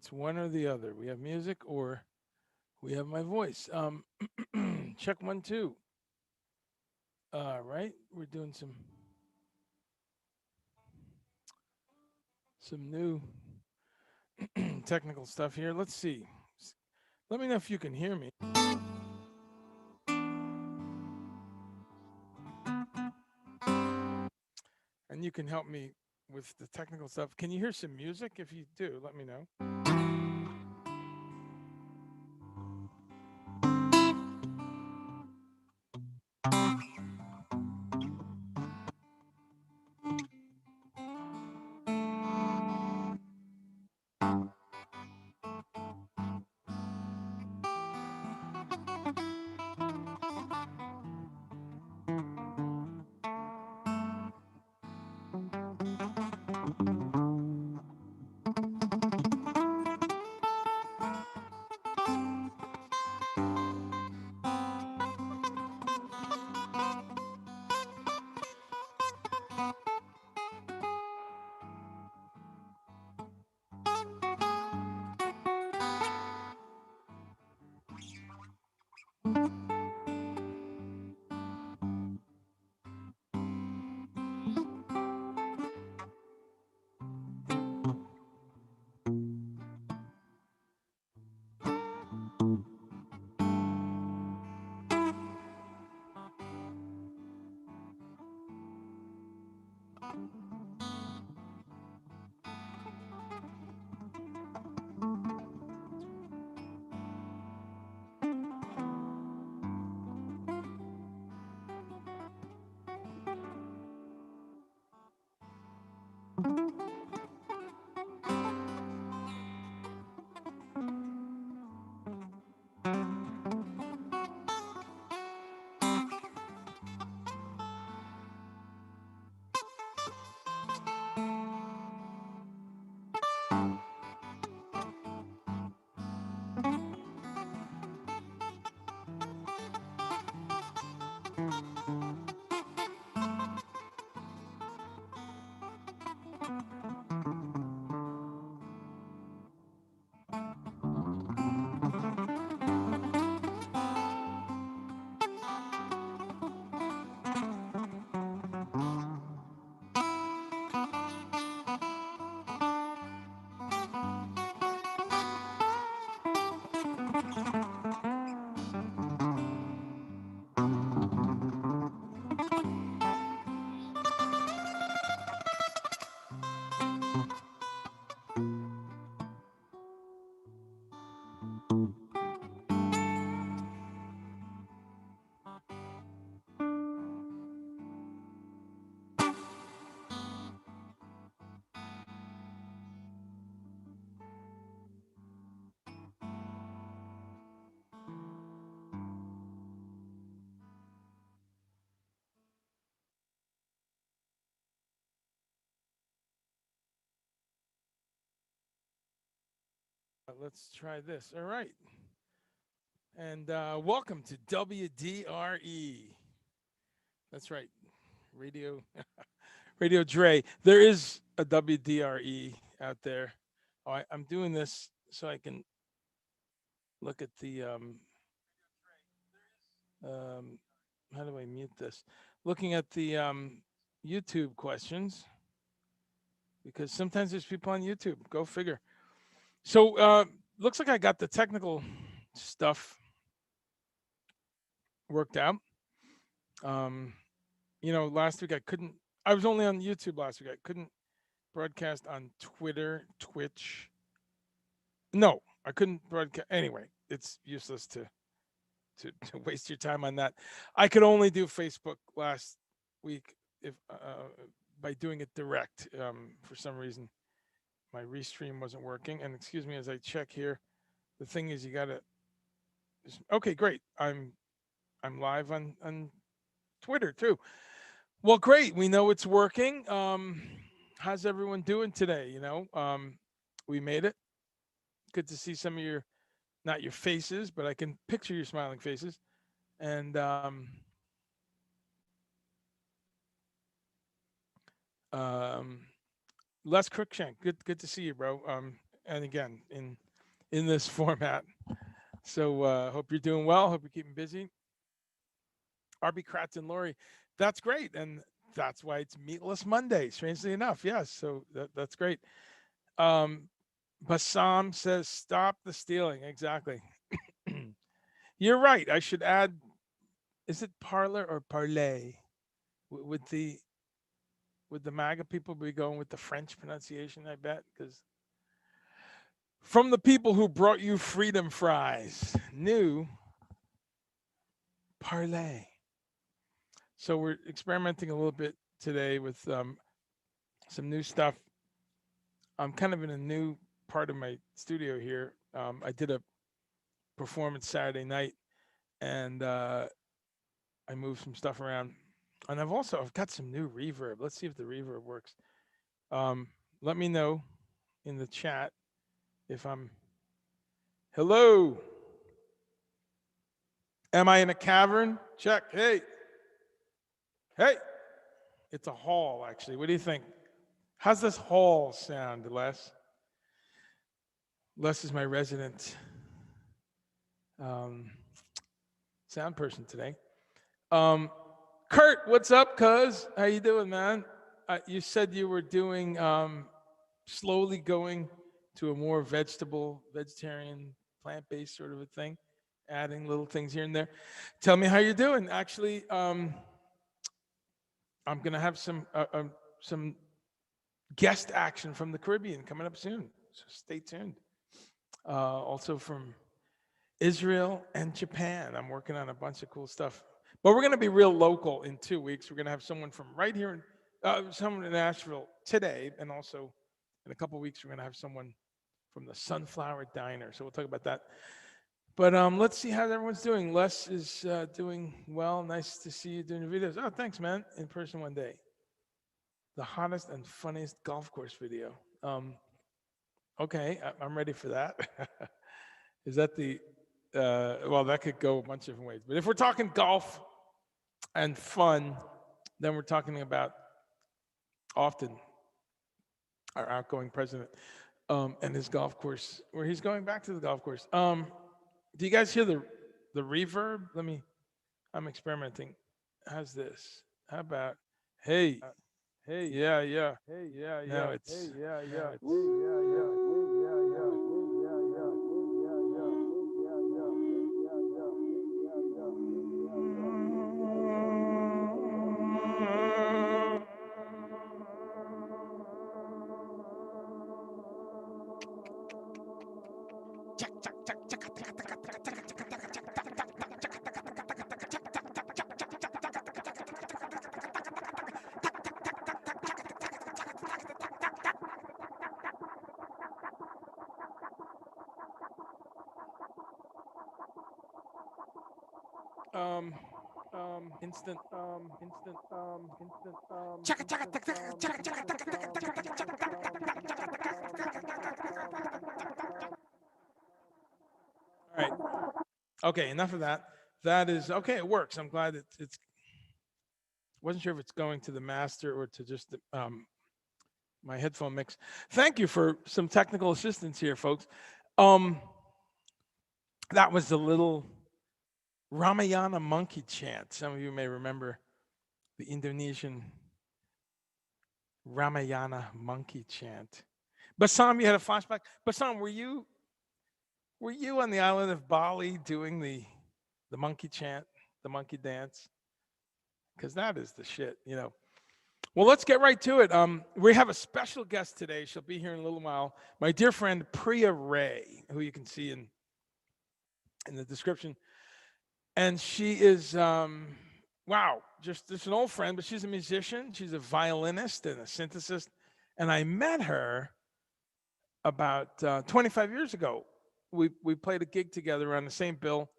It's one or the other. We have music or we have my voice. Check 1 2. Right, we're doing some new technical stuff here. Let's see. Let me know if you can hear me, and you can help me with the technical stuff. Can you hear some music? If you do, let me know. Let's try this. All right, and welcome to WDRE. That's right, Radio Radio Dre. There is a WDRE out there. I'm doing this so I can look at the um, how do I mute this? Looking at the YouTube questions because sometimes there's people on YouTube. Go figure. So looks like I got the technical stuff worked out. Um, last week I couldn't. I was only on YouTube last week. I couldn't broadcast on Twitter, Twitch. No, I couldn't broadcast. Anyway, it's useless to waste your time on that. I could only do Facebook last week if by doing it direct. For some reason, my restream wasn't working. And excuse me as I check here. The thing is, you gotta. Okay, great. I'm live on Twitter too. Well, great. We know it's working. How's everyone doing today? We made it. Good to see some of your, not your faces, but I can picture your smiling faces. And um, Les Crookshank, good to see you, bro. and again in this format. So hope you're doing well. Hope you're keeping busy. RB Kratz and Lori, that's great, and that's why it's Meatless Monday. Strangely enough, yes. So that's great. Um, Bassam says, "Stop the stealing." Exactly. You're right. I should add. Is it parlor or parlay? With the MAGA people, be going with the French pronunciation. I bet because from the people who brought you freedom fries, new parlay. So we're experimenting a little bit today with some new stuff. I'm kind of in a new part of my studio here. I did a performance Saturday night, and I moved some stuff around. And I've got some new reverb. Let's see if the reverb works. Um, Let me know in the chat if I'm. Hello. Am I in a cavern? Check. Hey. Hey. It's a hall, actually. What do you think? How's this hall sound, Les? Les is my resident um, sound person today. Um, Kurt, what's up, cuz? How you doing, man? You said you were doing slowly going to a more vegetarian, plant-based sort of a thing, adding little things here and there. Tell me how you're doing. Actually, I'm gonna have some guest action from the Caribbean coming up soon, so stay tuned. Also from Israel and Japan. I'm working on a bunch of cool stuff. But we're going to be real local in 2 weeks. We're going to have someone from right here, someone in Nashville today, and also in a couple of weeks we're going to have someone from the Sunflower Diner. So we'll talk about that. But let's see how everyone's doing. Les is doing well. Nice to see you doing the videos. Oh, thanks, man. In person one day. The hottest and funniest golf course video. Okay, I'm ready for that. Is that the well, that could go a bunch of different ways. But if we're talking golf and fun, then we're talking about often our outgoing president and his golf course, where he's going back to the golf course. Do you guys hear the reverb? I'm experimenting. How's this? How about, hey, yeah, yeah. Now it's, um, instant, all right. Okay, enough of that. That is okay. It works. I'm glad it's. Wasn't sure if it's going to the master or to just my headphone mix. Thank you for some technical assistance here, folks. Um, that was the little Ramayana monkey chant. Some of you may remember the Indonesian Ramayana monkey chant. Bassam, you had a flashback. Bassam, were you on the island of Bali doing the monkey chant, the monkey dance? Because that is the shit, you know. Well, let's get right to it. We have a special guest today. She'll be here in a little while. My dear friend Priya Ray, who you can see in the description, and she is wow, just an old friend, but she's a musician. She's a violinist and a synthesist, and I met her about 25 years ago. We played a gig together on the same bill.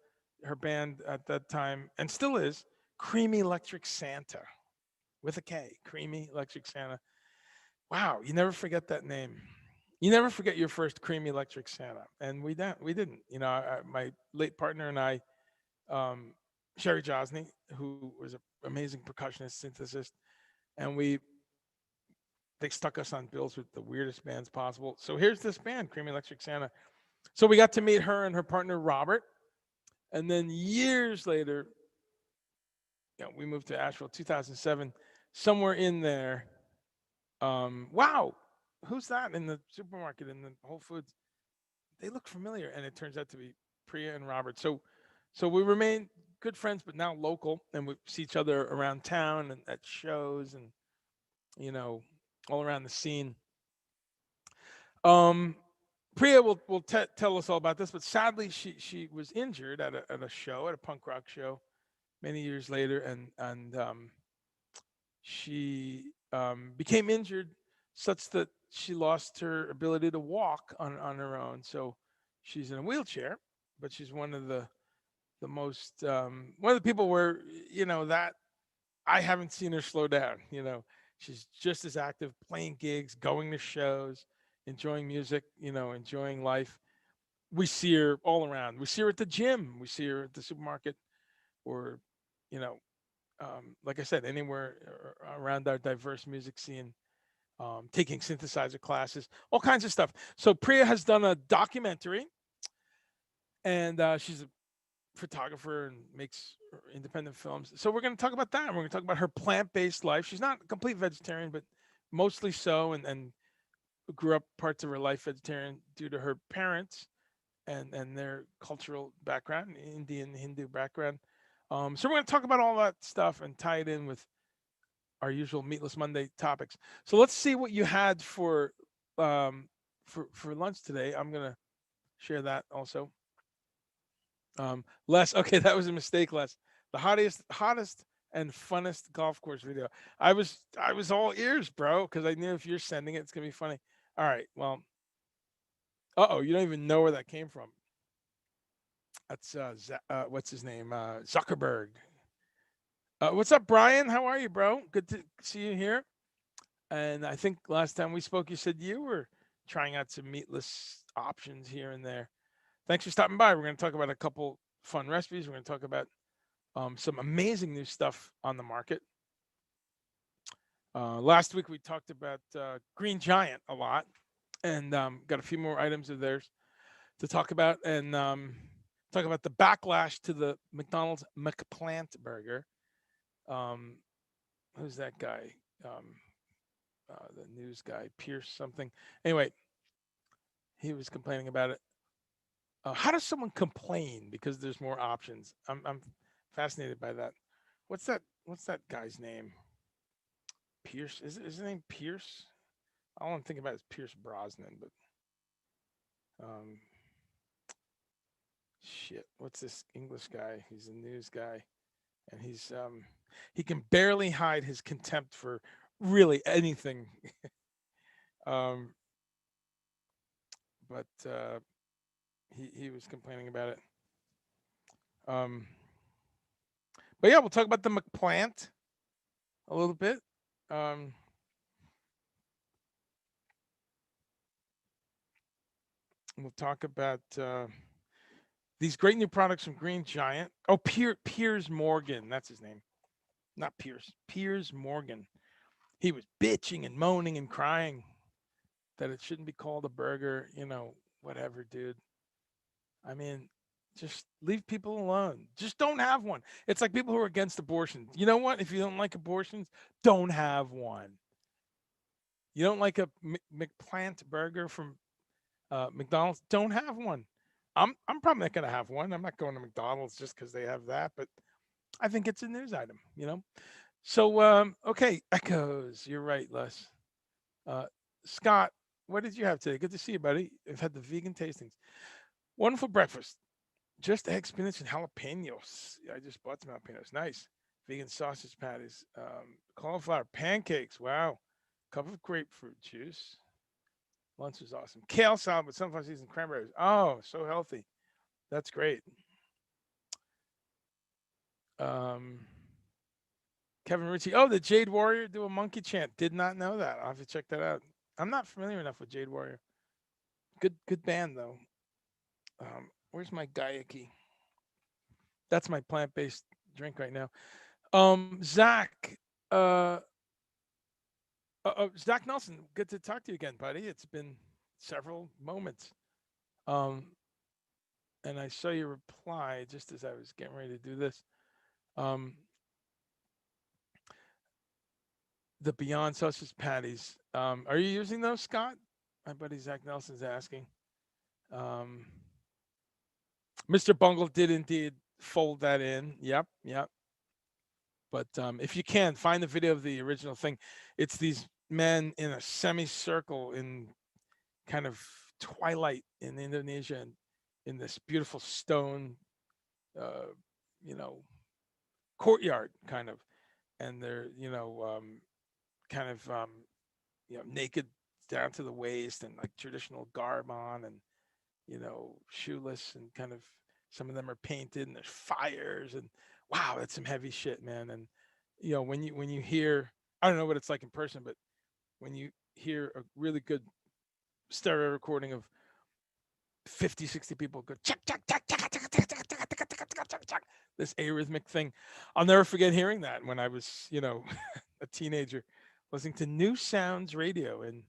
Her band at that time, and still is, Creamy Electric Santa, with a K, Creamy Electric Santa. Wow, you never forget that name. You never forget your first Creamy Electric Santa, and we didn't. You know, my late partner and I, Sherry Josney, who was an amazing percussionist, synthesist, and we they stuck us on bills with the weirdest bands possible. So here's this band, Creamy Electric Santa. So we got to meet her and her partner Robert, and then years later, we moved to Asheville, 2007. Somewhere in there, wow, who's that in the supermarket in the Whole Foods? They look familiar, and it turns out to be Priya and Robert. So we remain good friends, but now local, and we see each other around town and at shows, and you know, all around the scene. Um, Priya will tell us all about this, but sadly, she was injured at a show, at a punk rock show, many years later, and she became injured such that she lost her ability to walk on her own. So she's in a wheelchair, but she's one of the most one of the people where that I haven't seen her slow down. She's just as active, playing gigs, going to shows, enjoying music, enjoying life. We see her all around. We see her at the gym. We see her at the supermarket, or you know, like I said, anywhere around our diverse music scene. Taking synthesizer classes, all kinds of stuff. So Priya has done a documentary, and she's a photographer and makes independent films. So we're going to talk about that. We're going to talk about her plant-based life. She's not a complete vegetarian, but mostly so, and grew up parts of her life vegetarian due to her parents and their cultural background, Indian Hindu background. So we're going to talk about all that stuff and tie it in with our usual Meatless Monday topics. So let's see what you had um, for lunch today. I'm going to share that also. Les, okay, that was a mistake, Les. The hottest and funnest golf course video. I was all ears, bro, because I knew if you're sending it, it's gonna be funny. All right, well, you don't even know where that came from. That's what's his name? Zuckerberg. What's up, Brian? How are you, bro? Good to see you here. And I think last time we spoke, you said you were trying out some meatless options here and there. Thanks for stopping by. We're going to talk about a couple fun recipes. We're going to talk about some amazing new stuff on the market. Last week we talked about Green Giant a lot, and got a few more items of theirs to talk about, and talk about the backlash to the McDonald's McPlant burger. Um, who's that guy? The news guy, Pierce something. Anyway, he was complaining about it. How does someone complain because there's more options? I'm fascinated by that. What's that guy's name? Pierce, is his name Pierce? All I'm thinking about is Pierce Brosnan, but um, shit. What's this English guy? He's a news guy, and he can barely hide his contempt for really anything. um, but he was complaining about it. Um, but yeah, we'll talk about the McPlant a little bit. Um, we'll talk about these great new products from Green Giant. Oh, Piers Morgan, that's his name. Not Pierce. Piers Morgan. He was bitching and moaning and crying that it shouldn't be called a burger. Whatever, dude. I mean, just leave people alone. Just don't have one. It's like people who are against abortion. You know what? If you don't like abortions, don't have one. You don't like a McPlant burger from McDonald's? Don't have one. I'm probably not gonna have one. I'm not going to McDonald's just because they have that, but I think it's a news item. So okay, echoes. You're right, Les. Uh, Scott, what did you have today? Good to see you, buddy. I've had the vegan tastings. Wonderful breakfast. Just egg, spinach, and jalapenos. I just bought some jalapenos. Nice. Vegan sausage patties. Cauliflower pancakes. Wow. Cup of grapefruit juice. Lunch was awesome. Kale salad with sunflower seeds and cranberries. Oh, so healthy. That's great. Um, Kevin Ritchie. Oh, the Jade Warrior do a monkey chant. Did not know that. I'll have to check that out. I'm not familiar enough with Jade Warrior. Good band though. Where's my Gaiaki? That's my plant-based drink right now. Zach, uh, Zach Nelson, good to talk to you again, buddy. It's been several moments. Um, and I saw your reply just as I was getting ready to do this. Um, the Beyond Sausage Patties. Are you using those, Scott? My buddy Zach Nelson's asking. Um, Mr. Bungle did indeed fold that in. Yep, yep. But if you can find the video of the original thing, it's these men in a semicircle in kind of twilight in Indonesia, and in this beautiful stone, uh, you know, courtyard kind of, and they're kind of naked down to the waist and like traditional garb on, and shoeless, and kind of some of them are painted, and there's fires, and wow, that's some heavy shit, man. And when you hear, I don't know what it's like in person, but when you hear a really good stereo recording of 50, 60 people go chuck, chuck, chuck, chuck, chuck, chuck, chuck, chuck, chuck, chuck, chuck, chuck, this arrhythmic thing. I'll never forget hearing that when I was, a teenager, listening to New Sounds Radio in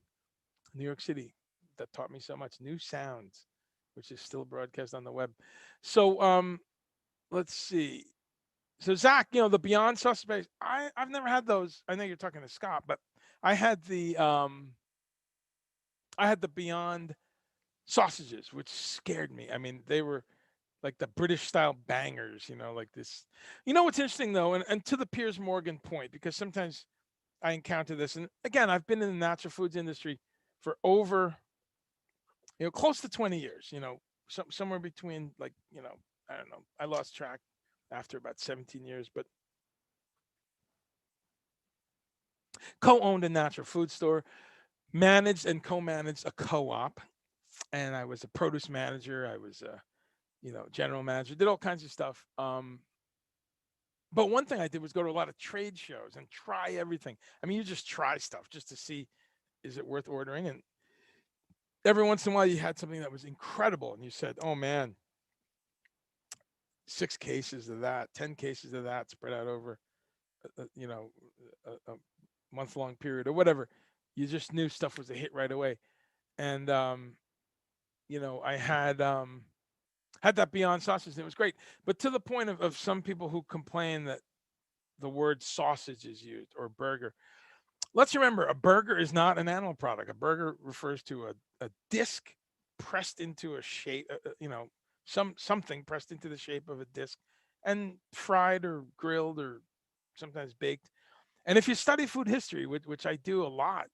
New York City. That taught me so much. New Sounds, which is still broadcast on the web. So let's see. So Zach, the Beyond Suspects, I've never had those. I know you're talking to Scott, but I had the um I had the Beyond sausages, which scared me. I mean, they were like the British style bangers, like this. You know what's interesting though, and to the Piers Morgan point, because sometimes I encounter this, and again, I've been in the natural foods industry for over, close to 20 years. Somewhere between, like, I don't know. I lost track after about 17 years, but co-owned a natural food store, managed and co-managed a co-op, and I was a produce manager. I was a general manager, did all kinds of stuff. But one thing I did was go to a lot of trade shows and try everything. I mean, you just try stuff just to see, is it worth ordering? And every once in a while, you had something that was incredible, and you said, "Oh man, 6 cases of that, 10 cases of that, spread out over, a month long period or whatever." You just knew stuff was a hit right away, and I had that Beyond sausage, and it was great. But to the point of some people who complain that the word sausage is used, or burger. Let's remember, a burger is not an animal product. A burger refers to a disc pressed into a shape, something pressed into the shape of a disc, and fried or grilled or sometimes baked. And if you study food history, which I do a lot,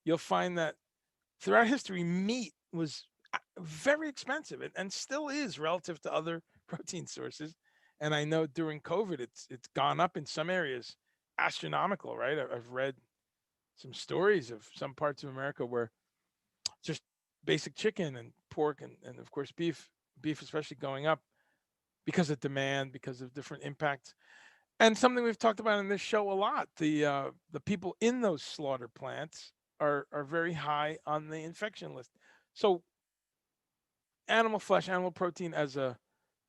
you'll find that throughout history, meat was very expensive, and still is relative to other protein sources. And I know during COVID, it's gone up in some areas, astronomical, right? I've read some stories of some parts of America where just basic chicken and pork, and of course beef especially, going up because of demand, because of different impacts. And something we've talked about in this show a lot, the people in those slaughter plants are very high on the infection list. So animal flesh, animal protein as a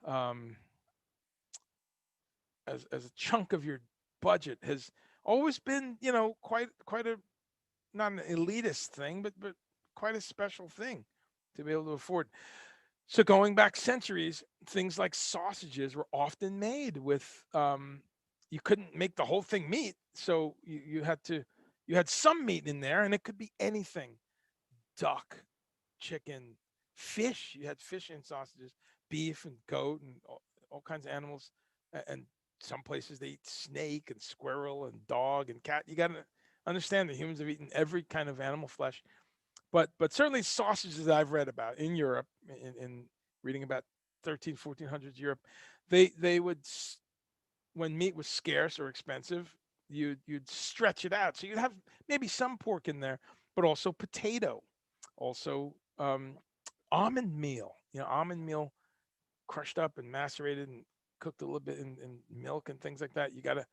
um, as a chunk of your budget has always been, quite a, not an elitist thing, but quite a special thing to be able to afford. So going back centuries, things like sausages were often made with, you couldn't make the whole thing meat, so you had some meat in there, and it could be anything: duck, chicken, fish. You had fish in sausages, beef and goat, and all kinds of animals. And some places they eat snake and squirrel and dog and cat. You got to understand that humans have eaten every kind of animal flesh. But certainly sausages that I've read about in Europe, in reading about 13, 1400s Europe, they would, when meat was scarce or expensive, you'd stretch it out. So you'd have maybe some pork in there, but also potato, also almond meal. Almond meal crushed up and macerated and cooked a little bit in milk and things like that. You got a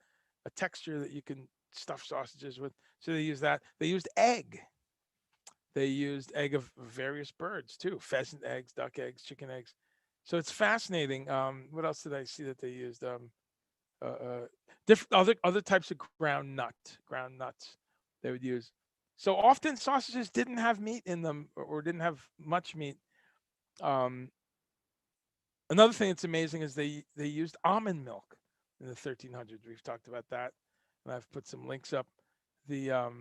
texture that you can stuff sausages with. So they use that. They used egg. They used egg of various birds too: pheasant eggs, duck eggs, chicken eggs. So it's fascinating. What else did I see that they used? Uh, different other types of ground nuts they would use. So often sausages didn't have meat in them or didn't have much meat. Um, Another thing that's amazing is they used almond milk in the 1300s. We've talked about that, and I've put some links up. The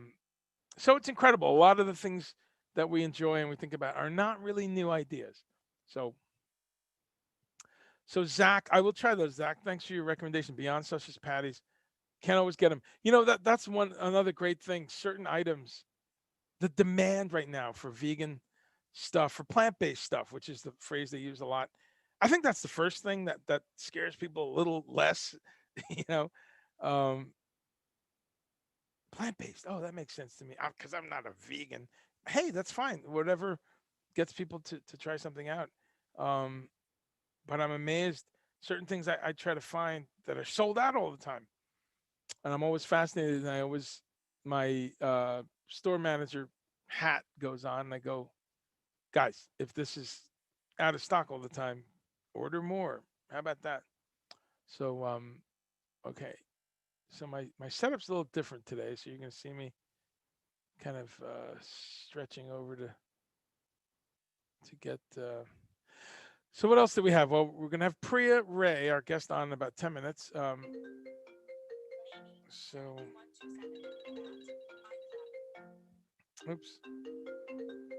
So it's incredible. A lot of the things that we enjoy and we think about are not really new ideas. So Zach, I will try those. Zach, thanks for your recommendation. Beyond sausage patties, can't always get them. That's one another great thing. Certain items, the demand right now for vegan stuff, for plant-based stuff, which is the phrase they use a lot. I think that's the first thing that scares people a little less. you know, um, Plant-based. Oh, that makes sense to me because I'm not a vegan. Hey, that's fine. Whatever gets people to try something out. Um, but I'm amazed. Certain things I try to find that are sold out all the time, and I'm always fascinated. And my store manager hat goes on, and I go, guys, if this is out of stock all the time, order more. How about that? So okay. So my setup's a little different today. So you're gonna see me kind of stretching over to get. So what else do we have? Well, we're gonna have Priya Ray, our guest, on in about 10 minutes. So, oops,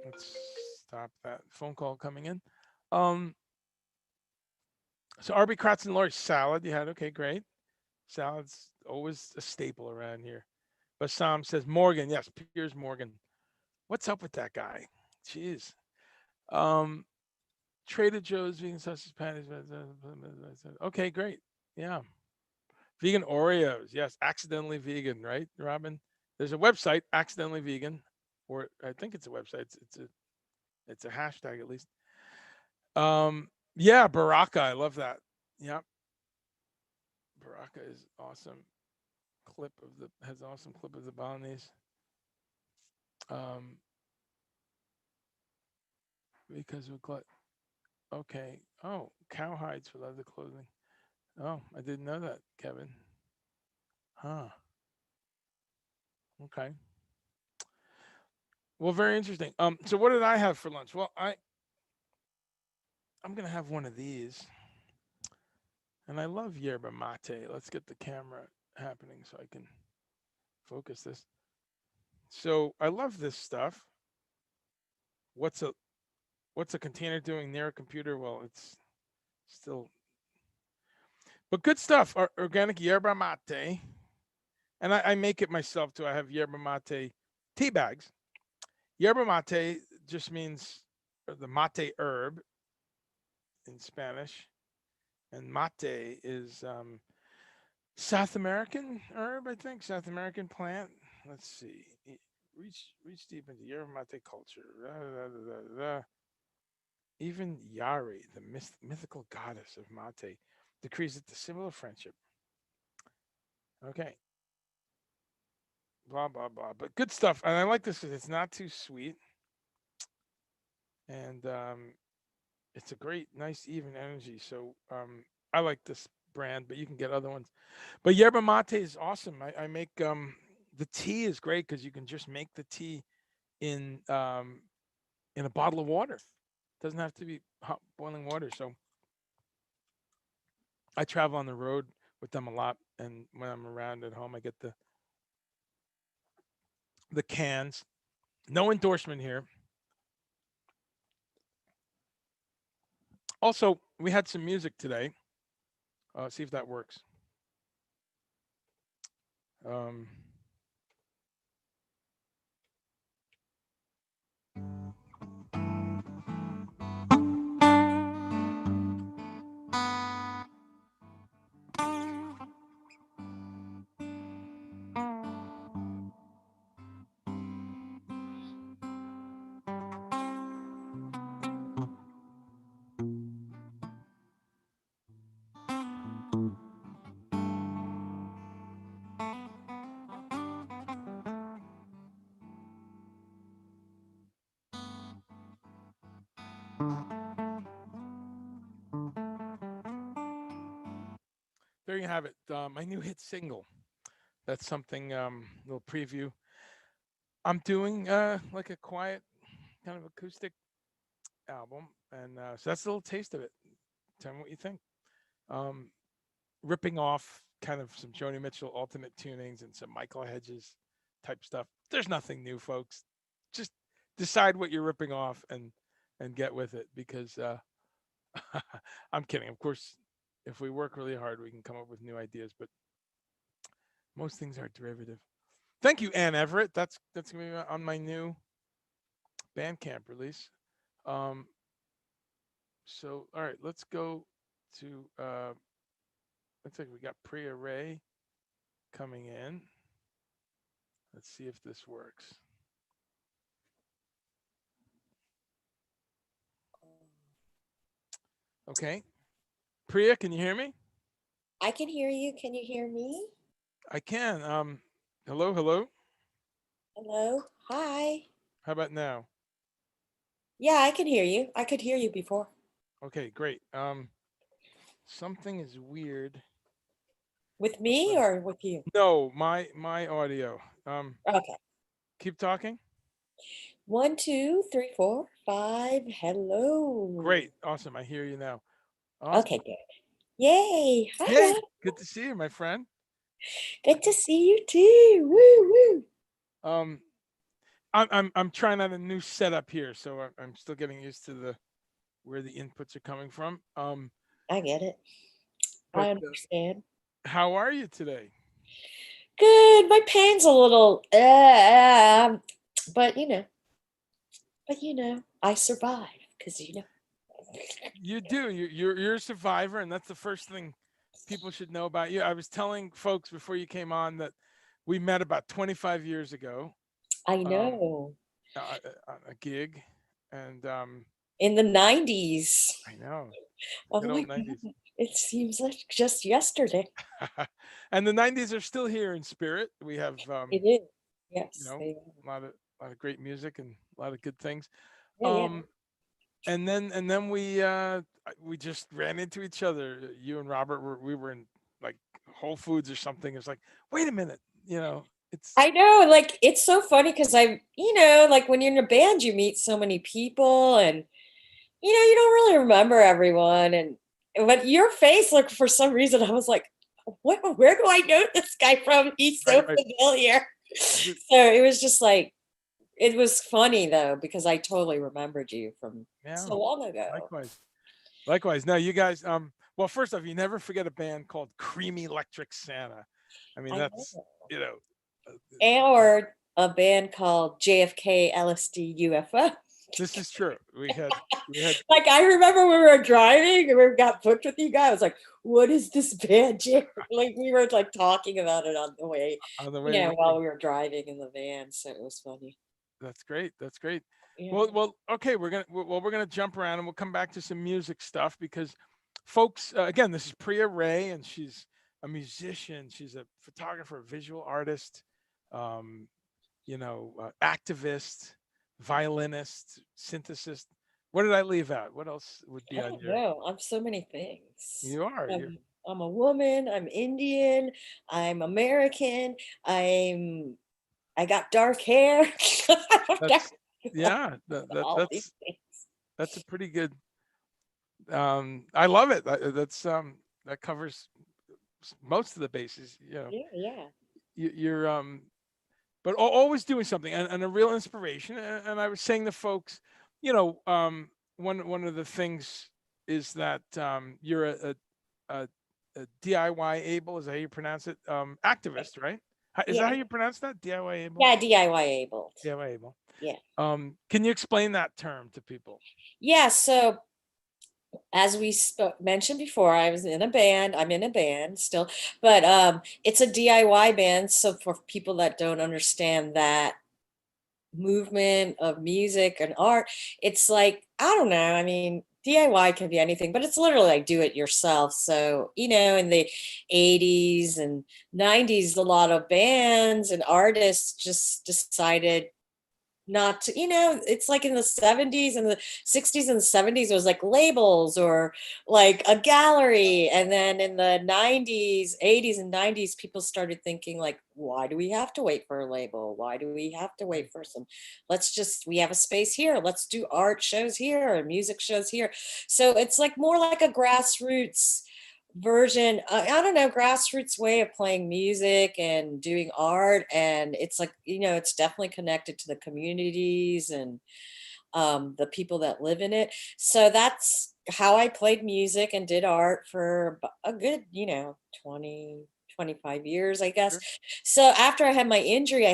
let's stop that phone call coming in. Um, so Arby Kratz and Lori salad you had. Okay, great. Salad's always a staple around here. Bassam says Morgan. Yes, Piers Morgan. What's up with that guy? Jeez. Um, Trader Joe's vegan sausage patties. Okay, great. Yeah. Vegan Oreos. Yes, accidentally vegan, right, Robin? There's a website, accidentally vegan, or I think it's a website. It's a hashtag at least. Yeah, Baraka. I love that. Yep, Baraka is awesome. Clip of the has an awesome clip of the bolognese. Um, because of okay. Oh, cow hides for leather clothing. Oh, I didn't know that, Kevin. Huh. Okay. Well, very interesting. So what did I have for lunch? Well, I'm gonna have one of these, and I love yerba mate. Let's get the camera happening so I can focus this. So I love this stuff. What's a what's a container doing near a computer? Well, it's still, but good stuff. Organic yerba mate, and I make it myself too. I have yerba mate tea bags. Yerba mate just means the mate herb in Spanish, and mate is South American herb, I think. South American plant. Let's see. Reach deep into yerba mate culture. Even Yari, the mythical goddess of mate, decrees it the symbol of friendship. Okay. Blah blah blah. But good stuff, and I like this because it's not too sweet, and it's a great, nice, even energy. So I like this brand, but you can get other ones. But yerba mate is awesome. I make the tea is great because you can just make the tea in um, in a bottle of water. It doesn't have to be hot boiling water. So I travel on the road with them a lot, and when I'm around at home, I get the cans. No endorsement here. Also, we had some music today. See if that works. Um, there you have it. My new hit single. That's something. Little preview. I'm doing like a quiet kind of acoustic album, and so that's a little taste of it. Tell me what you think. Um, Ripping off kind of some Joni Mitchell ultimate tunings and some Michael Hedges type stuff. There's nothing new, folks. Just decide what you're ripping off and get with it because I'm kidding. Of course, if we work really hard, we can come up with new ideas, but most things are derivative. Thank you, Ann Everett. That's gonna be on my new Bandcamp release. Um, so all right, let's go to looks like we got Priya Ray coming in. Let's see if this works. Okay. Priya, can you hear me? I can hear you. Can you hear me? I can. Hello, hello. Hello. Hi. How about now? Yeah, I can hear you. I could hear you before. Okay, great. Something is weird. With me Uh, or with you? no, my audio. Okay. Keep talking. One, two, three, four, five. Hello. Great, awesome. I hear you now. Okay, Awesome. good. Yay. Hi, Hey, Rob. good to see you, my friend. Good to see you too. Woo, woo. Um, I'm trying out a new setup here, so I'm still getting used to the where the inputs are coming from. I get it. But I understand. how are you today? Good. My pain's a little, but I survive because. You do. You're a survivor, and that's the first thing people should know about you. I was telling folks before you came on that we met about 25 years ago, I um, know. on a gig, and In the 90s. I know, good Oh my old 90s. God. It seems like just yesterday. And the 90s are still here in spirit. We have, It is. you Yes, know, they are. a lot of great music and a lot of good things. Yeah, yeah. Um, and then we just ran into each other. You and Robert we were in like Whole Foods or something. It's like, wait a minute, it's I know, like it's so funny because like when you're in a band, you meet so many people and you don't really remember everyone and but your face, like for some reason, I was like, where do I know this guy from? He's right, so right. familiar. So it was just like it was funny though, because I totally remembered you from Yeah, so long ago. likewise, likewise. Now you guys, well, first off, you never forget a band called Creamy Electric Santa. I mean, I know. that's you know, uh, Or a band called JFK LSD UFO. this is true. We had Like I remember when we were driving and we got booked with you guys. I was like, "What is this band, Jay?" Like we were like talking about it on the way, on the way to the while gig. we were driving in the van. So it was funny. That's great. That's great. Yeah, Well, okay. We're gonna jump around and we'll come back to some music stuff because, folks, again, this is Priya Ray, and she's a musician. She's a photographer, visual artist, um, activist, violinist, synthesist. What did I leave out? What else would I be on don't your? know. I'm so many things. You are. You're. I'm a woman. I'm Indian. I'm American. I got dark hair. I don't know That's yeah. That, that all these that's things. that's a pretty good. I love it. That covers most of the bases. Yeah, yeah, You're but always doing something and a real inspiration. And I was saying to folks, one of the things is that you're a, a DIY able, is that how you pronounce it? Activist, right? Is that yeah, how you pronounce that? DIY able? yeah. DIY able. DIY able. Yeah. Can you explain that term to people? Yeah, so as we mentioned before, I was in a band. I'm in a band still, but it's a DIY band. So for people that don't understand that movement of music and art, it's like I don't know. I mean, DIY can be anything, but it's literally like do it yourself. So in the '80s and '90s, a lot of bands and artists just decided not to, it's like in the 70s and the 60s and the 70s, it was like labels or like a gallery. And then in the 90s, 80s and 90s, people started thinking like, why do we have to wait for a label? Why do we have to wait Right. for some, we have a space here. Let's do art shows here and music shows here. So it's like more like a grassroots version, I don't know, grassroots way of playing music and doing art. And it's like, it's definitely connected to the communities and the people that live in it. So that's how I played music and did art for a good, 20, 25 years, I guess. Sure. So after I had my injury, I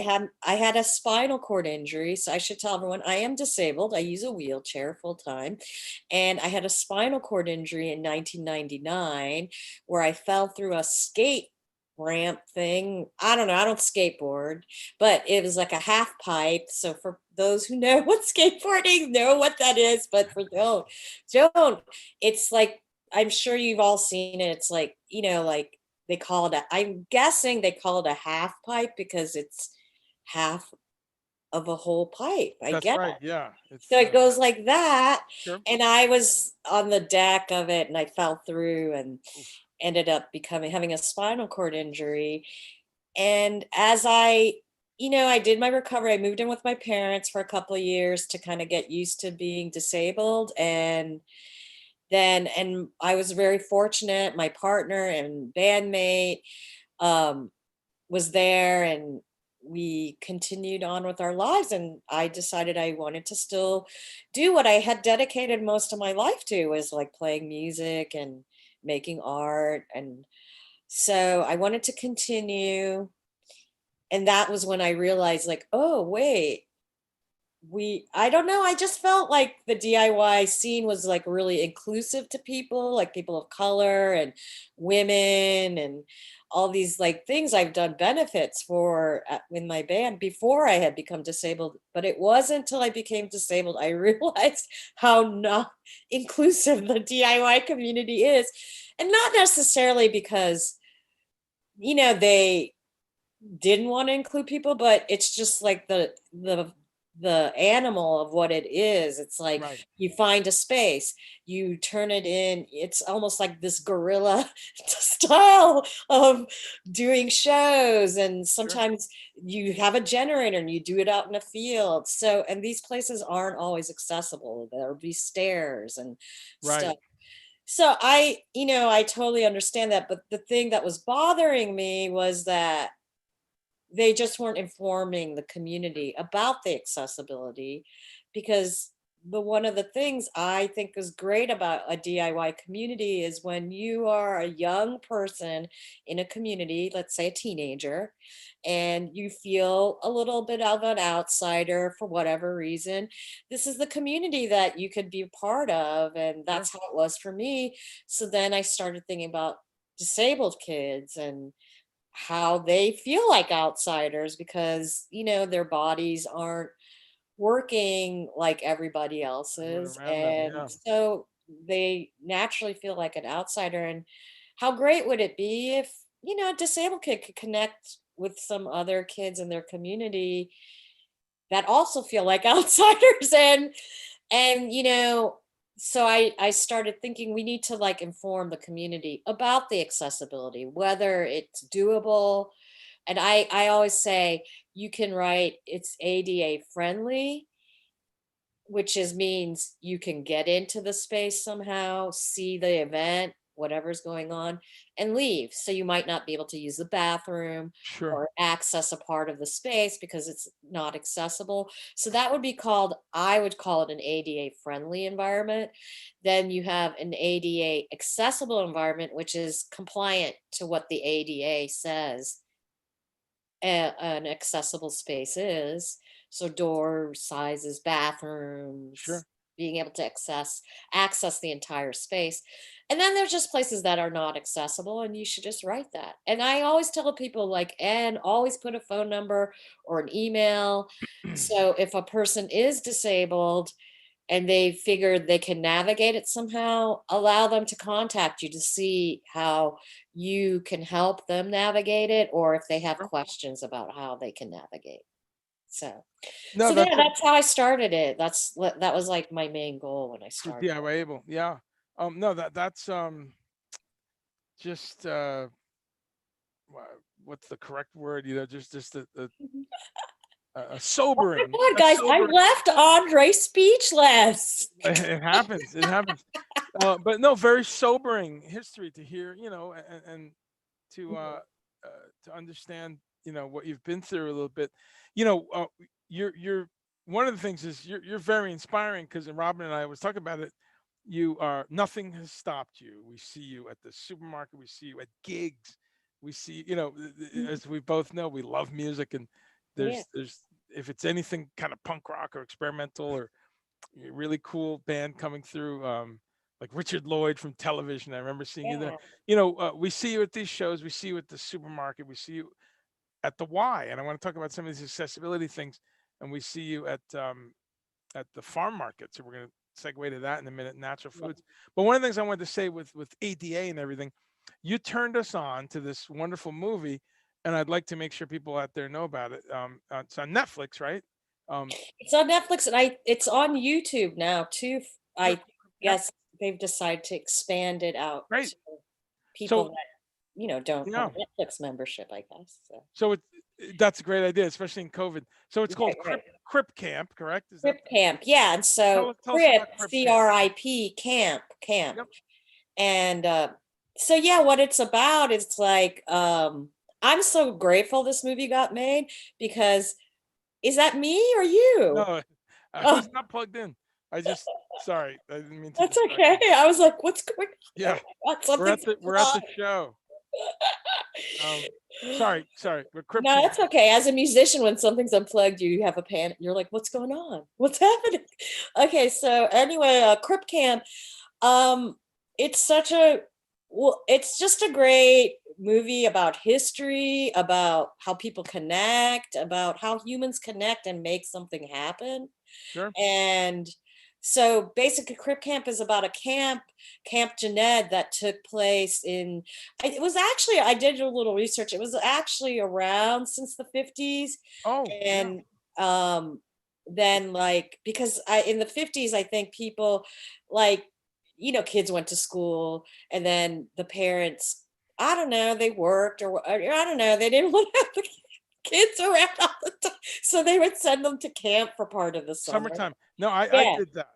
had a spinal cord injury. So I should tell everyone I am disabled. I use a wheelchair full time. And I had a spinal cord injury in 1999 where I fell through a skate ramp thing. I don't know, I don't skateboard, but it was like a half pipe. So for those who know what skateboarding know what that is, but for don't, it's like, I'm sure you've all seen it. It's like, like they call it I'm guessing they call it a half pipe because it's half of a whole pipe, I That's guess. right. Yeah. So It's it goes like that. sure. And I was on the deck of it and I fell through and Oof. ended up having a spinal cord injury. And as I did my recovery, I moved in with my parents for a couple of years to kind of get used to being disabled. And I was very fortunate. My partner and bandmate um, was there, and we continued on with our lives. And I decided I wanted to still do what I had dedicated most of my life to, was like playing music and making art. And so I wanted to continue. And that was when I realized, like, oh wait, I don't know, I just felt like the DIY scene was like really inclusive to people, like people of color and women and all these like things. I've done benefits for in my band before I had become disabled, but it wasn't until I became disabled I realized how not inclusive the DIY community is. And not necessarily because they didn't want to include people, but it's just like the animal of what it is. It's like Right. you find a space, you turn it in. It's almost like this guerrilla style of doing shows, and Sure. sometimes you have a generator and you do it out in a field. So, and these places aren't always accessible. There'll be stairs and Right. stuff. So I totally understand that, but the thing that was bothering me was that they just weren't informing the community about the accessibility. Because one of the things I think is great about a DIY community is when you are a young person in a community, let's say a teenager, and you feel a little bit of an outsider for whatever reason, this is the community that you could be a part of. And Sure. that's how it was for me. So then I started thinking about disabled kids and how they feel like outsiders because their bodies aren't working like everybody Everyone else's, around them. and Yeah. so they naturally feel like an outsider. And how great would it be if a disabled kid could connect with some other kids in their community that also feel like outsiders. And so I started thinking we need to like inform the community about the accessibility, whether it's doable. And I always say you can write it's ADA friendly, which is means you can get into the space somehow, see the event, whatever's going on, and leave. So you might not be able to use the bathroom Sure. or access a part of the space because it's not accessible. So that would be called, I would call it an ADA friendly environment. Then you have an ADA accessible environment, which is compliant to what the ADA says an accessible space is. So door sizes, bathrooms, Sure. being able to access the entire space. And then there's just places that are not accessible, and you should just write that. And I always tell people like, and always put a phone number or an email. So if a person is disabled and they figured they can navigate it somehow, allow them to contact you to see how you can help them navigate it, or if they have Sure. questions about how they can navigate. So, No, so yeah, that's a that's how I started it. That was like my main goal when I for started. DIY able. Yeah. No, that's just what's the correct word? Just a Oh my sobering, God, a guys, I sobering. left Andre speechless. It happens. It happens. But no, very sobering history to hear. And to to understand what you've been through a little bit. You're one of the things is you're very inspiring because Robin and I was talking about it. You are nothing has stopped you. We see you at the supermarket. We see you at gigs. We see as we both know, we love music, and Yeah, there's if it's anything kind of punk rock or experimental or really cool band coming through, like Richard Lloyd from television. I remember seeing you there. yeah. We see you at these shows. We see you at the supermarket. We see you at the Y, and I want to talk about some of these accessibility things. And we see you at the farm market. So we're going to segue to that in a minute. Natural Yeah. foods. But one of the things I wanted to say with ADA and everything, you turned us on to this wonderful movie, and I'd like to make sure people out there know about it. It's on Netflix, right? Um, It's on Netflix and it's on YouTube now too. yep, I yep, guess they've decided to expand it out great. to people So that, don't have yeah, a Netflix membership, I guess. So so that's a great idea, especially in COVID. So it's right, called right. Crip Camp, correct? Is that Crip Camp. Yeah, and so tell us Crip, about Crip Camp? CRIP, camp. Yep. And so yeah, what it's about is like I'm so grateful this movie got made because is that me or you? No, I Oh, was not plugged in. I just sorry, I didn't mean to that's distract okay. you. I was like, what's going on? Yeah, Oh my God, something's we're at wrong. the show. Um, sorry, but Crip No, Camp. that's okay. As a musician, when something's unplugged, you have a panic. You're like, what's going on? What's happening? Okay, so anyway, Crip Camp, um, it's such a it's just a great movie about history, about how people connect, about how humans connect and make something happen. Sure. And so basically, Crip Camp is about a Camp Jened, that took place in, it was actually, I did a little research, it was actually around since the 50s. Oh yeah. And then, like, because in the 50s, I think people, like, kids went to school and then the parents, I don't know, they worked or I don't know, they didn't want to have the kids around all the time. So they would send them to camp for part of the summer. Summertime. No, I Yeah. did that.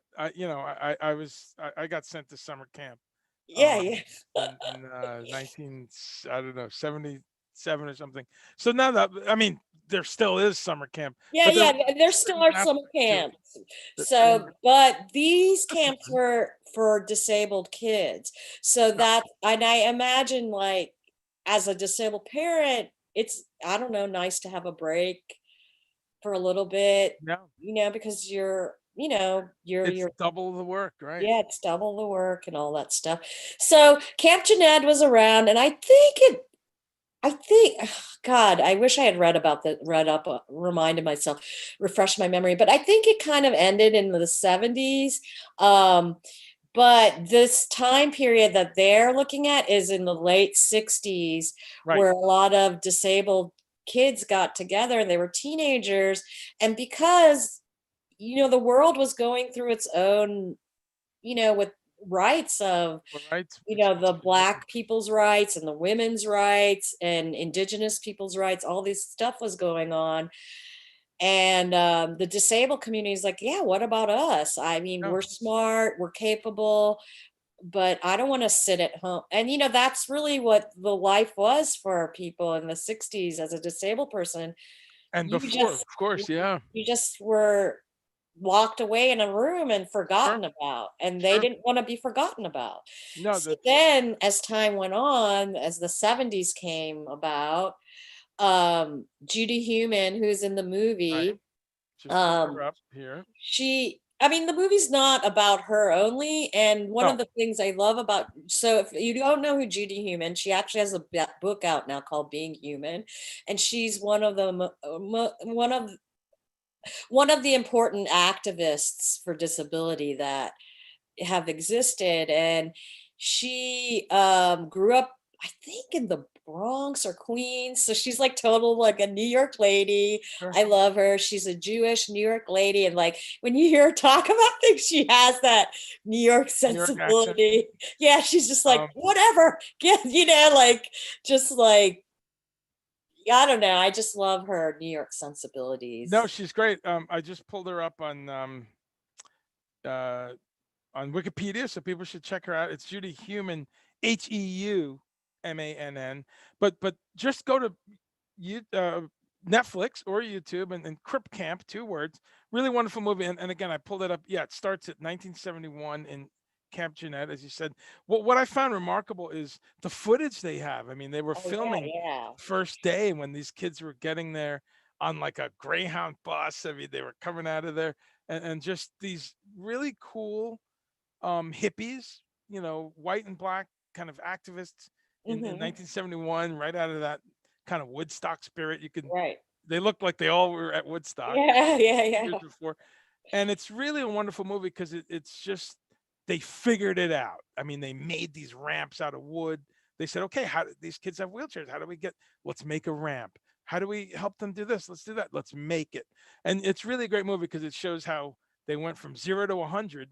I got sent to summer camp. Yeah, Um, yeah. in 19 I don't know 77 or something. So now that I mean there still is summer camp, Yeah, but there yeah, are and there still certain are summer aspects to it camps. that So, but these camps were for disabled kids. So no, that, and I imagine, like, as a disabled parent, it's, I don't know, nice to have a break for a little bit, no, because it's you're double the work, right? yeah, it's double the work and all that stuff. So Camp Jened was around, and I think, God, I wish I had read up, reminded myself, refreshed my memory, but I think it kind of ended in the 70s. Um, but this time period that they're looking at is in the late 60s, Right. where a lot of disabled kids got together and they were teenagers. And because, the world was going through its own, with rights of, Well, right. the Responsibility. black people's rights and the women's rights and indigenous people's rights, all this stuff was going on. And the disabled community is like, yeah, what about us? I mean, No, we're smart, we're capable, but I don't want to sit at home. And that's really what the life was for people in the 60s as a disabled person. and You before, just of course, yeah, you just were locked away in a room and sure, forgotten about, and they sure. didn't want to be forgotten about. No, So that's then, as time went on, as the 70s came about, Judy Human, who's in the right. movie, Just pulled her um, up here. I mean, the movie's not about her only. And one of No, the things I love about, so if you don't know who Judy Human, she actually has a book out now called Being Human. And she's one of the important activists for disability that have existed. And she grew up I think in the Bronx or Queens. So she's like total like a New York lady. Sure. I love her. She's a Jewish New York lady. And like when you hear her talk about things, she has that New York New York accent. sensibility. Yeah, she's just like, Um, whatever. Yeah, like just like, I don't know. I just love her New York no, sensibilities. she's great. I just pulled her up uh, on Wikipedia, so people should check her out. It's Judy Human, Heumann. But just go to you Netflix or YouTube and Crip Camp, 2 words. Really wonderful movie. And again, I pulled it up. Yeah, it starts at 1971 in Camp Jeanette, as you said. What I found remarkable is the footage they have. I mean, they were Oh yeah, filming yeah. first day when these kids were getting there on like a Greyhound bus. I mean, they were coming out of there and just these really cool hippies, white and black kind of activists in Hmm. 1971, right out of that kind of Woodstock spirit. Right. They looked like they all were at Woodstock Yeah, yeah, years yeah. before. And it's really a wonderful movie because it's just, they figured it out. I mean, they made these ramps out of wood. They said, okay, how do these kids have wheelchairs? How do we let's make a ramp. How do we help them do this? Let's do that. Let's make it. And it's really a great movie because it shows how they went from 0 to 100.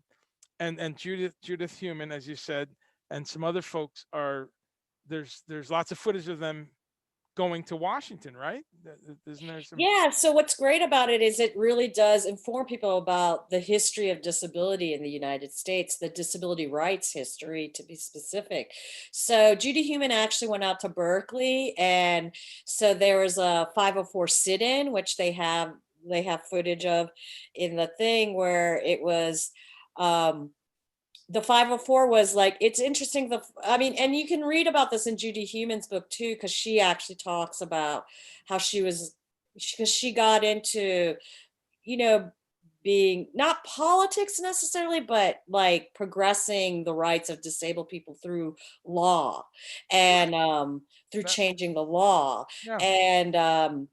And Judith Human, as you said, and some other folks are, there's lots of footage of them going to Washington, right? Isn't there some? Yeah, so what's great about it is it really does inform people about the history of disability in the United States, the disability rights history to be specific. So Judy Human actually went out to Berkeley, and so there was a 504 sit-in, which they have footage of in the thing where it was um the 504 was like, it's interesting. I mean, and you can read about this in Judy Human's book too, because she actually talks about how because she got into, you know, being not politics necessarily, but like progressing the rights of disabled people through law Right. and through That, changing the law. yeah. And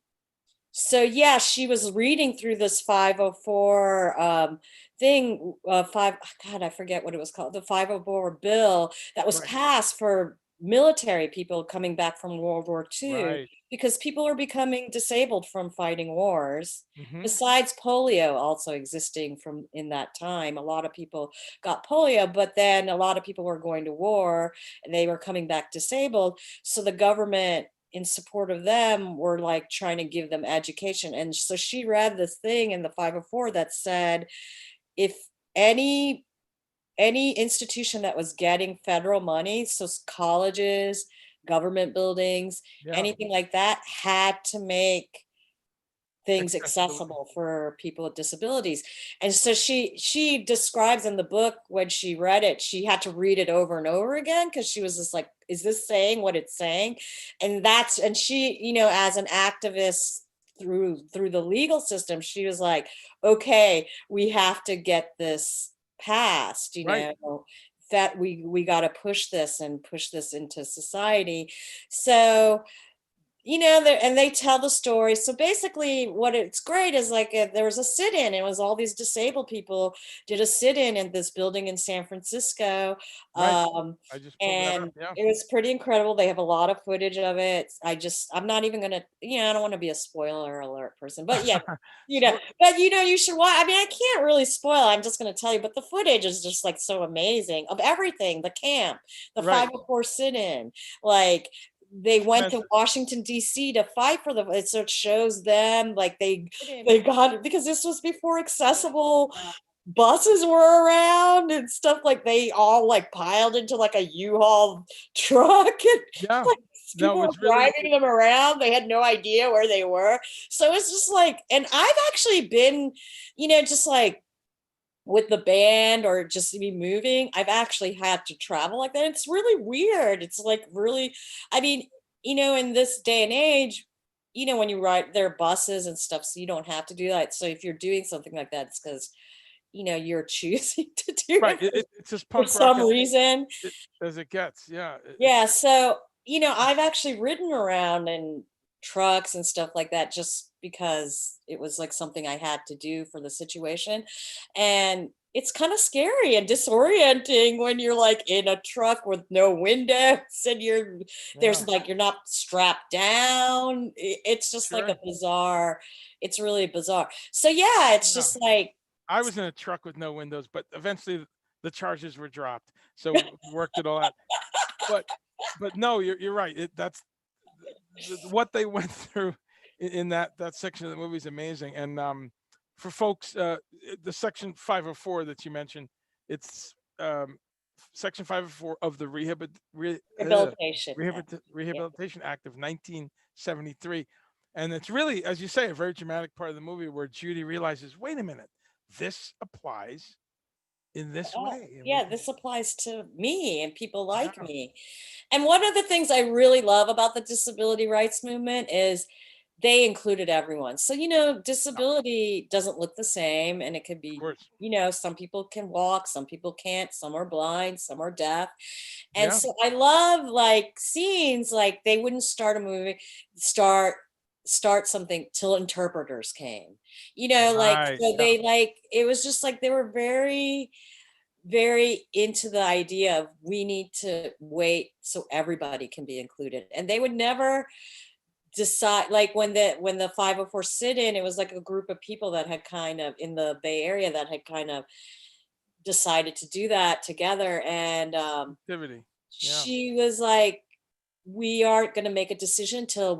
so yeah, she was reading through this 504 thing, five, God, I forget what it was called, the 504 bill that was Right. passed for military people coming back from World War II, Right. because people are becoming disabled from fighting wars. Hmm. Besides polio also existing from in that time, a lot of people got polio, but then a lot of people were going to war and they were coming back disabled. So the government, in support of them, were like trying to give them education. And so she read this thing in the 504 that said, if any any institution that was getting federal money, so colleges, government buildings, Yeah. anything like that, had to make things Accessibility. accessible for people with disabilities. And so she describes in the book, when she read it, she had to read it over and over again because she was just like, is this saying what it's saying? And she, as an activist through the legal system, she was like, okay, we have to get this passed, Right. that we got to push this and push this into society. So and they tell the story. So basically, what it's great is like, there was a sit-in. It was all these disabled people did a sit-in in this building in San Francisco, Right. um, I just pulled that up. and Yeah. it was pretty incredible. They have a lot of footage of it. I'm not even gonna, I don't want to be a spoiler alert person, but yeah, Sure. you should watch. I mean, I can't really spoil. I'm just gonna tell you, but the footage is just like so amazing of everything. The camp, the Right. 504 sit-in, like they went to Tremendous. Washington D.C. to fight for so it shows them like they got it because this was before accessible buses were around and stuff, like they all like piled into like a U-Haul truck and Yeah. like No, people it were was really, driving them around. They had no idea where they were. So it's just like, and I've actually been, just like with the band or just me moving, I've actually had to travel like that. It's really weird. It's like really, I mean, in this day and age, when you ride, there are buses and stuff, so you don't have to do that. So if you're doing something like that, it's because, you're choosing to do right. it It's as for punk rock some reason. as it gets. Yeah. Yeah, so, I've actually ridden around in trucks and stuff like that just because it was like something I had to do for the situation. And it's kind of scary and disorienting when you're like in a truck with no windows and Yeah, there's like you're not strapped down. It's just like a sure. bizarre, it's really bizarre. So yeah, it's Yeah. just like I was in a truck with no windows, but eventually the charges were dropped, so we worked it all out. But no, you're right. That's what they went through in that section of the movie is amazing. And for folks, the section 504 that you mentioned, it's section 504 of the rehabilitation. Yeah. Rehabilitation Act of 1973. And it's really, as you say, a very dramatic part of the movie where Judy realizes, wait a minute, this applies in this Oh, way, and we yeah, can, this applies to me and people like yeah, me. And one of the things I really love about the disability rights movement is they included everyone. So, yeah, disability doesn't look the same, and it could of be, course, some people can walk, some people can't, some are blind, some are deaf. And yeah, so I love like scenes like they wouldn't start a movie, start start something till interpreters came. Like right, so yeah, they like it was just like they were very into the idea of we need to wait so everybody can be included, and they would never decide like when the 504 sit-in, it was like a group of people that had kind of in the Bay Area that had kind of decided to do that together. And activity, yeah, she was like, we aren't going to make a decision till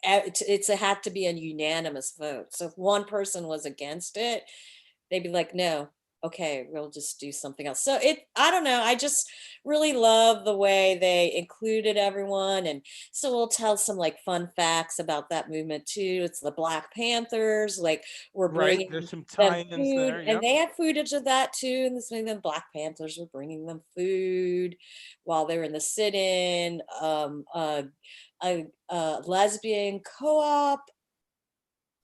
it had to be a unanimous vote. So if one person was against it, they'd be like, no, okay, we'll just do something else. So I don't know, I just really love the way they included everyone. And so we'll tell some like fun facts about that movement too. It's the Black Panthers, like we're right. There's bringing some them tie-ins food, there. and Yep. they had footage of that too. And this thing, the Black Panthers were bringing them food while they were in the sit-in. A lesbian co-op,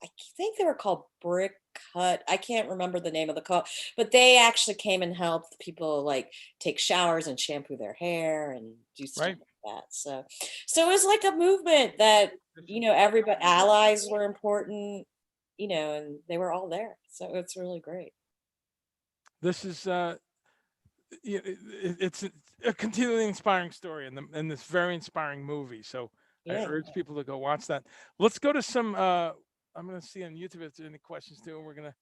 I think they were called Brick Hut. I can't remember the name of the co-op, but they actually came and helped people like take showers and shampoo their hair and do stuff Right. like that. So it was like a movement that, everybody, allies were important, and they were all there. So it's really great. This is it's a continually inspiring story, and this very inspiring movie. So I Yeah. urge people to go watch that. Let's go to some. I'm going to see on YouTube if there's any questions too, and we're going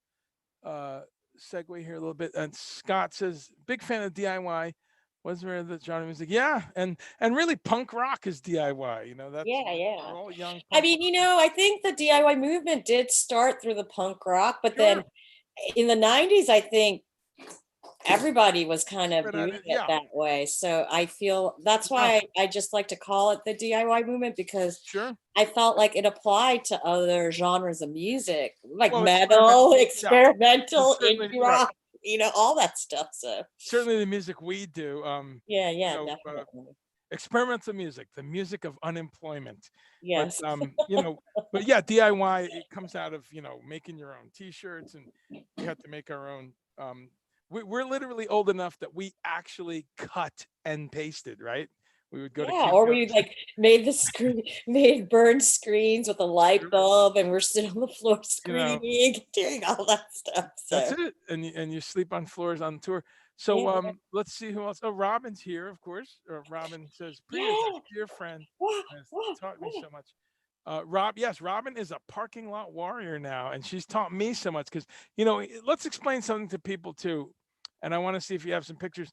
to segue here a little bit. And Scott says, big fan of DIY. Was there the genre music? Yeah, and really punk rock is DIY. That's Yeah, yeah. we're all young I punk mean, rockers. I think the DIY movement did start through the punk rock, but Sure, then in the 90s, I think everybody was kind of spread out. doing it Yeah, that way. So I feel that's yeah, why I just like to call it the DIY movement, because sure. I felt like it applied to other genres of music, like Well, metal, yeah, and experimental, certainly indie right. rock, all that stuff. So Certainly the music we do, yeah, you yeah, know, definitely. experimental music, the music of unemployment. But Yes. but yeah, DIY, it comes out of, making your own t-shirts, and we had to make our own. We're literally old enough that we actually cut and pasted, right? We would go to Yeah, or we Kinko's. like made burn screens with a light Sure. bulb, and we're sitting on the floor You know, screaming, doing all that stuff. that's So it. And you sleep on floors on tour. So yeah, let's see who else. Oh, Robin's here, of course. Robin says, Priya is yeah. a dear friend, Wow, has wow, taught me wow. so much. Yes, Robin is a parking lot warrior now, and she's taught me so much because, let's explain something to people too. And I want to see if you have some pictures.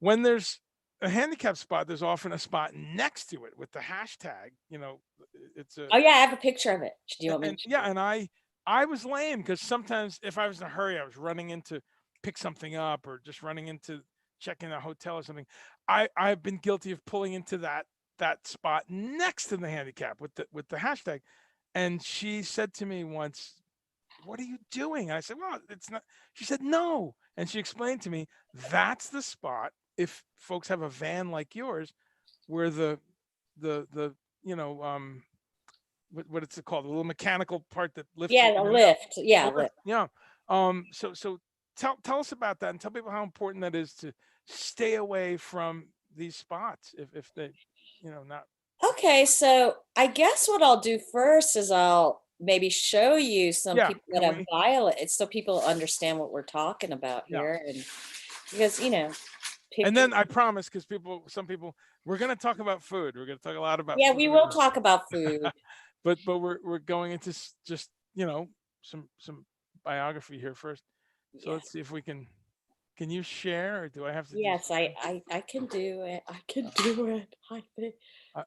When there's a handicap spot, there's often a spot next to it with the hashtag. It's a Oh yeah, I have a picture of it. Do you want me and to show yeah, you? and I was lame because sometimes if I was in a hurry, I was running in to pick something up or just running into checking a hotel or something. I've been guilty of pulling into that spot next to the handicap with the hashtag. And she said to me once, "What are you doing?" I said, "Well, it's not." She said, "No," and she explained to me that's the spot. If folks have a van like yours, where the what it's called, the little mechanical part that lifts you Yeah, a in and out. lift. Yeah, A a lift, lift. yeah. So tell us about that and tell people how important that is to stay away from these spots if they, not Okay, so I guess what I'll do first is I'll maybe show you some Yeah, people that can have we? violated, so people understand what we're talking about Yeah. here, and because And pictures. then I promise, because some people, we're going to talk about food. We're going to talk a lot about Yeah, we will food, talk about food. but we're going into just some biography here first. So Yeah. let's see if we can. Can you share, or do I have to do Yes, something? I can do it. I can do it. I think.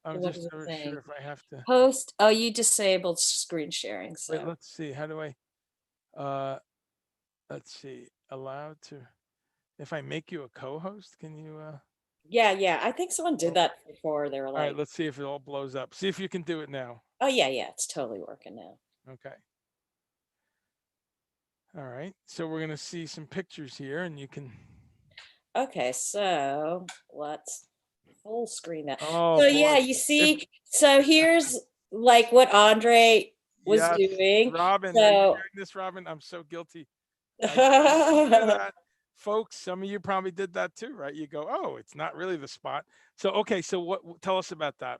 I'm What just is it never sure saying? if I have to. Host. Oh, you disabled screen sharing. Wait, So let's see. How do I? Uh, let's see. Allowed to. If I make you a co-host, can you? yeah, yeah. I think someone did Oh, that before. They were all right. like, Let's see if it all blows up. See if you can do it now. oh yeah, yeah. It's totally working now. Okay. All right. So we're gonna see some pictures here, and you can. Okay, so let's full screen that. Oh So boy. yeah, you If see, so here's like what Andre was yes, doing. Robin, are you So hearing this, Robin? I'm so guilty. I used to do that. Folks, some of you probably did that too, right? You go, oh, it's not really the spot. So okay, so what? Tell us about that.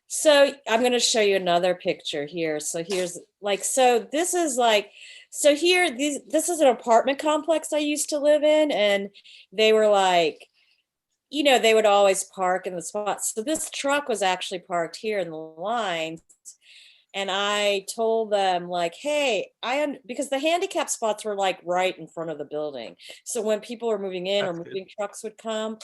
so I'm going to show you another picture here. So here's like, so this is like, so here, this is an apartment complex I used to live in, and they were like, they would always park in the spots. So this truck was actually parked here in the lines. And I told them like, hey, because the handicap spots were like right in front of the building. So when people were moving in or That's good. moving trucks would come,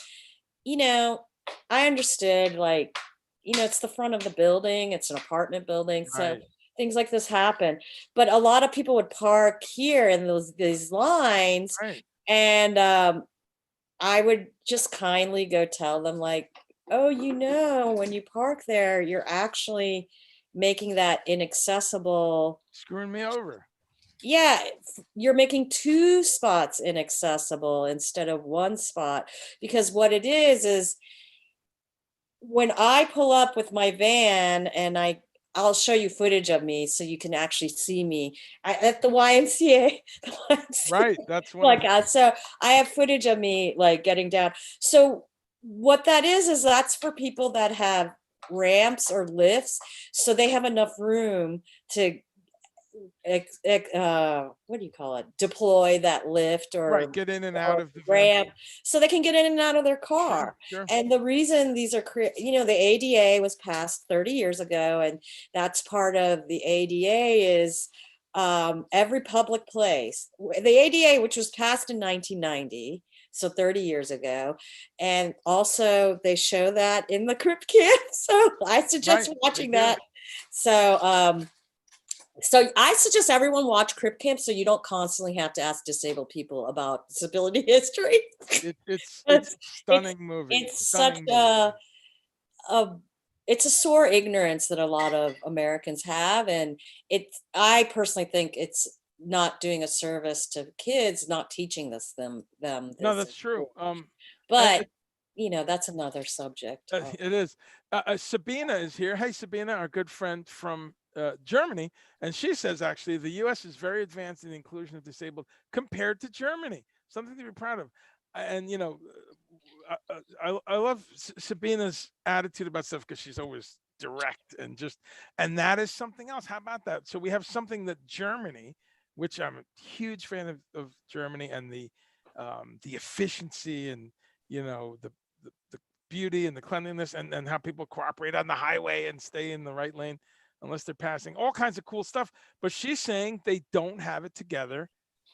you know, I understood like, it's the front of the building, it's an apartment building. So Right. things like this happen. But a lot of people would park here in these lines. Right. And I would just kindly go tell them like, oh, when you park there, you're actually making that inaccessible. Screwing me over. Yeah, you're making two spots inaccessible instead of one spot, because what it is when I pull up with my van, and I'll show you footage of me so you can actually see me at the YMCA. The YMCA. Right. That's one of Like, the. so I have footage of me like getting down. So what that is that's for people that have ramps or lifts, so they have enough room to what do you call it? Deploy that lift Right. or Get in and out of the van. ramp, so they can get in and out of their Sure. car. Sure. And the reason these are, the ADA was passed 30 years ago, and that's part of the ADA is every public place. The ADA, which was passed in 1990, so 30 years ago, and also they show that in the Crip Camp. So I suggest Right. They watching do. that. So so I suggest everyone watch Crip Camp so you don't constantly have to ask disabled people about disability history. It's it's a it's stunning movie. it's such Stunning movie. a it's a sore ignorance that a lot of Americans have, and I personally think it's not doing a service to kids, not teaching them No, this in that's true. school. And But that's another subject. it is. Sabina is here. Hey, Sabina, our good friend from Germany, and she says actually the U.S. is very advanced in the inclusion of disabled compared to Germany. Something to be proud of. And I love Sabina's attitude about stuff because she's always direct and just, and that is something else. How about that? So we have something that Germany, which I'm a huge fan of Germany, and the efficiency, and the beauty and the cleanliness, and how people cooperate on the highway and stay in the right lane unless they're passing, all kinds of cool stuff. But she's saying they don't have it together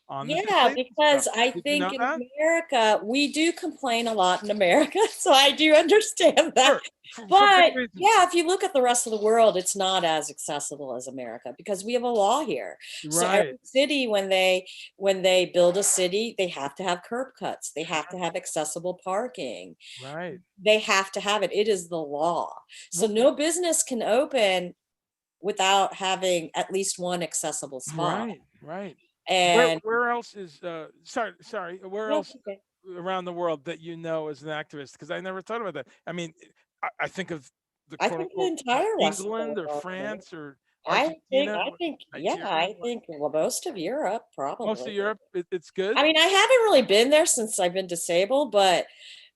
on the Yeah, disabled stuff. because I Did you think know in that? America, we do complain a lot in America, so I do understand that. Sure, for good But reason. yeah, if you look at the rest of the world, it's not as accessible as America because we have a law here. So Right, every city, when they build a city, they have to have curb cuts. They have to sure, have accessible parking. right. They have to have it. It is the law. So Wh- no business can open without having at least one accessible spot. right, right. Where And where else is sorry, where no, else okay. around the world that you know as an activist? Because I never thought about that. I mean, I think of the I quote think the unquote entire rest of the England or world did. France or I think, Argentina, yeah, Nigeria, I think, well, most of Europe most probably. of Europe. It's good. I mean, I haven't really been there since I've been disabled, but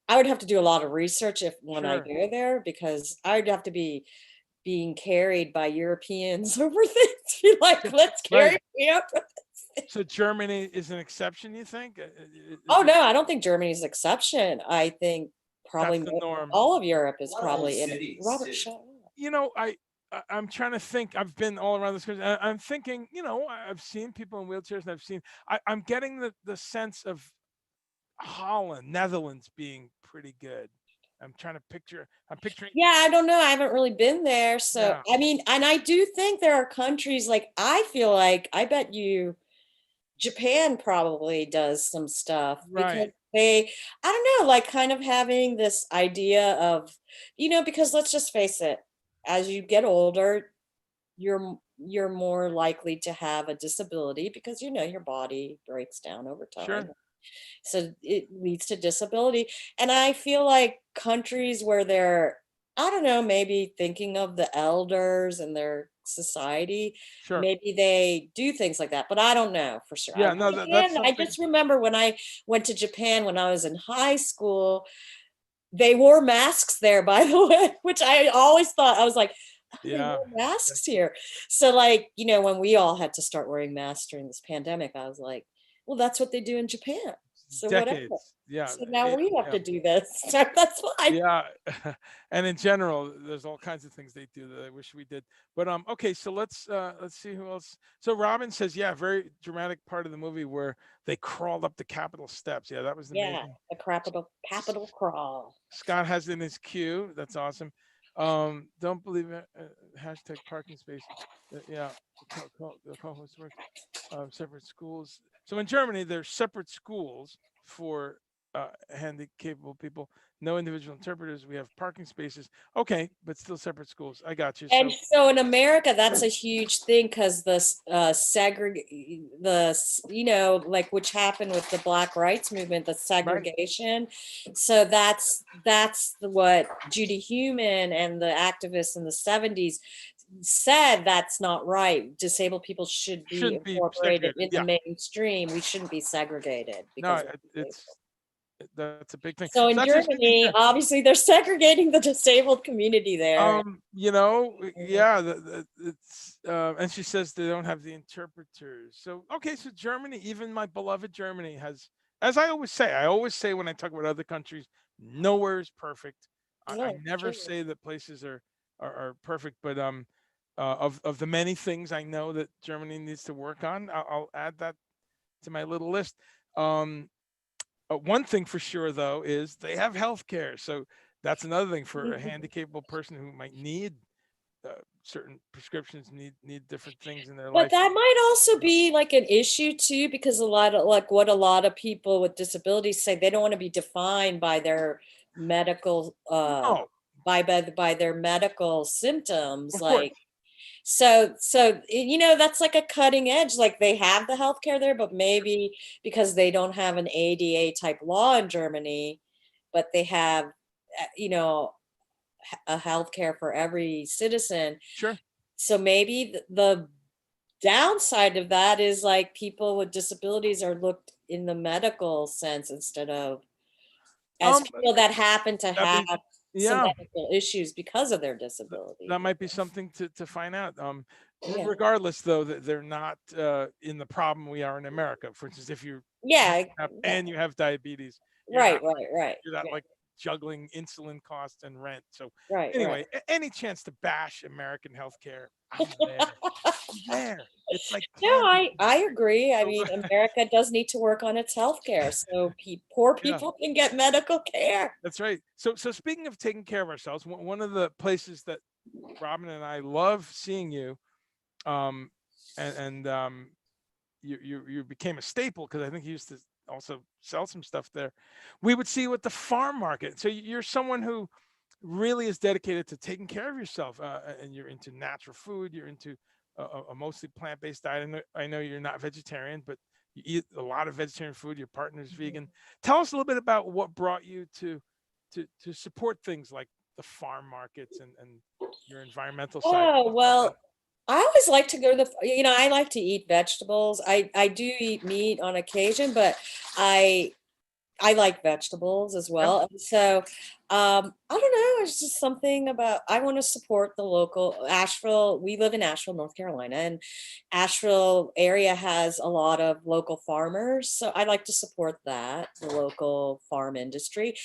I would have to do a lot of research if when I Sure. go there because I'd have to be being carried by Europeans over things. just be like, let's carry Right. me up. So Germany is an exception, you think? Oh Is it no, I don't think Germany's an exception. I think probably that's the norm? all of Europe is A lot of old probably in cities Robert, too. shut up. You know, I'm trying to think. I've been all around this country. I'm thinking, I've seen people in wheelchairs, and I'm getting the sense of Holland, Netherlands being pretty good. I'm picturing, Yeah, I don't know. I haven't really been there. So, yeah, I mean, and I do think there are countries like I feel like I bet you Japan probably does some stuff because right, I don't know, like kind of having this idea of, because let's just face it, as you get older, you're more likely to have a disability because your body breaks down over time. sure, So it leads to disability. And I feel like countries where they're, I don't know, maybe thinking of the elders and their society, sure. maybe they do things like that, but I don't know for sure. Yeah, no, that's I something. just remember when I went to Japan when I was in high school, they wore masks there, by the way, which I always thought, I was like, oh, they Yeah, wear masks here. So, like, when we all had to start wearing masks during this pandemic, I was like, well, that's what they do in Japan. So, whatever. decades. Yeah, So now we have yeah. to do this. So that's fine. Yeah, and in general, there's all kinds of things they do that I wish we did. But okay, so let's see who else. So Robin says, yeah, very dramatic part of the movie where they crawled up the Capitol steps. Yeah, that was Yeah, amazing. the capital crawl. Scott has it in his queue. That's awesome. Don't believe it. Hashtag parking space. Yeah, the co-host works. Separate schools. So in Germany, there's separate schools for handicapable people. No individual interpreters. We have parking spaces. Okay, but still separate schools. I got you. And So so in America, that's a huge thing because like which happened with the Black Rights Movement, the right, segregation. So what Judy Heumann and the activists in the 70s said that's not right. Disabled people should be shouldn't be incorporated segregated. in the Yeah, mainstream. We shouldn't be segregated no, because we're disabled. that's a big thing. So So in that's interesting to Germany, hear. obviously they're segregating the disabled community there. Yeah, it's and she says they don't have the interpreters. So okay, so Germany, even my beloved Germany has, as I always say when I talk about other countries, nowhere is perfect. I No, never true. say that places are perfect, but of the many things I know that Germany needs to work on, I'll add that to my little list. Um, one thing for sure, though, is they have health care. So that's another thing for a handicapable person who might need certain prescriptions, need different things in their But life. that might also be like an issue too, because a lot of like what a lot of people with disabilities say, they don't want to be defined by their medical No, by their medical symptoms. of course, Like that's like a cutting edge. Like they have the healthcare there, but maybe because they don't have an ADA type law in Germany, but they have a healthcare for every citizen. sure. So maybe the downside of that is like people with disabilities are looked in the medical sense instead of as Um, people that happen to that have be, some yeah, medical issues because of their th- disability. that might be something to find out. Yeah. Regardless, though, that they're not in the problem we are in America. For instance, if you're Yeah. Yeah. and you have diabetes, you're Right, not right, right. you're not Yeah. like juggling insulin costs and rent. So Right, right. anyway, any chance to bash American healthcare, I'm there. I'm there. It's like No, candy. I agree. I So, mean, America does need to work on its healthcare so poor yeah, people can get medical care. that's right. So speaking of taking care of ourselves, one of the places that Robin and I love seeing you, um, and you became a staple because I think you used to also sell some stuff there. We would see you at the farm market. So you're someone who really is dedicated to taking care of yourself, and you're into natural food. You're into a mostly plant-based diet. I know you're not vegetarian, but you eat a lot of vegetarian food. Your partner's Mhm. vegan. Tell us a little bit about what brought you to support things like the farm markets and your environmental side. Oh, Tell us about that. well, I always like to go to I like to eat vegetables. I do eat meat on occasion, but I I like vegetables as Yep. well. And so, I don't know, it's just something about I want to support the local Asheville. We live in Asheville, North Carolina, and Asheville area has a lot of local farmers. So I like to support that, the local farm industry.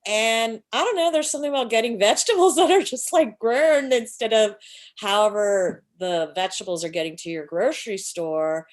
And I don't know, there's something about getting vegetables that are just like grown instead of however the vegetables are getting to your grocery store.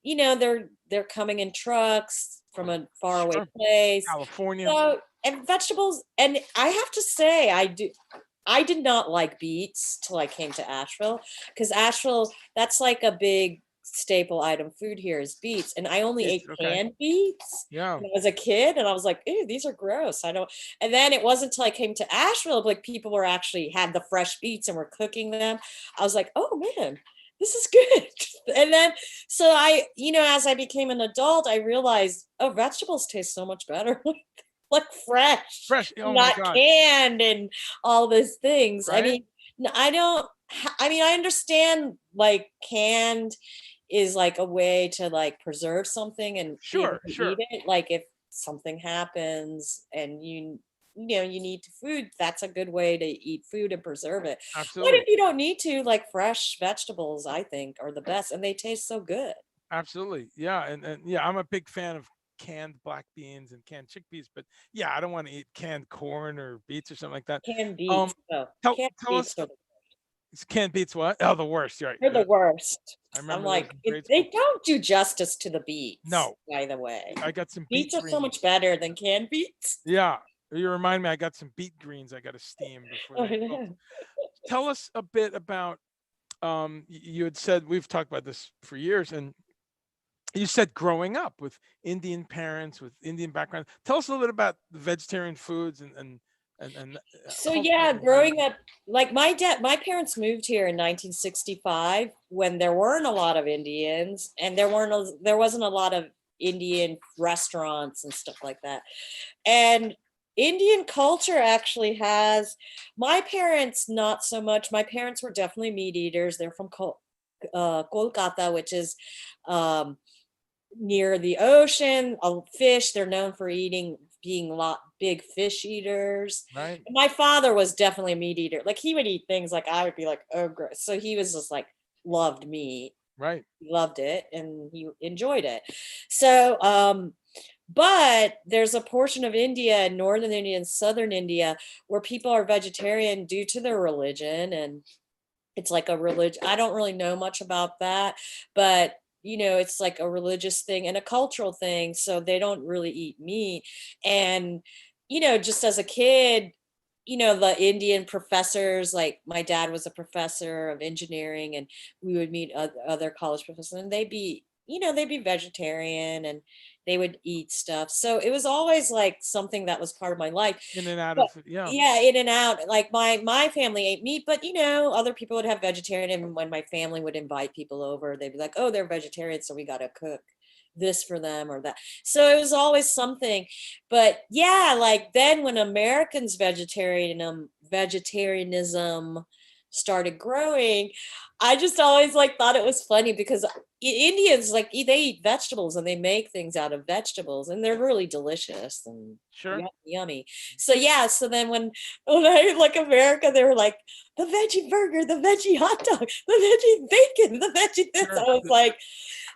They're coming in trucks from a faraway Sure. place. California. So, and vegetables, and I have to say, I did not like beets till I came to Asheville, because Asheville, that's like a big staple item food here is beets. And I only ate It's okay. canned beets Yeah. when I was a kid, and I was like, ew, these are gross. I don't, and then it wasn't until I came to Asheville, like people were actually had the fresh beets and were cooking them. I was like, oh man, this is good. And then so as I became an adult, I realized, oh, vegetables taste so much better. Like fresh, Fresh. Oh my not God. canned and all those things. I Right. mean, I don't, I mean, I understand like canned is like a way to like preserve something and be able Sure. to eat Sure. it. Like if something happens and you need to food, that's a good way to eat food and preserve it. But Absolutely. if you don't need to, like fresh vegetables, I think are the best and they taste so good. Absolutely. Yeah. And yeah, I'm a big fan of canned black beans and canned chickpeas, but yeah, I don't want to eat canned corn or beets or something like that. Canned Um, beets, though. tell Canned tell beets us are canned beets what? Oh, the worst. Right. they're the worst. I I'm remember those like, in grade they school. don't do justice to the beets, No, by the way. I got some beet Beets are so greens. much better than canned beets. Yeah. You remind me, I got some beet greens I got to steam before Oh, they I cooked. know. Tell us a bit about you had said we've talked about this for years, and you said growing up with Indian parents with Indian background. Tell us a little bit about the vegetarian foods and So culture yeah, and how you growing up, like my parents moved here in 1965 when there weren't a lot of Indians and there wasn't a lot of Indian restaurants and stuff like that. And Indian culture actually has my parents not so much. My parents were definitely meat eaters. They're from Kolkata, which is um, near the ocean. Fish. They're known for being a lot big fish eaters. right, And my father was definitely a meat eater. Like he would eat things like I would be like, oh, gross. So he was just like loved meat. right, He loved it and he enjoyed it. So but there's a portion of India, northern India and southern India, where people are vegetarian due to their religion. And it's like a religion. I don't really know much about that, but it's like a religious thing and a cultural thing. So they don't really eat meat. And, just as a kid, the Indian professors, like my dad was a professor of engineering, and we would meet other college professors, and they'd be vegetarian and they would eat stuff. So it was always like something that was part of my life. in and out But of yeah, yeah, in and out. Like my family ate meat, but other people would have vegetarian. And when my family would invite people over, they'd be like, "Oh, they're vegetarian, so we got to cook this for them or that." So it was always something. But yeah, like then when vegetarianism started growing, I just always like thought it was funny because Indians like they eat vegetables and they make things out of vegetables and they're really delicious and sure, yummy. So yeah, so then when I like America, they were like the veggie burger, the veggie hot dog, the veggie bacon, the veggie this. I sure, was like,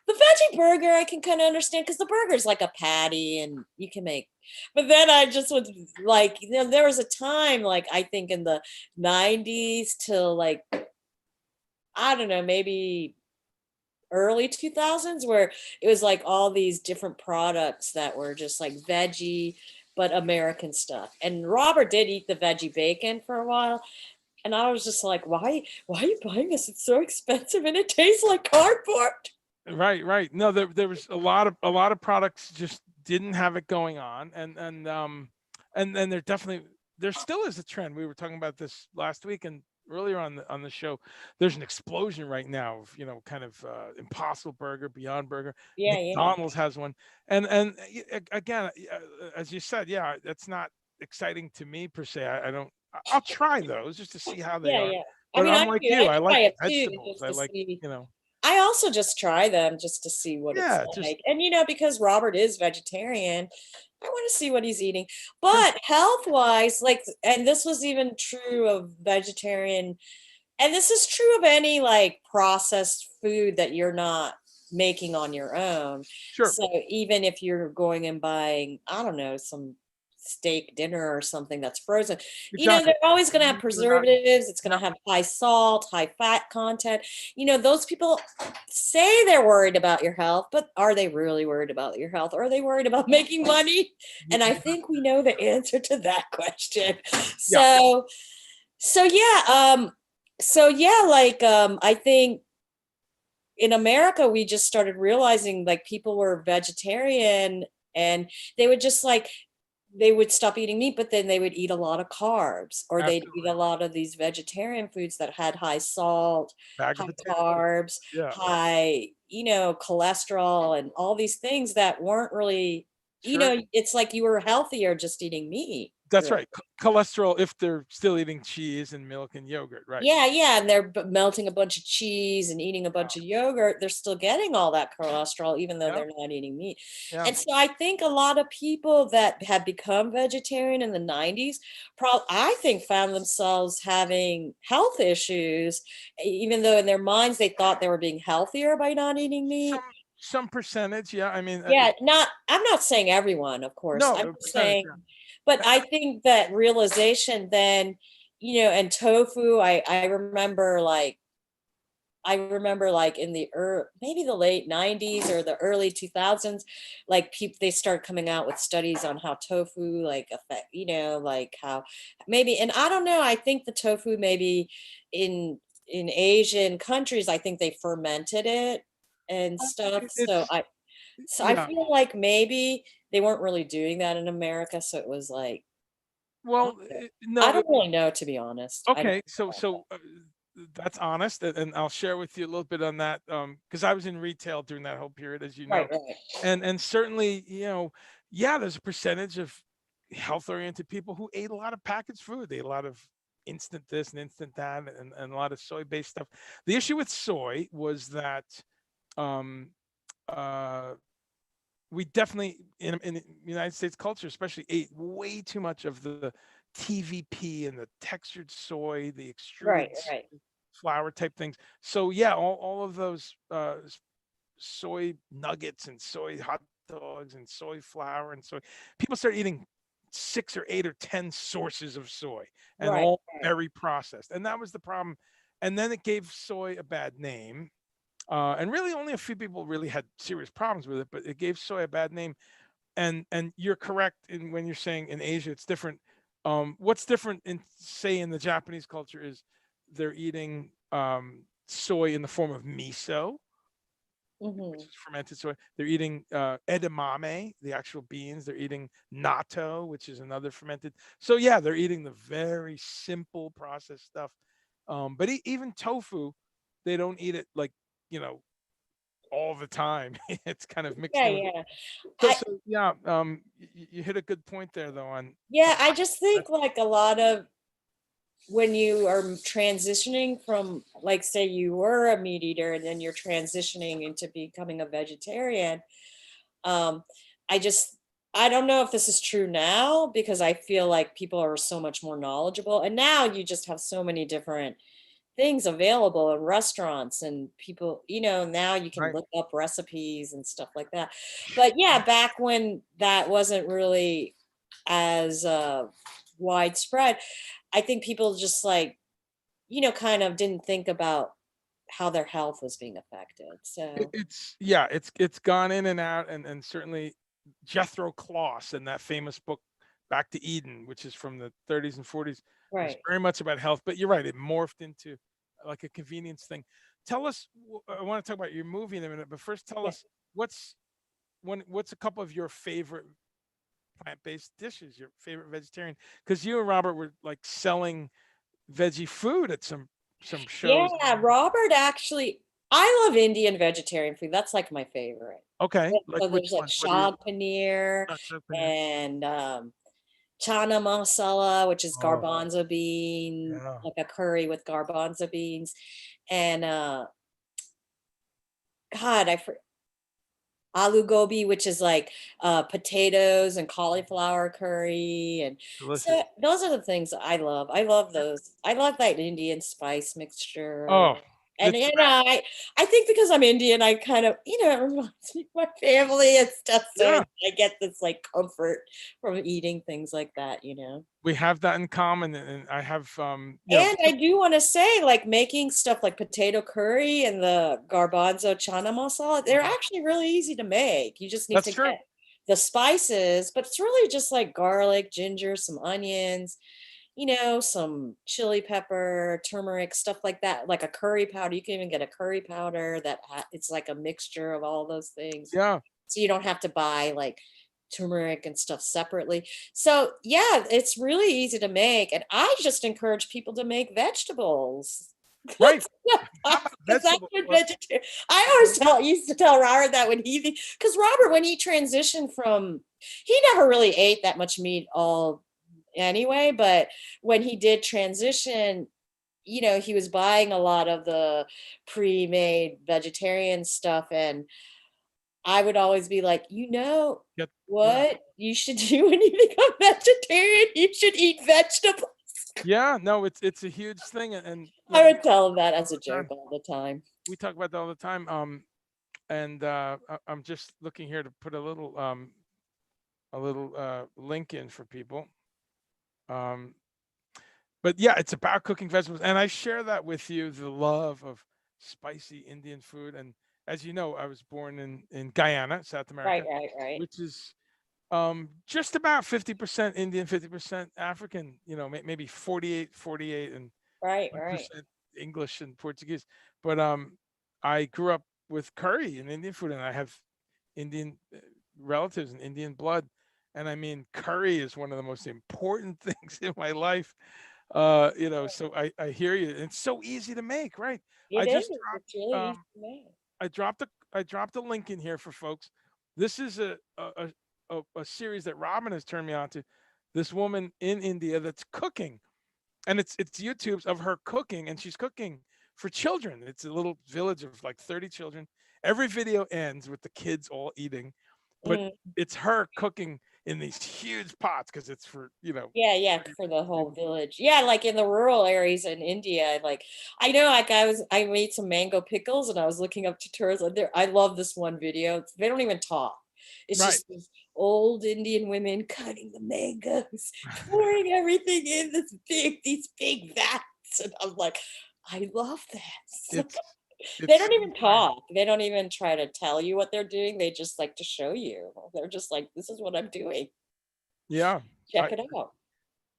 the veggie burger I can kind of understand because the burger is like a patty and you can make. But then I just was like, there was a time like I think in the 90s till like I don't know, maybe early 2000s where it was like all these different products that were just like veggie but American stuff. And Robert did eat the veggie bacon for a while, and I was just like, why are you buying this? It's so expensive and it tastes like cardboard. right, right. No, there was a lot of products just didn't have it going on, and then there still is a trend. We were talking about this last week and earlier on the show. There's an explosion right now of kind of Impossible Burger, Beyond Burger. Yeah, yeah. McDonald's has one, and again, as you said, yeah, that's not exciting to me per se. I don't. I'll try those just to see how they Yeah, are. yeah. I But mean, I'm I like do. you. I I try like it too vegetables. just I to like see. you know. I also just try them just to see what it's Yeah, just like. And because Robert is vegetarian, I want to see what he's eating. sure. But health-wise, like, and this was even true of vegetarian, and this is true of any like processed food that you're not making on your own. Sure. So even if you're going and buying, I don't know, some steak dinner or something that's frozen, Exactly. they're always going to have They're not. preservatives. It's going Yeah, to have high salt, high fat content. Those people say they're worried about your health, but are they really worried about your health? Or are they worried about making money? you And I you have think we know the answer to that question. yeah. So yeah, like I think in America we just started realizing like people were vegetarian, and they would just like they would stop eating meat, but then they would eat a lot of carbs, or they'd eat Absolutely. a lot of these vegetarian foods that had high salt, Bag of high potato chips. carbs, Yeah, high, cholesterol, and all these things that weren't really, sure. it's like you were healthier just eating meat, That's really. right. Cholesterol if they're still eating cheese and milk and yogurt, right. Yeah, yeah, and they're melting a bunch of cheese and eating a Yeah, bunch of yogurt. They're still getting all that cholesterol, even though yeah, they're not eating meat. yeah. And so I think a lot of people that had become vegetarian in the 90s, I think found themselves having health issues, even though in their minds they thought they were being healthier by not eating Some meat. some percentage, yeah, I mean, Yeah, I'm not saying everyone, of course. no, I'm a just percentage, saying, yeah. but I I think that realization then, and tofu, I remember like in the maybe the late 90s or the early 2000s, like people they started coming out with studies on how tofu like affect, like how maybe, and I don't know, I think the tofu maybe in Asian countries, I think they fermented it and stuff. So it's I yeah. feel like maybe they weren't really doing that in America, so it was like Well, I no, don't really know, to be honest. I don't okay, know about that. that's honest, and I'll share with you a little bit on that, because I was in retail during that whole period, as you know, Right, right. and certainly, yeah, there's a percentage of health-oriented people who ate a lot of packaged food. They ate a lot of instant this and instant that, and a lot of soy-based stuff. The issue with soy was that, um, uh, we definitely in United States culture, especially, ate way too much of the TVP and the textured soy, the extruded Right, right. flour type things. So yeah, all of those soy nuggets and soy hot dogs and soy flour and soy. People start eating 6 or 8 or 10 sources of soy, and Right, all right. very processed. And that was the problem. And then it gave soy a bad name. And really, only a few people really had serious problems with it, but it gave soy a bad name. And you're correct in when you're saying in Asia it's different. What's different in, say, in the Japanese culture is they're eating soy in the form of miso, which Mhm. is fermented soy. They're eating edamame, the actual beans. They're eating natto, which is another fermented. So yeah, they're eating the very simple processed stuff. But even tofu, they don't eat it like, you know all the time. It's kind of mixed Yeah, in with. yeah. So I so yeah, you hit a good point there though on yeah, I just think like a lot of when you are transitioning from, like, say you were a meat eater and then you're transitioning into becoming a vegetarian, um, I just I don't know if this is true now, because I feel like people are so much more knowledgeable, and now you just have so many different things available in restaurants, and people, now you can right. look up recipes and stuff like that. But yeah, back when that wasn't really as widespread, I think people just like, kind of didn't think about how their health was being affected. So, It's yeah, it's gone in and out, and certainly Jethro Kloss in that famous book Back to Eden, which is from the 30s and 40s, was right. very much about health. But you're right, it morphed into like a convenience thing. Tell us, I want to talk about your movie in a minute, but first tell Yeah. us what's a couple of your favorite plant-based dishes, your favorite vegetarian, because you and Robert were like selling veggie food at some shows. Yeah, Robert actually, I love Indian vegetarian food. That's like my favorite. Okay, like So which there's like ones? What do you? shag paneer Gotcha, paneer. and chana masala, which is Oh, garbanzo bean, yeah. like a curry with garbanzo beans, and God, aloo gobi, which is like potatoes and cauliflower curry, and so Delicious. those are the things that I love. I love those. I love that Indian spice mixture. Oh, And it's you the know, best. I think because I'm Indian, I kind of, it reminds me of my family and stuff. So Yeah, I get this like comfort from eating things like that. we have that in common, and I have, And I do want to say, like making stuff like potato curry and the garbanzo chana masala, they're Mhm. actually really easy to make. You just need That's to true. get the spices, but it's really just like garlic, ginger, some onions, some chili pepper, turmeric, stuff like that, like a curry powder. You can even get a curry powder it's like a mixture of all those things. Yeah, So you don't have to buy like turmeric and stuff separately. So yeah, it's really easy to make. And I just encourage people to make vegetables. right. How about Because that's vegetables? what Well, vegetarian. I okay. always used to tell Robert that because Robert, when he transitioned he never really ate that much meat all anyway, but when he did transition, he was buying a lot of the pre-made vegetarian stuff, and I would always be like, Get, yeah. what you should do when you become vegetarian? You should eat vegetables. Yeah, no, it's a huge thing, and I we would talk tell him about that that as all a the joke time. all the time. We talk about that all the time. And I'm just looking here to put a little link in for people. Um, but yeah, it's about cooking vegetables, and I share that with you, the love of spicy Indian food. And as you know, I was born in Guyana, South Right, America, right, right, which is just about 50% Indian, 50% African, maybe 48 and right, right. 1% English and Portuguese. But I grew up with curry and Indian food, and I have Indian relatives and Indian blood. And I mean, curry is one of the most important things in my life. So I hear you. It's so easy to make, right? It I is. just dropped It's really easy um to make. I dropped a link in here for folks. This is a series that Robin has turned me on to. This woman in India that's cooking, and it's YouTube's of her cooking, and she's cooking for children. It's a little village of like 30 children. Every video ends with the kids all eating, but Mm. it's her cooking in these huge pots because it's for Yeah, yeah, 30 for the whole people. village. Yeah, like in the rural areas in India, like I know, like I made some mango pickles and I was looking up tutorials on there. I love this one video. They don't even talk. It's Right. just these old Indian women cutting the mangoes, pouring everything in these big vats. And I'm like, I love this. It's They it's don't so even inspiring. talk. They don't even try to tell you what they're doing. They just like to show you. They're just like, this is what I'm doing. Yeah. Check I it out.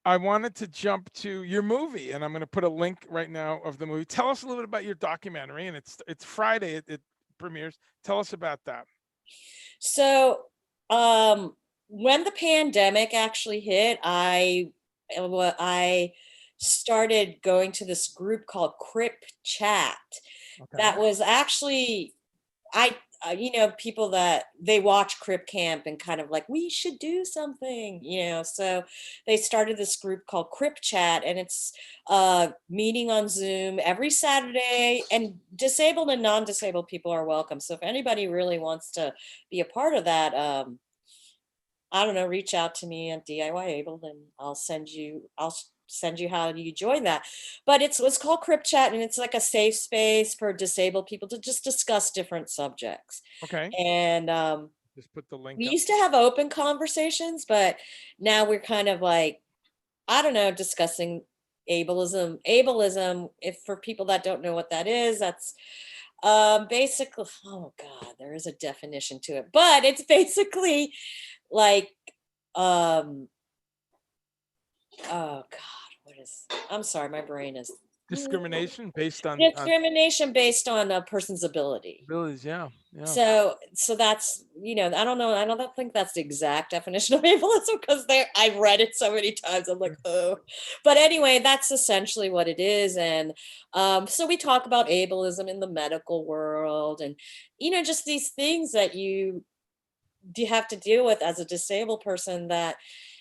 I wanted to jump to your movie, and I'm going to put a link right now of the movie. Tell us a little bit about your documentary, and it's Friday. It premieres. Tell us about that. So, um, when the pandemic actually hit, I started going to this group called Crip Chat. That Okay. was actually people that they watch Crip Camp and kind of like, we should do something. So they started this group called Crip Chat, and it's meeting on Zoom every Saturday, and disabled and non-disabled people are welcome. So if anybody really wants to be a part of that, I don't know, reach out to me at DIY Able, and I'll send you how you join that. But it's called Crip Chat, and it's like a safe space for disabled people to just discuss different subjects. Okay. And Just put the we link up. used to have open conversations, but now we're kind of like, I don't know, discussing ableism. Ableism, if for people that don't know what that is, that's basically, oh God, there is a definition to it, but it's basically like um oh God, I'm sorry, my brain is Discrimination based on discrimination based on a person's ability. abilities. Yeah. Yeah. So that's, I don't think that's the exact definition of ableism, because I've read it so many times. I'm like, oh, but anyway, that's essentially what it is. And so we talk about ableism in the medical world, and just these things that you have to deal with as a disabled person, that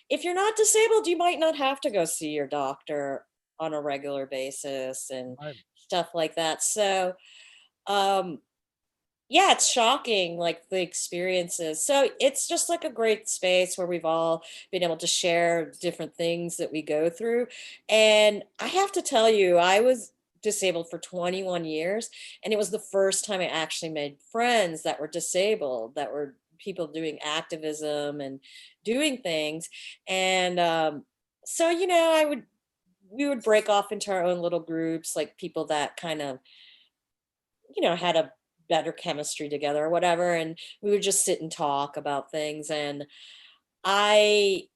if you're not disabled, you might not have to go see your doctor on a regular basis and Right. stuff like that. So, um, Yeah, it's shocking, like the experiences. So it's just like a great space where we've all been able to share different things that we go through. And I have to tell you, I was disabled for 21 years, and it was the first time I actually made friends that were disabled, that were people doing activism and doing things. And so, we would break off into our own little groups, like people that kind of had a better chemistry together or whatever. And we would just sit and talk about things. And I,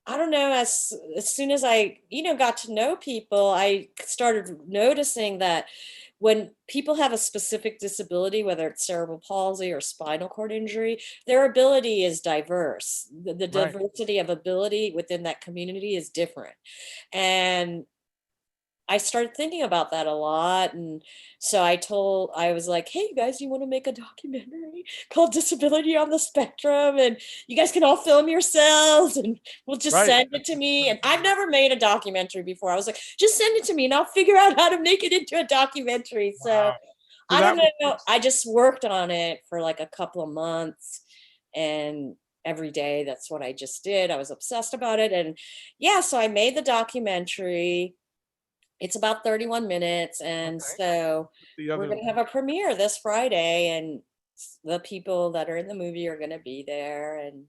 I don't know, as soon as I, got to know people, I started noticing that when people have a specific disability, whether it's cerebral palsy or spinal cord injury, their ability is diverse. The Right. diversity of ability within that community is different. And I started thinking about that a lot. And so I was like, hey, you guys, you want to make a documentary called Disability on the Spectrum? And you guys can all film yourselves and we'll just Right. send it to That's a me. good And I've idea. never made a documentary before. I was like, just send it to me and I'll figure out how to make it into a documentary. So Wow. So I don't that was know. I just worked on it for like a couple of months, and every day that's what I just did. I was obsessed about it. And yeah, so I made the documentary. It's about 31 minutes, and okay. so The we're other gonna have a premiere this Friday, and the people that are in the movie are gonna be there, and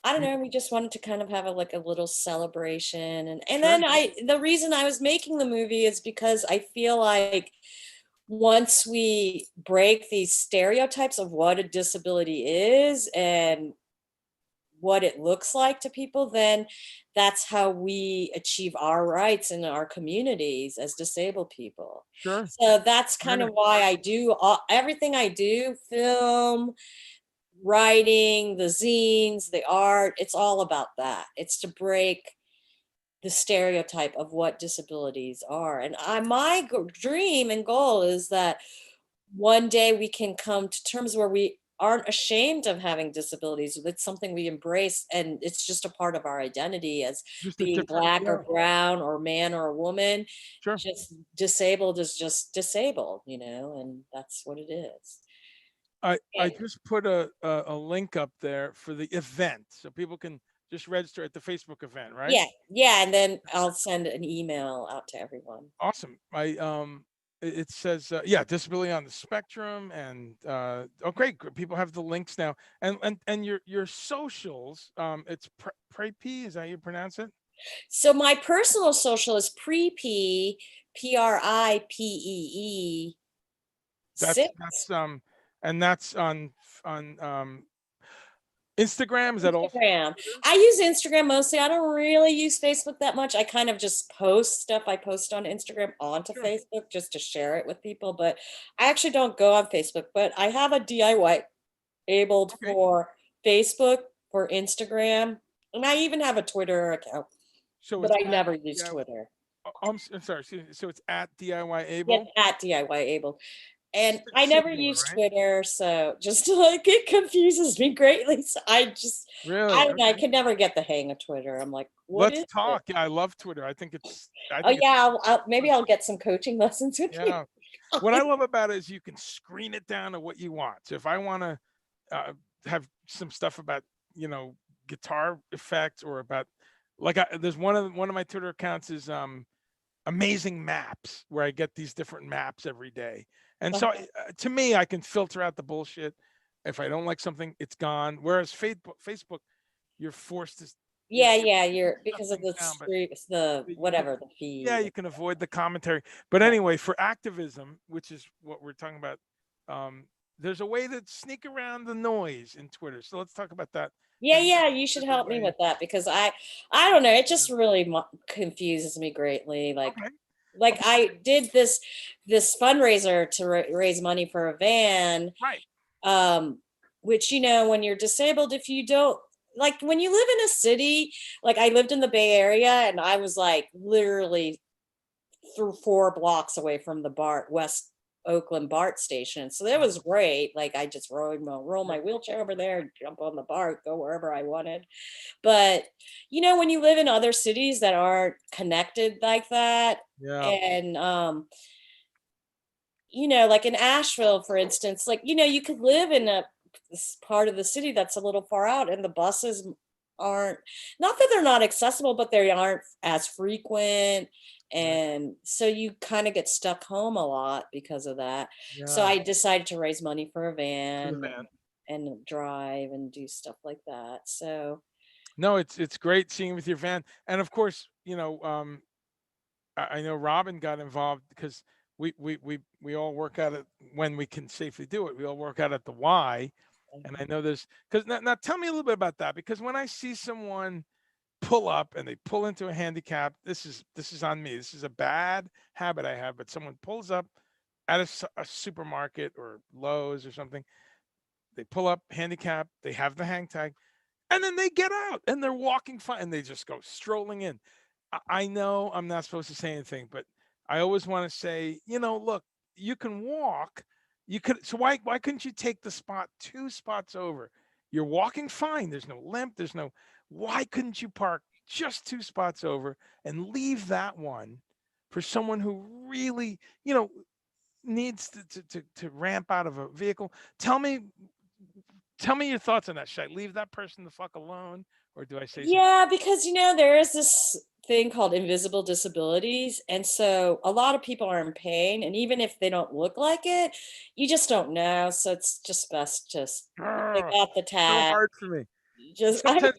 I don't mm, know, we just wanted to kind of have a little celebration, and sure. then the reason I was making the movie is because I feel like once we break these stereotypes of what a disability is and what it looks like to people, then that's how we achieve our rights in our communities as disabled people. Sure. So that's kind Fair. of why I do everything I do, film, writing, the zines, the art, it's all about that. It's to break the stereotype of what disabilities are. And my dream and goal is that one day we can come to terms where we aren't ashamed of having disabilities. It's something we embrace, and it's just a part of our identity as Just a being different, black or yeah, brown or man or a woman. sure. Just disabled is just disabled, and that's what it is. I And just put a link up there for the event so people can just register at the Facebook event, right? yeah, yeah, and then I'll send an email out to everyone. Awesome. It says yeah, disability on the spectrum, and oh great, people have the links now, and your socials. It's Preppy, is that how you pronounce it? So my personal social is Pripee That's 6. that's um and that's on Instagram. Is that also Instagram. Twitter? I use Instagram mostly. I don't really use Facebook that much. I kind of just post stuff I post on Instagram onto Sure. Facebook just to share it with people. But I actually don't go on Facebook. But I have a DIY abled Okay. for Facebook, for Instagram, and I even have a Twitter account. So But it's I at never use DIY. Twitter. I'm sorry. Excuse me. So it's at DIY Yes, Able. at DIY able. And I never Singular, use right? Twitter, so just like it confuses me greatly. So I Really? don't know, I Okay. could never get the hang of Twitter. I'm like, what Let's is it? talk. Yeah, I love Twitter. I think it's. I Oh think it's yeah, maybe fun. I'll get some coaching lessons with you. Yeah. What I love about it is you can screen it down to what you want. So if I want to uh, have some stuff about you know guitar effects or about there's one of my Twitter accounts is amazing maps where I get these different maps every day. And so to me, I can filter out the bullshit. If I don't like something, it's gone. Whereas Facebook, you're forced to, Yeah, you yeah, can you're shut because of things the down, but streets, the you can, whatever, the yeah, feed. you can avoid the commentary. But Yeah. anyway, for activism, which is what we're talking about, um, there's a way to sneak around the noise in Twitter. So let's talk about that Yeah, because yeah, you should there's a help me way. with that because I don't know, it Yeah. just really confuses me greatly. Okay. Like Okay. I did this fundraiser to raise money for a van, Right. um which when you're disabled, if you don't, like, when you live in a city, like I lived in the Bay Area, and I was like literally through 4 blocks away from the BART West Oakland BART station, so that was great. Like I just roll Yep. my wheelchair over there, jump on the BART, go wherever I wanted. But when you live in other cities that aren't connected like that, Yeah. and like in Asheville, for instance, like, you could live in a part of the city that's a little far out, and the buses aren't, not that they're not accessible, but they aren't as frequent. Right. And so you kind of get stuck home a lot because of that. So Yeah. I decided to raise money for a For the van van. and drive and do stuff like that. So No, it's great seeing with your van, and of course, I know Robin got involved because we all work out at when we can safely do it. We all work out at the Y, and I know there's because now tell me a little bit about that because when I see someone pull up and they pull into a handicap, this is on me. This is a bad habit I have, but someone pulls up at a supermarket or Lowe's or something. They pull up handicap. They have the hang tag, and then they get out and they're walking fine and they just go strolling in. I know I'm not supposed to say anything, but I always want to say, look, you can walk. You could so why couldn't you take the spot two spots over? You're walking fine. There's no limp. There's no why couldn't you park just two spots over and leave that one for someone who really, needs to ramp out of a vehicle? Tell me tell me your thoughts on that. Should I leave that person the fuck alone or do I say something? yeah, because there is this thing called invisible disabilities. And so a lot of people are in pain. And even if they don't look like it, you just don't know. So it's just best just if they Ugh, got the so tag, hard for me. just I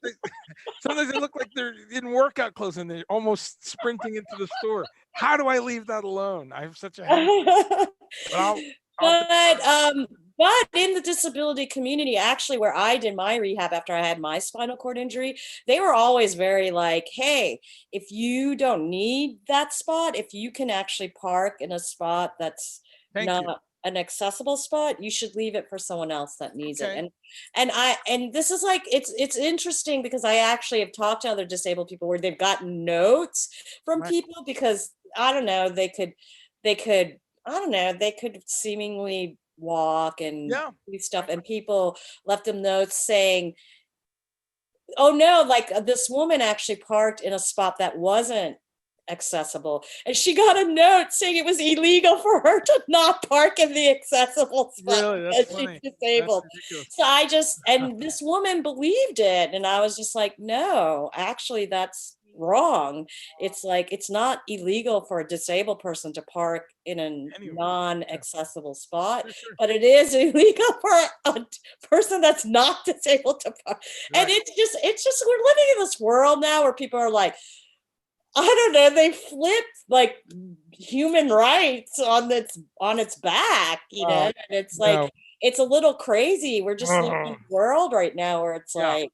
Sometimes they look like they're in workout clothes and they're almost sprinting into the store. How do I leave that alone? I have such a hang, but I'll but defer. but in the disability community, actually, where I did my rehab after I had my spinal cord injury, they were always very like, hey, if you don't need that spot, if you can actually park in a spot that's Thank you. not an accessible spot, you should leave it for someone else that needs it. Okay. And this is like, it's interesting because I actually have talked to other disabled people where they've gotten notes from Right. people because I don't know, they could I don't know, they could seemingly walk and Yeah. do stuff, I, and people left them notes saying, "Oh no, like this woman actually parked in a spot that wasn't accessible." And she got a note saying it was illegal for her to not park in the accessible spot really, that's because she's funny. That's disabled. ridiculous. So and this woman believed it. And I was just like, no, actually, that's wrong. It's like, it's not illegal for a disabled person to park in a Anywhere. Yeah, non-accessible spot, for sure. but it is illegal for a person that's not disabled to park. And Right. it's just we're living in this world now where people are like, I don't know, they flipped like human rights on its back, Uh, and it's like no. it's a little crazy. We're just living in Oh, a world right now where it's yeah. like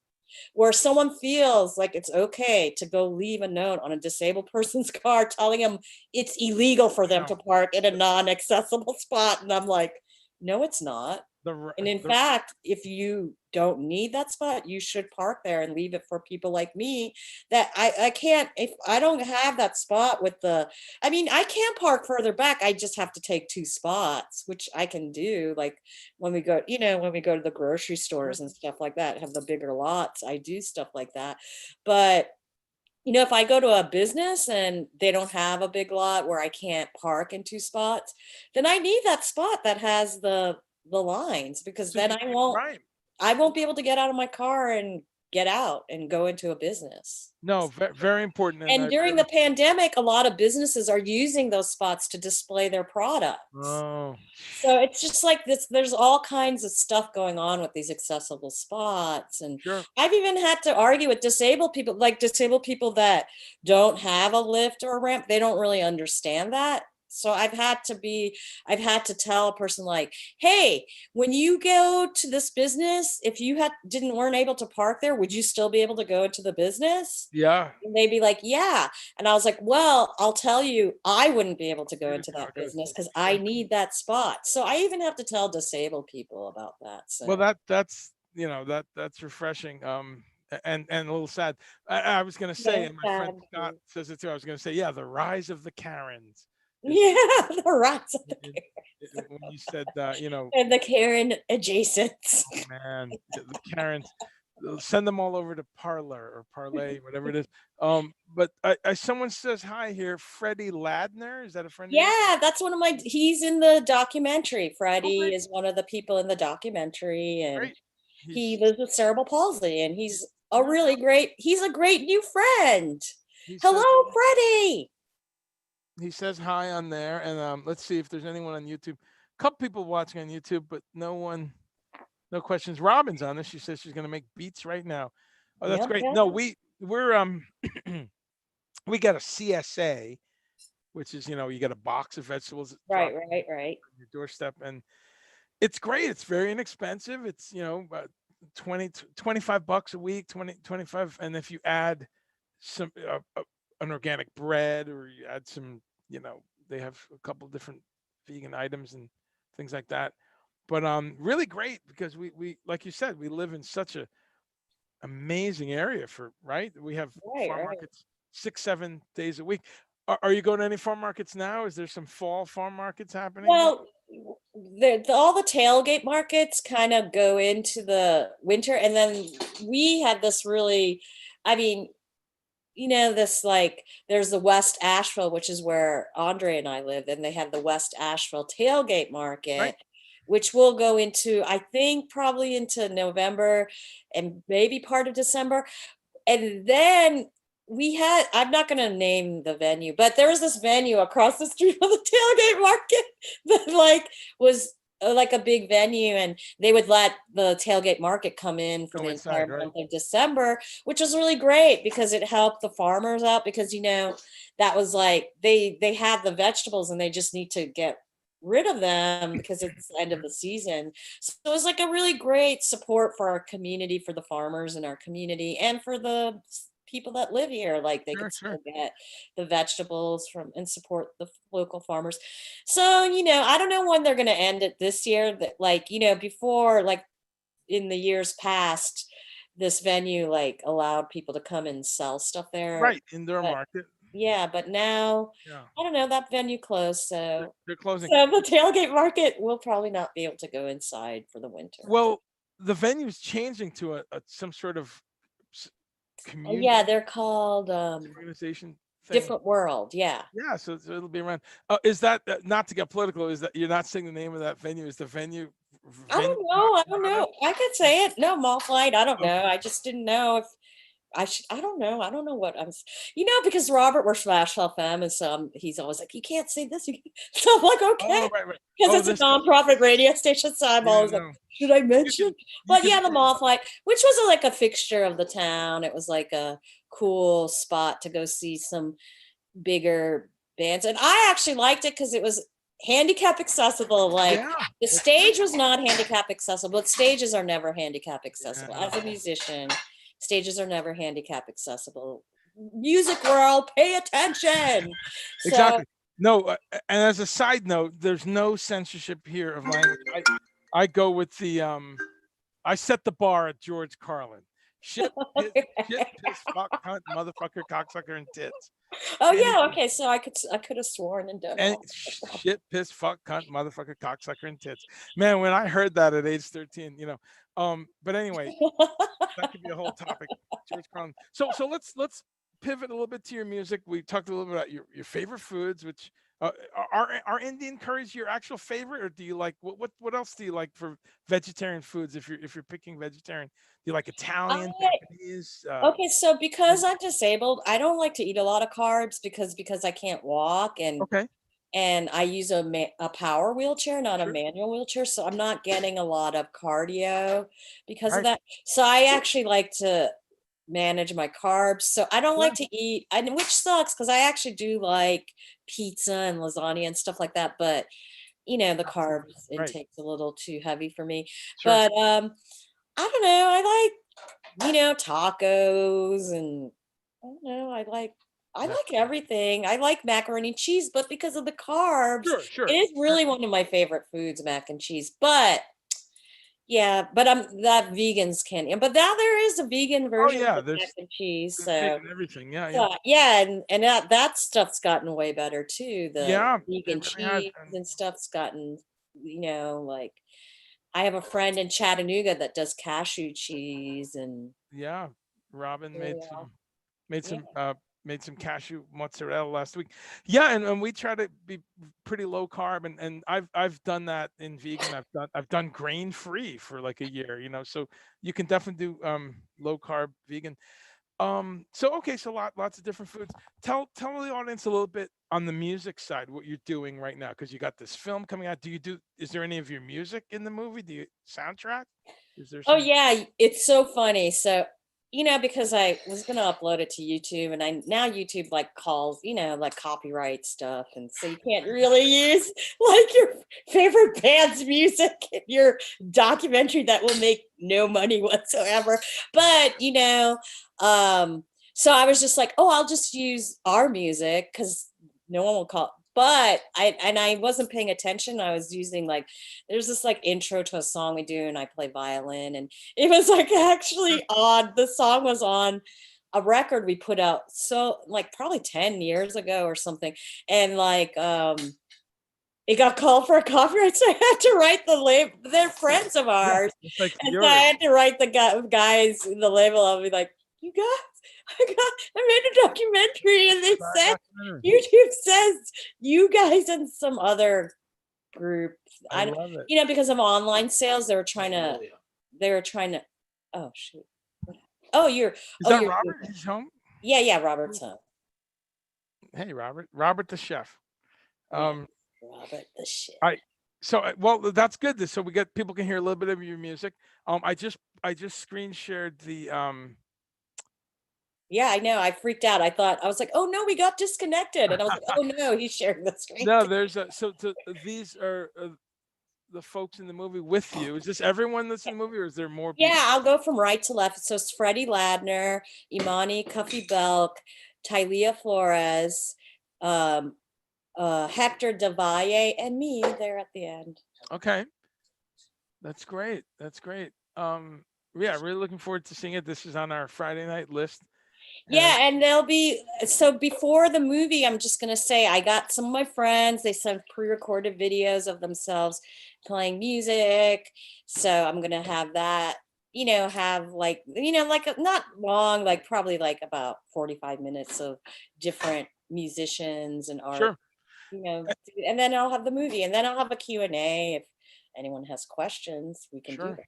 where someone feels like it's okay to go leave a note on a disabled person's car telling them it's illegal for them No. to park in a The non-accessible spot. And I'm like, no, it's not. And in the fact, if you don't need that spot, you should park there and leave it for people like me that I can't, if I don't have that spot with I mean, I can park further back. I just have to take two spots, which I can do. Like when we go to the grocery sure. stores and stuff like that, have the bigger lots, I do stuff like that. But if I go to a business and they don't have a big lot where I can't park in two spots, then I need that spot that has the lines because So then you right. I won't be able to get out of my car and get out and go into a business. No, very important, and I And agree during the with you. pandemic, a lot of businesses are using those spots to display their products. Oh, So it's just like this, there's all kinds of stuff going on with these accessible spots. And sure. I've even had to argue with disabled people that don't have a lift or a ramp. They don't really understand that. So I've had to tell a person like, hey, when you go to this business, if you weren't able to park there, would you still be able to go into the business? Yeah. And they'd be like, yeah. And I was like, well, I'll tell you, I wouldn't be able to go Be able into to that go business to because I sure. need that spot. So I even have to tell disabled people about that. Well, So that's refreshing. And a little sad. I was going to say, yeah, and my friend sad Scott too. says it too. I was going to say, yeah, the rise of the Karens is Yeah, the rats of the in, when you said, and the Karen adjacent. oh man, the Karens. send them all over to Parlor or Parlay, whatever it is. But someone says hi here. Freddie Ladner, is that a friend of yours? Yeah, that's one of my, he's in the documentary. Oh, Freddie great, is one of the people in the documentary, and great. he He's lives with cerebral palsy, and he's a yeah. really great, he's a great new friend. He says Hello, Freddie. he says hi on there, and let's see if there's anyone on YouTube. A couple people watching on YouTube, but no one, no questions. Robin's on this. She says she's going to make beats right now. Oh, that's Yep, great. yep. No, we're we got a CSA, which is you get a box of vegetables Right, dropped right, right. on your doorstep, and it's great. It's very inexpensive. It's about 20 $25 a week, 20 25, and if you add some an organic bread, or you add some, they have a couple different vegan items and things like that. But really great, because we like you said, we live in such a amazing area for, right? We have Right, farm right. markets 6 7 days a week. Are you going to any farm markets now? Is there some fall farm markets happening there? Well, all the tailgate markets kind of go into the winter, and then we had this really, I mean, this, like, there's the West Asheville, which is where Andre and I live, and they have the West Asheville tailgate Right. market, which will go into, I think, probably into November and maybe part of December. And then I'm not going to name the venue, but there was this venue across the street from the tailgate market that, like, was like a big venue, and they would let the tailgate market come in for Go the entire inside, right? month of December, which was really great because it helped the farmers out, because that was like, they have the vegetables and they just need to get rid of them because it's the end of the season. So it was like a really great support for our community, for the farmers in our community, and for the people that live here. Like, they Sure, could sure. still get the vegetables from and support the local farmers. So, I don't know when they're going to end it this year. That, like, before, like, in the years past, this venue, like, allowed people to come and sell stuff there. Right, indoor But market. yeah, but now, Yeah, I don't know, that venue closed. they're, So they're closing. the tailgate market will probably not be able to go inside for the winter. Well, the venue's changing to some sort of s- Oh yeah, community they're called organization thing. Different World. Yeah. Yeah, so it'll be around. Is that, not to get political? Is that you're not saying the name of that venue? Is the I venue don't know. I don't motto? know. I could say it. No, mall flight. I don't know. Okay. I just didn't know if I should. I don't know. I don't know what because Robert works for Asheville FM, and so he's always like, you can't say this. So I'm like, okay, Oh, right, right. because Oh, it's a this. nonprofit radio station. So I'm Yeah, always like, no. should I You could mention? you But could yeah, the mall flight, which was like a fixture of the town. It was like a cool spot to go see some bigger bands. And I actually liked it because it was handicap accessible. Like, yeah, the that's good. stage was not handicap accessible, but stages are never handicap accessible. Yeah, As a musician, stages are never handicap accessible. Music world, pay attention. So, exactly. No, and as a side note, there's no censorship here of language. I go with the I set the bar at George Carlin. Shit, piss, fuck, cunt, motherfucker, cocksucker, and tits. oh yeah, Anything okay. So I could have sworn and done and all. shit, piss, fuck, cunt, motherfucker, cocksucker, and tits. Man, when I heard that at age 13, but anyway, that could be a whole topic. George Carlin. So let's pivot a little bit to your music. We talked a little bit about your favorite foods, which are Indian curries your actual favorite, or do you like what else do you like for vegetarian foods? If you're picking vegetarian, do you like Italian, I Japanese? Okay, so because I'm disabled, I don't like to eat a lot of carbs because I can't walk, and Okay, I use a power wheelchair, not a sure, manual wheelchair, so I'm not getting a lot of cardio because of right, that. So I actually like to manage my carbs. So I don't yeah, like to eat, which sucks because I actually do like pizza and lasagna and stuff like that, but the not too carbs much, right, intake's a little too heavy for me. sure, But I don't know, I like, tacos, and I don't know, I yeah, like everything. I like macaroni and cheese, but because of the carbs, sure, it sure, is sure. really one of my favorite foods, mac and cheese. But yeah, but I'm that vegans can, but now there is a vegan Oh version yeah, of mac and cheese. there's So vegan everything. Yeah, yeah, so yeah, and that stuff's gotten way better too. The yeah. It vegan really has. cheese And and stuff's gotten, like, I have a friend in Chattanooga that does cashew cheese and Yeah, Robin yeah, made yeah. some made some cashew mozzarella last week. Yeah, and we try to be pretty low carb, and I've done that in vegan. I've done grain free for like a year, you know. So you can definitely do low carb vegan. So okay, so lots of different foods. Tell the audience a little bit on the music side what you're doing right now, because you got this film coming out. Is there any of your music in the movie? Do you soundtrack? Is there Oh some? yeah, it's so funny. So, because I was gonna upload it to YouTube and I now YouTube like calls, like copyright stuff. And so you can't really use like your favorite band's music in your documentary that will make no money whatsoever. But, so I was just like, oh, I'll just use our music because no one will call. But I wasn't paying attention. I was using like there's this like intro to a song we do and I play violin and it was like actually on the song was on a record we put out so like probably 10 years ago or something and like it got called for a copyright so I had to write the label. They're friends of Yeah, ours it's like and so I Fury. had to write the guys in the label. I'll be like, you guys, I made a documentary and they Side said documentary. YouTube says you guys and some other group. I love it. Because of online sales, they were trying to. Oh shoot! Oh, you're. Is Oh, that you're. Robert? He's home. Yeah, yeah. Robert's home. Hey, Robert. Robert the chef. Yeah, Um, Robert the shit. I so well that's good. So we get people can hear a little bit of your music. I just screen shared the Yeah, I know. I freaked out. I was like, oh no, we got disconnected, and I was like, oh no, he's sharing the screen. no. There's a these are the folks in the movie with you. Is this everyone that's in the movie, or is there more Yeah, people? I'll go from right to left. So it's Freddie Ladner, Imani Cuffy Belk, Tylea Flores, um, Hector Davalle, and me there at the end. Okay, that's great. That's great. Yeah, really looking forward to seeing it. This is on our Friday night list, and Yeah, and they'll be so before the movie, I'm just gonna say I got some of my friends, they sent pre-recorded videos of themselves playing music. So I'm gonna have that, have like, like not long, like probably like about 45 minutes of different musicians and art, sure, and then I'll have the movie and then I'll have a Q&A if anyone has questions, we can do sure. that.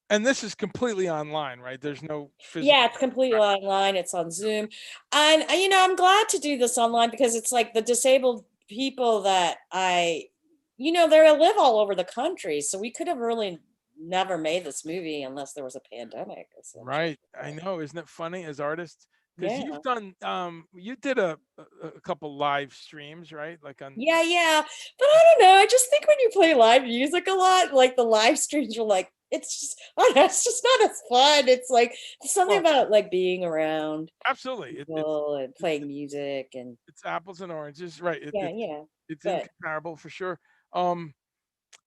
And this is completely online, right? There's no Yeah, physical. it's completely online. It's on Zoom. And I'm glad to do this online because it's like the disabled people that they live all over the country. So we could have really never made this movie unless there was a pandemic, essentially. Right. I know. Isn't it funny as artists? Because Yeah. you've done you did a couple live streams, right? Like on Yeah, yeah. But I don't know. I just think when you play live music a lot, like the live streams are like, it's just, I don't know, it's just not as fun. It's like something well, about like being around absolutely. people and It's playing music and it's apples and oranges, right? yeah, yeah. It's But incomparable for sure. Um,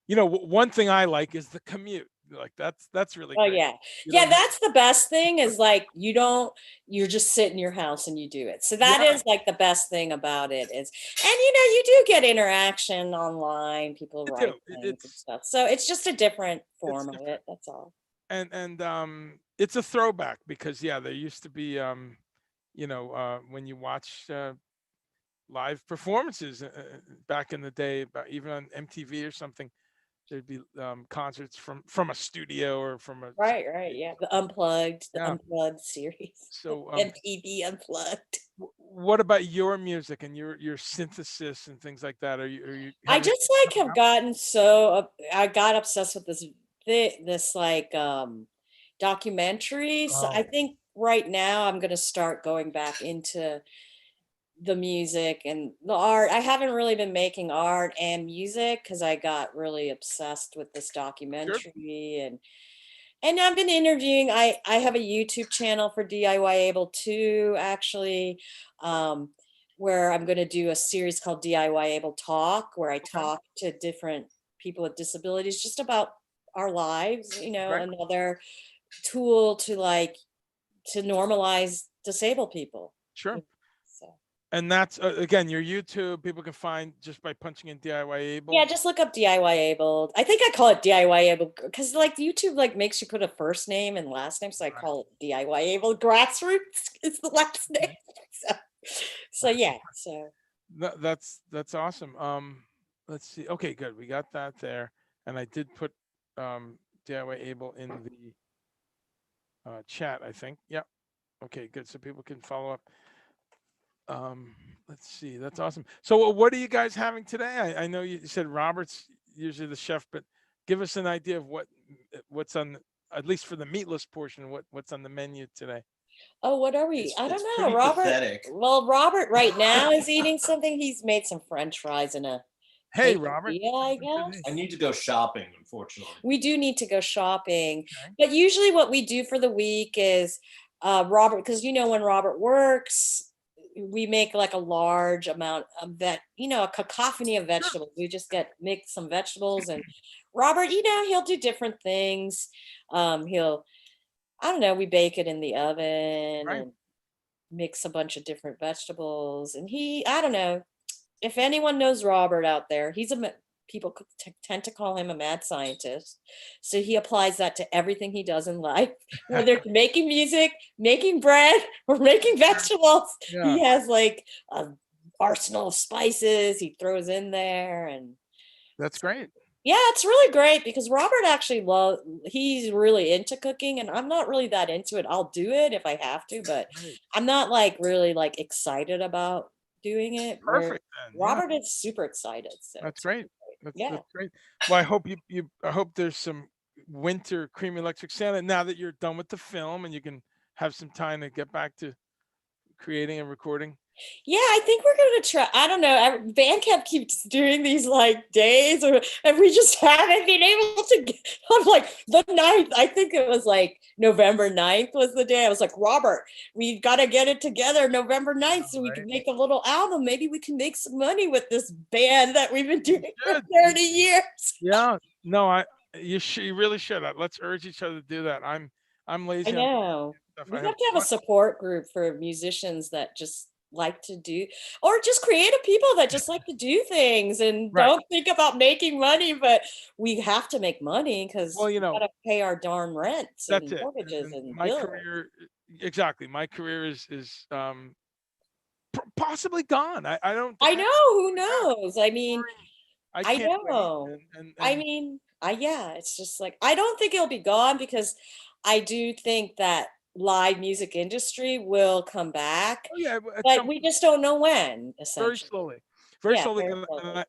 one thing I like is the commute. Like that's really oh great. yeah. You Yeah, don't have that's the best thing is like you're just sit in your house and you do it. So that yeah, is like the best thing about it is and you do get interaction online, people you do. write things and stuff. So it's just a different It's form of different. it. That's all. And it's a throwback because yeah, there used to be when you watch live performances back in the day, even on MTV or something. There'd be concerts from a studio or from a Right, right. Yeah. The yeah. unplugged series. So MTV unplugged. what about your music and your synthesis and things like that? Are you I have you just like coming have out? gotten so I got obsessed with this like documentary. So I Oh, think right now I'm gonna start going back into the music and the art. I haven't really been making art and music because I got really obsessed with this sure. documentary and I've been interviewing. I have a YouTube channel for DIY Able too, actually, um, where I'm going to do a series called DIY Able Talk, where I Okay. talk to different people with disabilities just about our lives. Right. Another tool to like to normalize disabled people. Sure. So. And that's again your YouTube. People can find just by punching in DIY Yeah, able. just look up DIY abled. I think I call it DIY abled because like YouTube like makes you put a first name and last name, so I Right. call it DIY abled. Grassroots is the last name. Okay. So yeah, so That's awesome. Let's see. Okay, good. We got that there, and I did put DIY able in the chat. I think. Yep. Okay, good. So people can follow up. Um, let's see. That's awesome. So, what are you guys having today? I know you said Robert's usually the chef, but give us an idea of what's on, at least for the meatless portion. What's on the menu today? oh, what are we? It's I don't it's know. pretty Robert, pathetic. well, Robert right now is eating something. He's made some French fries and a Hey, Robert. quesadilla, I I guess. need to go shopping, unfortunately. We do need to go shopping, Okay. but usually what we do for the week is Robert, because you know when Robert works, we make like a large amount of that, you know, a cacophony of Sure. vegetables. We just get mix some vegetables, and Robert, you know, he'll do different things. He'll, I don't know, we bake it in the oven Right. and mix a bunch of different vegetables, and he, I don't know, if anyone knows Robert out there, he's a people tend to call him a mad scientist. So he applies that to everything he does in life, whether it's making music, making bread, or making Sure. vegetables. Yeah, He has like a arsenal of spices he throws in there, and that's great. yeah, it's really great because Robert actually he's really into cooking, and I'm not really that into it. I'll do it if I have to, but Great. I'm not like really like excited about doing it, where Perfect then. Yeah, Robert is super excited. So that's it's great. really great. That's Yeah. great. Well, I hope I hope there's some winter cream electric Santa now that you're done with the film and you can have some time to get back to creating and recording. Yeah, I think we're gonna try. I don't know. Bandcamp keeps doing these like days, and we just haven't been able to get on like the 9th. I think it was like November 9th was the day. I was like, Robert, we gotta get it together November 9th so we can Right. make a little album. Maybe we can make some money with this band that we've been You doing for should. 30 years. Yeah. No, you really should. Let's urge each other to do that. I'm I lazy on know. stuff. I We have have to have a one. support group for musicians that just like to do, or just creative people that just like to do things and Right. don't think about making money, but we have to make money Well, because we gotta pay our darn rents that's and it. mortgages And and my bills. career, exactly. My career is possibly gone. I don't I depend. know, who Yeah, knows? I mean, touring. I I can't wait. know. I And mean, yeah, it's just like I don't think it'll be gone because I do think that live music industry will come back, oh yeah, at but some we point, just don't know when, very essentially. slowly, very Yeah, slowly, very slowly.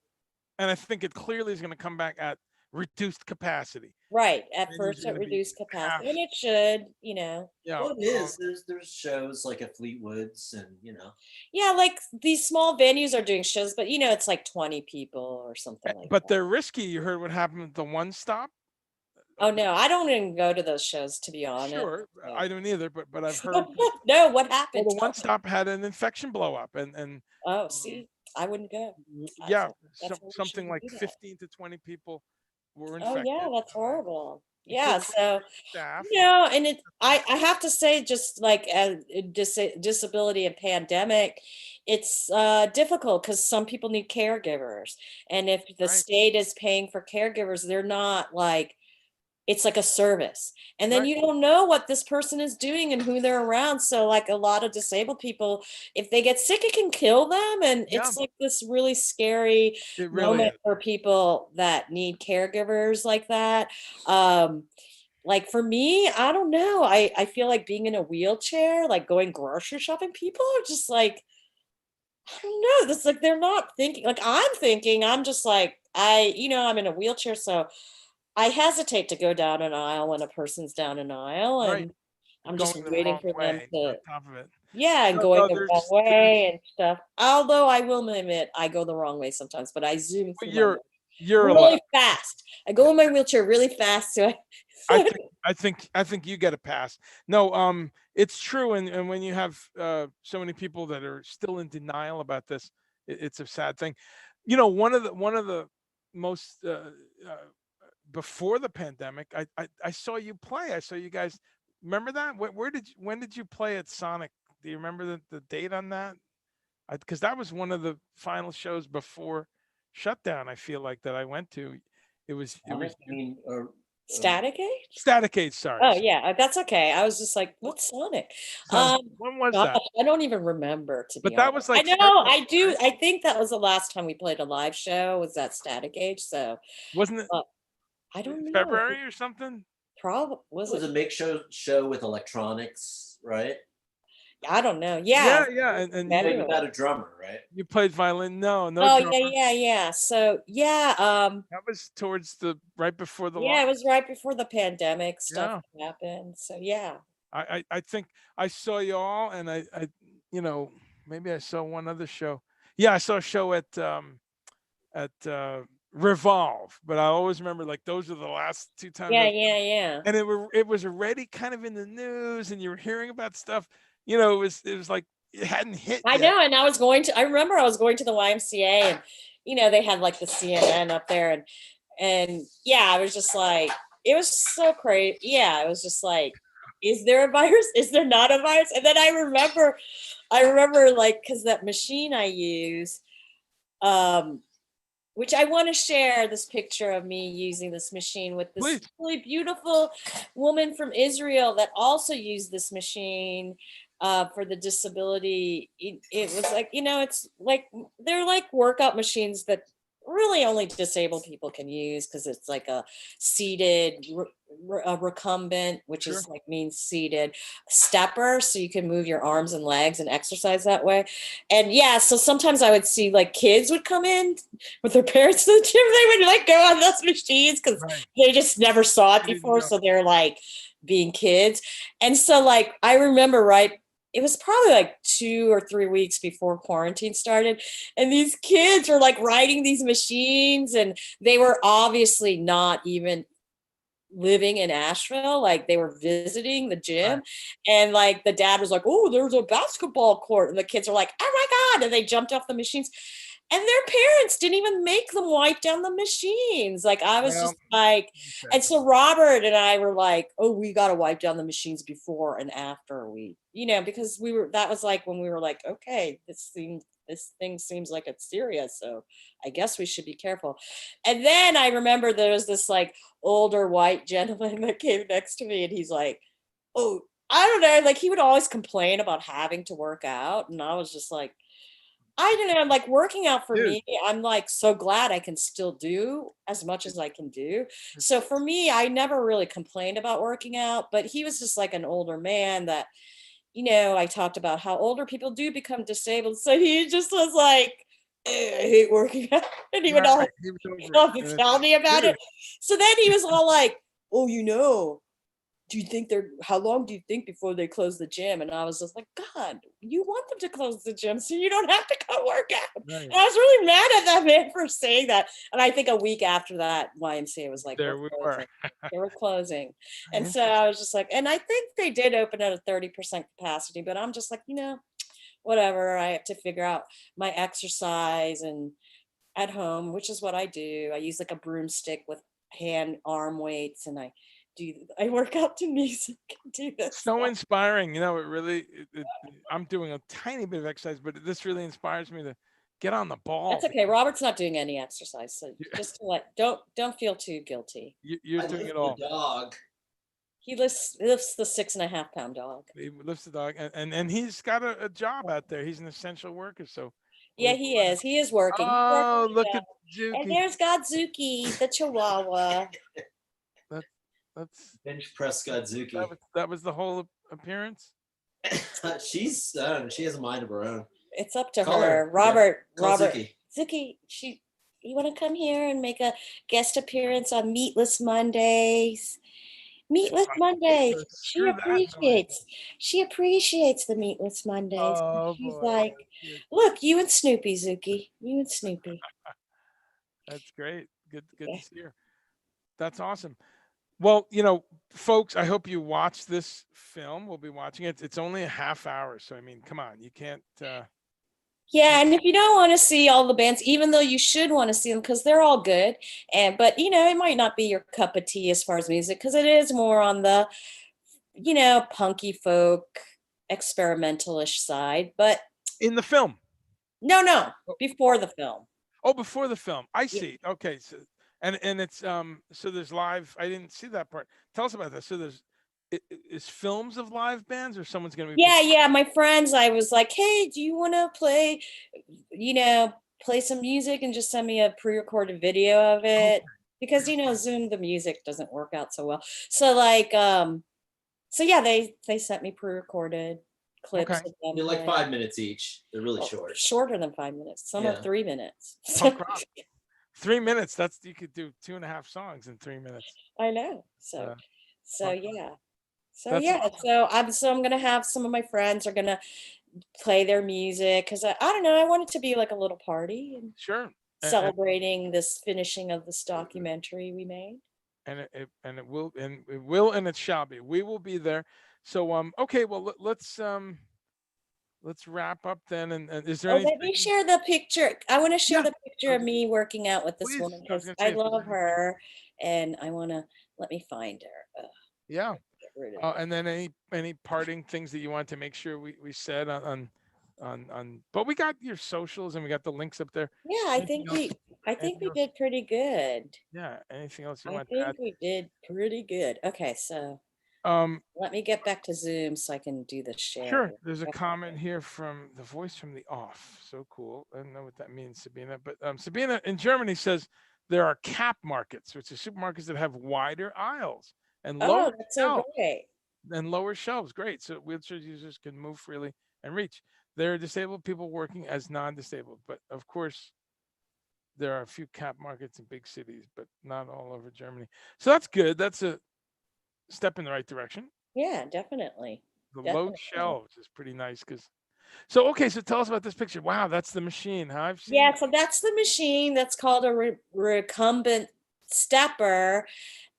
and I think it clearly is going to come back at reduced capacity. Right. At Venues are first going at to be reduced half. capacity, and it should, you know. Yeah, Well, it is. There's shows like at Fleetwood's, and Yeah, like these small venues are doing shows, but you know, it's like 20 people or something like but that. they're risky. You heard what happened with the One Stop. Oh no, I don't even go to those shows to be honest. Sure, So. I don't either, but I've heard that. No, what Well, happened? the One Tell me. Stop had an infection blow up, and Oh, um, see, I wouldn't go. yeah, That's why we something shouldn't like do that. 15 to 20 people were Oh yeah, infected, that's horrible. Yeah, including so staff. you know, and I have to say, just like as disability and pandemic, it's difficult because some people need caregivers, and if the Right, state is paying for caregivers, they're not like it's like a service. And then right. you don't know what this person is doing and who they're around. So like a lot of disabled people, if they get sick, it can kill them. And Yeah, it's like this really scary it really moment is. for people that need caregivers like that. Um, like for me, I don't know. I feel like being in a wheelchair, like going grocery shopping, people are just like, I don't know. This like they're not thinking like I'm thinking. I'm just like you know, I'm in a wheelchair, so I hesitate to go down an aisle when a person's down an aisle, Right. and I'm just Going the waiting wrong for them way to, on top of it. yeah, and No, going no, the wrong there's way and stuff. Although I will admit, I go the wrong way sometimes, but I zoom well, through my wheelchair you're allowed. really fast. I go in my wheelchair really fast, so I I, think I think you get a pass. No, it's true, and when you have so many people that are still in denial about this, it's a sad thing. One of the most uh, before the pandemic, I saw you play. I saw you guys. Remember that? When did you play at Sonic? Do you remember the date on that? because that was one of the final shows before shutdown. I feel like that I went to. It was I mean, or Static Age? Static Age. Sorry. Oh yeah, that's okay. I was just like, what's Sonic? When was Gosh, that? I don't even remember, to be But that honest. was I like know, February, I do. right? I think that was the last time we played a live show was that Static Age. So Wasn't it uh, I don't know. February or something? Probably it was was it? a make show with electronics, right? I don't know. Yeah, Yeah, yeah, and Played February. without a drummer, right? you played violin. No, no Oh drummer. yeah, yeah, yeah. So yeah, That was towards the right before the yeah, lock. it was right before the pandemic stuff Yeah, happened. So yeah. I think I saw you all, and you know, maybe I saw one other show. Yeah, I saw a show at Revolve, but I always remember like those are the last two times Yeah, I've, yeah, yeah. and it was already kind of in the news, and you were hearing about stuff. You know, it was like it hadn't hit I yet. know, and I remember I was going to the YMCA and they had like the CNN up there and yeah, I was just like, it was so crazy. Yeah, it was just like, is there a virus? Is there not a virus? And then I remember like, because that machine I use, um, which I want to share this picture of me using this machine with this Please, really beautiful woman from Israel that also used this machine for the disability. It was like, it's like they're like workout machines that really only disabled people can use because it's like a seated a recumbent, which sure. is like means seated stepper, so you can move your arms and legs and exercise that way. And yeah, so sometimes I would see like kids would come in with their parents to the gym. They would like go on those machines because Right. they just never saw it I didn't before, know. so they're like being kids. And so like I remember, right, it was probably like 2 or 3 weeks before quarantine started, and these kids were like riding these machines, and they were obviously not even living in Asheville, like they were visiting the Right. gym, and like the dad was like, "Oh, there's a basketball court," and the kids are like, "Oh my god!" and they jumped off the machines, and their parents didn't even make them wipe down the machines. Like I was Well, just like, okay. and so Robert and I were like, "Oh, we got to wipe down the machines before and after we, because that was like when we were like, okay, this thing seems like it's serious, so I guess we should be careful." And then I remember there was this like older white gentleman that came next to me, and he's like, "Oh, I don't know," like he would always complain about having to work out, and I was just like, I don't know, like working out for Dude, me, I'm like so glad I can still do as much as I can do. So for me, I never really complained about working out, but he was just like an older man that, I talked about how older people do become disabled. So he just was like, I hate working out. And he would right. all He was over it. come and And it's tell like, me about it. dude, So then he was all like, "Oh, do you think how long do you think before they close the gym?" And I was just like, God, you want them to close the gym so you don't have to go work out. And right. I was really mad at that man for saying that. And I think a week after that, YMCA was like, we're There we were. closing. They were closing. And so Interesting. I was just like, and I think they did open at a 30% capacity, but I'm just like, whatever. I have to figure out my exercise and at home, which is what I do. I use like a broomstick with arm weights, and I work out to music and do this So stuff. inspiring. You know, I'm doing a tiny bit of exercise, but this really inspires me to get on the ball That's okay. because Robert's not doing any exercise, so you, just to don't feel too guilty. you're I doing it lift the all. dog. He lifts the 6.5 pound dog. He lifts the dog, and he's got a job out there. He's an essential worker, so we Yeah, he applaud him. is. He is working. He's working Oh, it look out. at And Zuki. there's Godzuki, the Chihuahua. That that's Bench press Godzuki. that was the whole appearance. She has a mind of her own. It's up to Call her. her. Yeah. Call Robert, Zuki. Zuki, you want to come here and make a guest appearance on Meatless Mondays? Meatless Mondays. Screw that noise. She appreciates the Meatless Mondays. Oh She's boy, like, that's look, you and Snoopy, Zuki. You and Snoopy. that's great. Good Yeah. to see her. That's awesome. Well, folks, I hope you watch this film. We'll be watching it. It's only a half hour, so I mean, come on, you can't. Yeah, and if you don't want to see all the bands, even though you should want to see them because they're all good, but it might not be your cup of tea as far as music because it is more on the punky folk, experimentalish side. But In the film. No, Oh, before the film. oh, before the film. I Yeah. see. Okay, so and it's so there's live. I didn't see that part. Tell us about that. So there's is films of live bands, or someone's gonna be Yeah, my friends, I was like, "Hey, do you wanna play, you know, play some music and just send me a pre-recorded video of it?" okay. Because, Zoom, the music doesn't work out so well. So, like, so yeah, they sent me pre-recorded clips Okay. of them They're like playing. 5 minutes each. They're really Well, short. shorter than 5 minutes. Some are Yeah. 3 minutes. Punk rock. 3 minutes. That's you could do 2.5 songs in 3 minutes. I know. So Uh, so punk rock. yeah. So That's yeah, awesome. so I'm gonna have some of my friends are gonna play their music because I don't know, I want it to be like a little party and Sure. And celebrating this finishing of this documentary we made. and it shall be. We will be there. So okay, well let's wrap up then. And is there Oh, let me anything? share the picture. I want to share Yeah. the I picture was of gonna, me working out with this please. woman I was because gonna I say if there's love anything. her and I want to let me find her. Ugh, Yeah. get rid of it. And then any parting things that you want to make sure we said on. But we got your socials and we got the links up there. Yeah, Anything else? I think Anything we else? did pretty good. Yeah. Anything else you I want to add? think we did pretty good. Okay, so Um. let me get back to Zoom so I can do the share Sure. here. There's a comment Okay. here from the voice from the off. So cool. I don't know what that means, Sabina. But Sabina in Germany says there are cap markets, which are supermarkets that have wider aisles and Oh, lower that's so shelves. great. And lower shelves. Great. So wheelchair users can move freely and reach. There are disabled people working as non-disabled, but of course there are a few cap markets in big cities, but not all over Germany. So that's good. That's a step in the right direction. Yeah, definitely. The low Definitely. shelves is pretty nice because. So okay, so tell us about this picture. Wow, that's the machine. Huh? I've seen. Yeah, so that's the machine that's called a recumbent stepper.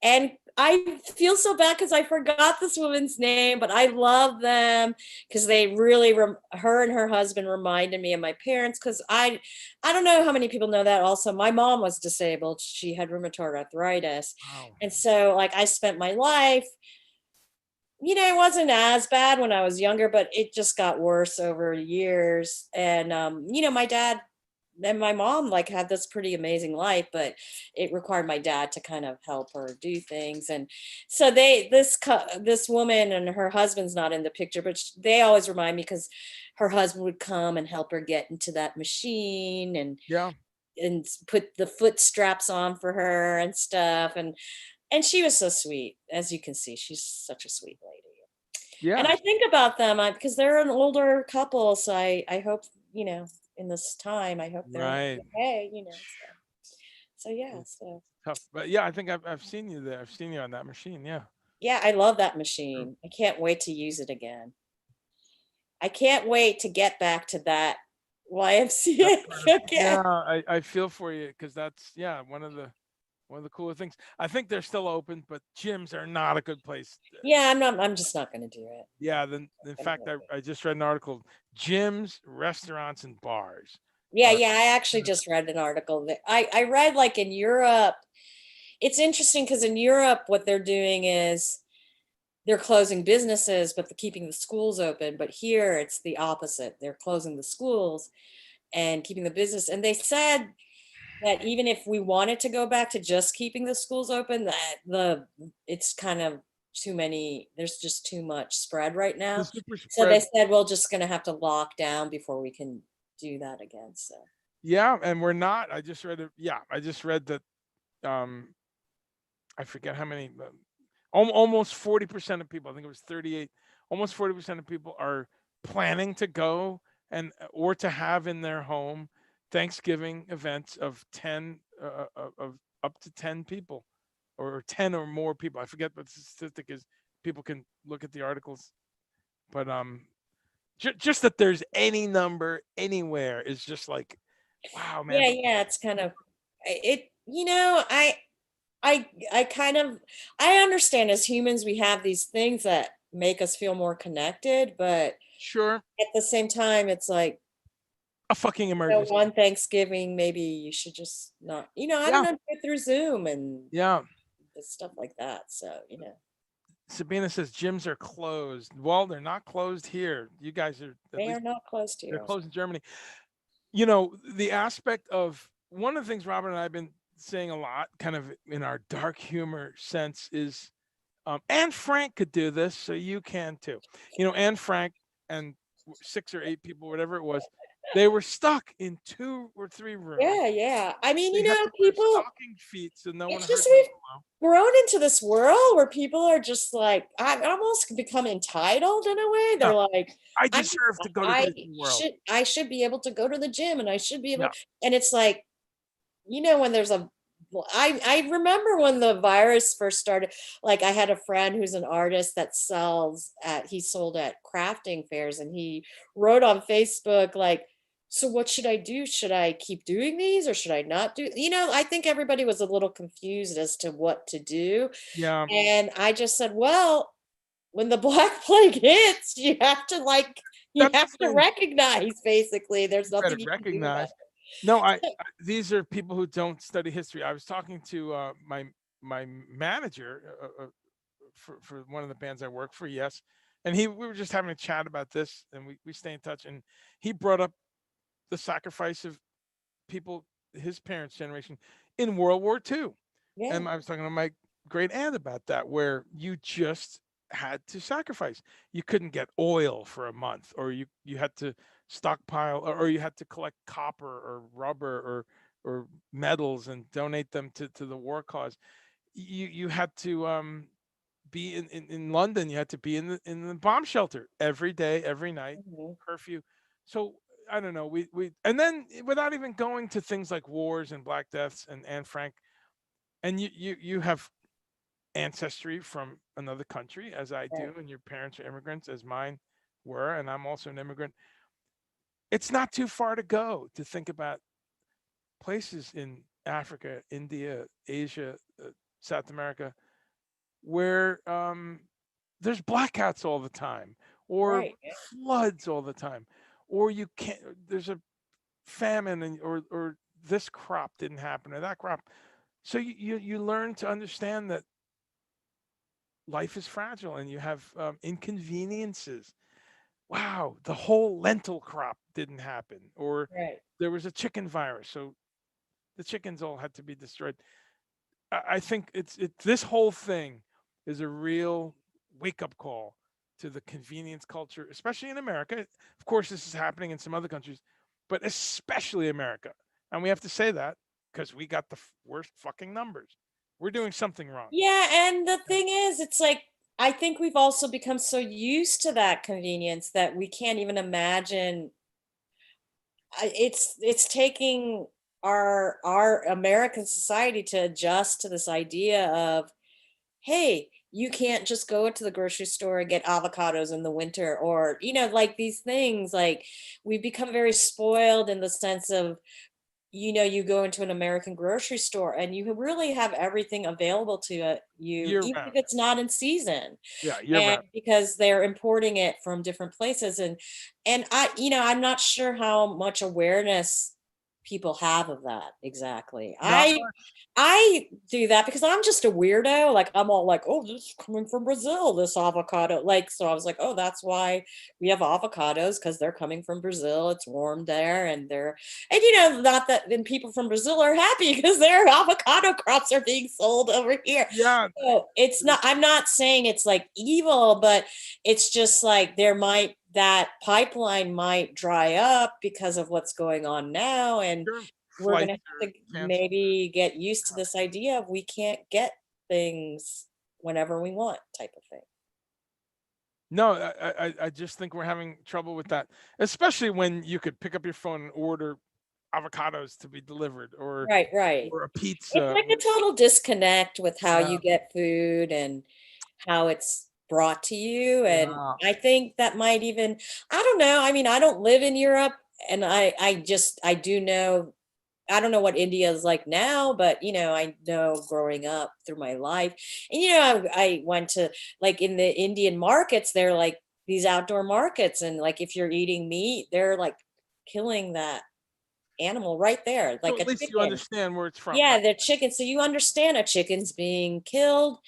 And I feel so bad because I forgot this woman's name, but I love them because they really, her and her husband reminded me of my parents. Because I don't know how many people know that. Also, my mom was disabled; she had rheumatoid arthritis, Wow. and so like I spent my life. It wasn't as bad when I was younger, but it just got worse over years. And my dad and my mom like had this pretty amazing life, but it required my dad to kind of help her do things. And so this woman and her husband's not in the picture, but they always remind me because her husband would come and help her get into that machine Yeah. and put the foot straps on for her and stuff. And she was so sweet. As you can see, she's such a sweet lady. And I Yes. think about them because they're an older couple, so I hope, in this time, I hope they're Right. okay, so yeah, It's so tough, but yeah, I think I've seen you there. I've seen you on that machine. Yeah. yeah, I love that True. machine. I can't wait to use it again. I can't wait to get back to that That YMCA part of again. yeah, I feel for you because that's yeah one of the cooler things. I think they're still open, but gyms are not a good place. Yeah, I'm just not gonna do it. Yeah, then in Gonna fact, do it. I just read an article: gyms, restaurants, and bars Yeah, are. yeah, I actually just read an article that I read like in Europe. It's interesting because in Europe, what they're doing is they're closing businesses, but they're keeping the schools open. But here it's the opposite. They're closing the schools and keeping the business. And they said that even if we wanted to go back to just keeping the schools open, that it's kind of too many, there's just too much spread right The now. super So they spread. said we're just gonna have to lock down before we can do that again. So Yeah, and we're not. I just read it. Yeah, I just read that. Um, I forget how many. Almost 40% of people. I think it was 38. Almost 40% of people are planning to go and or to have in their home Thanksgiving events of 10 of up to 10 people or 10 or more people. I forget what the statistic is. People can look at the articles, but just that there's any number anywhere is just like, wow, man. yeah, But yeah, it's kind of it. I kind of I understand as humans we have these things that make us feel more connected, but sure, at the same time, it's like, a fucking emergency. one Thanksgiving, maybe you should just not, I don't Yeah, know, do it through Zoom and yeah. stuff like that. So, Sabina says gyms are closed. Well, they're not closed here. You guys are at they are least not closed they're here. closed in Germany. you know, the aspect of one of the things Robin and I have been saying a lot, kind of in our dark humor sense, is Anne Frank could do this, so you can too. You know, Anne Frank and 6 or 8 people, whatever it was, they were stuck in 2 or 3 rooms. Yeah, yeah. I mean, They had to wear people, stocking feet so no one it's heard just them we've below. grown into this world where people are just like, I almost become entitled in a way. Yeah, They're like, I I deserve to go to Disney World. I should be able to go to the gym and I should be able, Yeah, and it's like, when there's a, well, I remember when the virus first started, like I had a friend who's an artist that he sold at crafting fairs, and he wrote on Facebook like, so what should I do? Should I keep doing these or should I not do? I think everybody was a little confused as to what to do. yeah, And I just said, well, when the Black Plague hits, you that's have the to thing. recognize basically there's You better nothing you can do about recognize. No, these are people who don't study history. I was talking to my manager for one of the bands I work for. Yes, and we were just having a chat about this, and we stay in touch. And he brought up the sacrifice of people, his parents' generation, in World War II. it. Yeah. And I was talking to my great aunt about that, where you just had to sacrifice. You couldn't get oil for a month, or you had to stockpile, or you had to collect copper or rubber or metals and donate them to the war cause. You had to be in London. You had to be in the bomb shelter every day, every night, Mhm. curfew. So I don't know. We and then without even going to things like wars and Black Deaths and Anne Frank, and you have ancestry from another country, as I Right. do, and your parents are immigrants, as mine were, and I'm also an immigrant. It's not too far to go to think about places in Africa, India, Asia, South America, where there's blackouts all the time, or Right. floods all the time, or you can't. There's a famine, and or this crop didn't happen or that crop. So you learn to understand that life is fragile and you have inconveniences. Wow, the whole lentil crop didn't happen, or Right. there was a chicken virus, so the chickens all had to be destroyed. I think this whole thing is a real wake up call to the convenience culture, especially in America. Of course, this is happening in some other countries, but especially America. And we have to say that because we got the worst fucking numbers. We're doing something wrong. Yeah, and the thing is, it's like I think we've also become so used to that convenience that we can't even imagine. It's taking our American society to adjust to this idea of, hey, you can't just go to the grocery store and get avocados in the winter, or like these things. Like we've become very spoiled in the sense of, you go into an American grocery store and you really have everything available to you, Year even if round. it's not in season. Yeah, year And round. because they're importing it from different places, and I'm not sure how much awareness people have of that exactly. Not I do that because I'm just a weirdo. Like I'm all like, oh, this is coming from Brazil, this avocado. Like, so I was like, oh, that's why we have avocados, because they're coming from Brazil. It's warm there, and not that then people from Brazil are happy because their avocado crops are being sold over here. yeah. So it's not, I'm not saying it's like evil, but it's just like that pipeline might dry up because of what's going on now. And Sure. we're going Flights to have are to canceled. maybe get used to this idea of we can't get things whenever we want, type of thing. No, I just think we're having trouble with that, especially when you could pick up your phone and order avocados to be delivered, Right, right. or a It's pizza, like a or total disconnect with how yeah, you get food and how it's brought to you. And yeah. I think that might even, I don't know. I mean, I don't live in Europe, and I do know, I don't know what India is like now, but I know growing up through my life. And I went to, like, in the Indian markets, they're like these outdoor markets, and like if you're eating meat, they're like killing that animal right there, So like at a least you chicken. understand where it's from, Yeah, right? they're chickens. So you understand a chicken's being killed.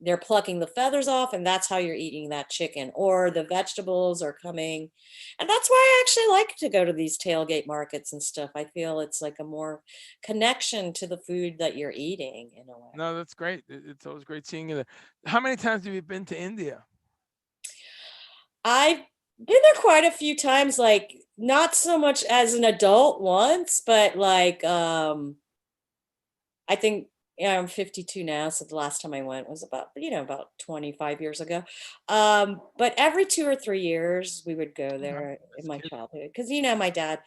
they're plucking the feathers off, and that's how you're eating that chicken, or the vegetables are coming. And that's why I actually like to go to these tailgate markets and stuff. I feel it's like a more connection to the food that you're eating in a way. No, that's great. It's always great seeing you there. How many times have you been to India? I've been there quite a few times, like not so much as an adult once, but like I think, yeah, I'm 52 now, so the last time I went was about, about 25 years ago. But every 2 or 3 years we would go Okay, there in as a my kid. childhood because my dad,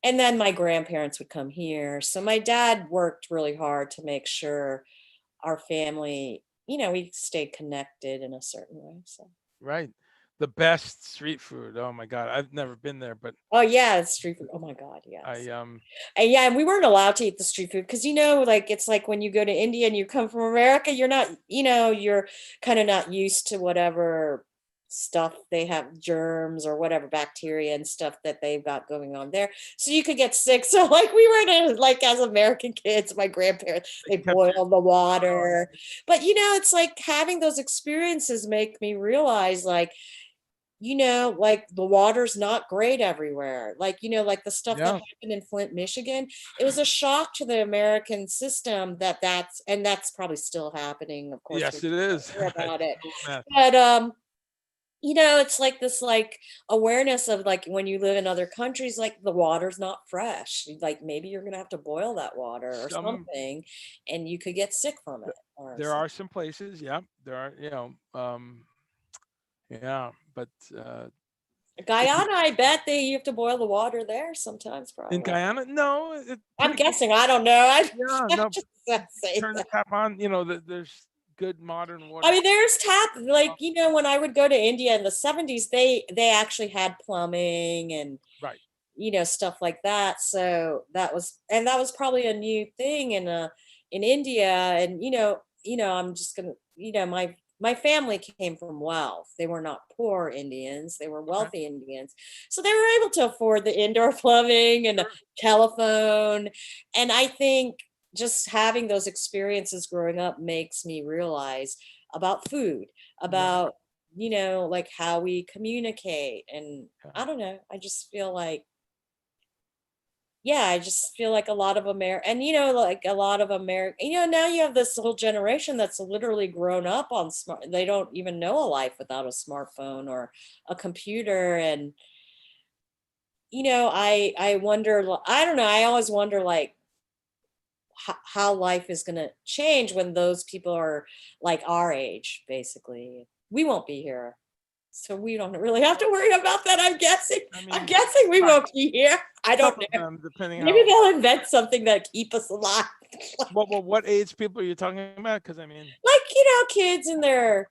and then my grandparents would come here. So my dad worked really hard to make sure our family, we stayed connected in a certain way. So. Right. The best street food. Oh my God. I've never been there, but Oh yeah, it's street food. Oh my God, I yes. And yeah, and we weren't allowed to eat the street food because like it's like when you go to India and you come from America, you're not, you're kind of not used to whatever stuff they have, germs or whatever bacteria and stuff that they've got going on there. So you could get sick. So like we were to, like as American kids, my grandparents, they they kept you. boil the Oh, water. But it's like having those experiences make me realize like like the water's not great everywhere. Like, like the stuff that yeah. happened in Flint, Michigan, it was a shock to the American system and that's probably still happening. Of course, we Yes, it is. hear It's about it. a total mess. But it's like this like awareness of like when you live in other countries, like the water's not fresh. Like maybe you're gonna have to boil that water or Some something, and you could get sick from th- it or there something. are some places, yeah. There are, yeah, but if you Guyana, I bet you have to boil the water there sometimes, in probably. Guyana, no, it's I'm pretty good. guessing. I don't know. Yeah, I no, just say turn the that. tap on, there's good modern I water. mean, there's tap Um, like when I would go to India in the 70s, they actually had plumbing and right. stuff like that. So that was probably a new thing in India. And I'm just gonna my family came from wealth. They were not poor Indians. They were Okay. wealthy Indians. So they were able to afford the indoor plumbing and the Sure. telephone. And I think just having those experiences growing up makes me realize about food, Right. about like how we communicate. And Yeah. I don't know, I just feel like, yeah, I just feel like a lot of and like a lot of American, now you have this whole generation that's literally grown up on smart. They don't even know a life without a smartphone or a computer. And I wonder, I don't know, I always wonder like how life is going to change when those people are like our age. Basically, we won't be here, so we don't really have to worry about that. I'm guessing. I I'm mean, guessing we right. won't be here. I Some don't of know. them, depending Maybe how they'll invent something that keep us alive. what age people are you talking about? Because I mean, Like, kids in their,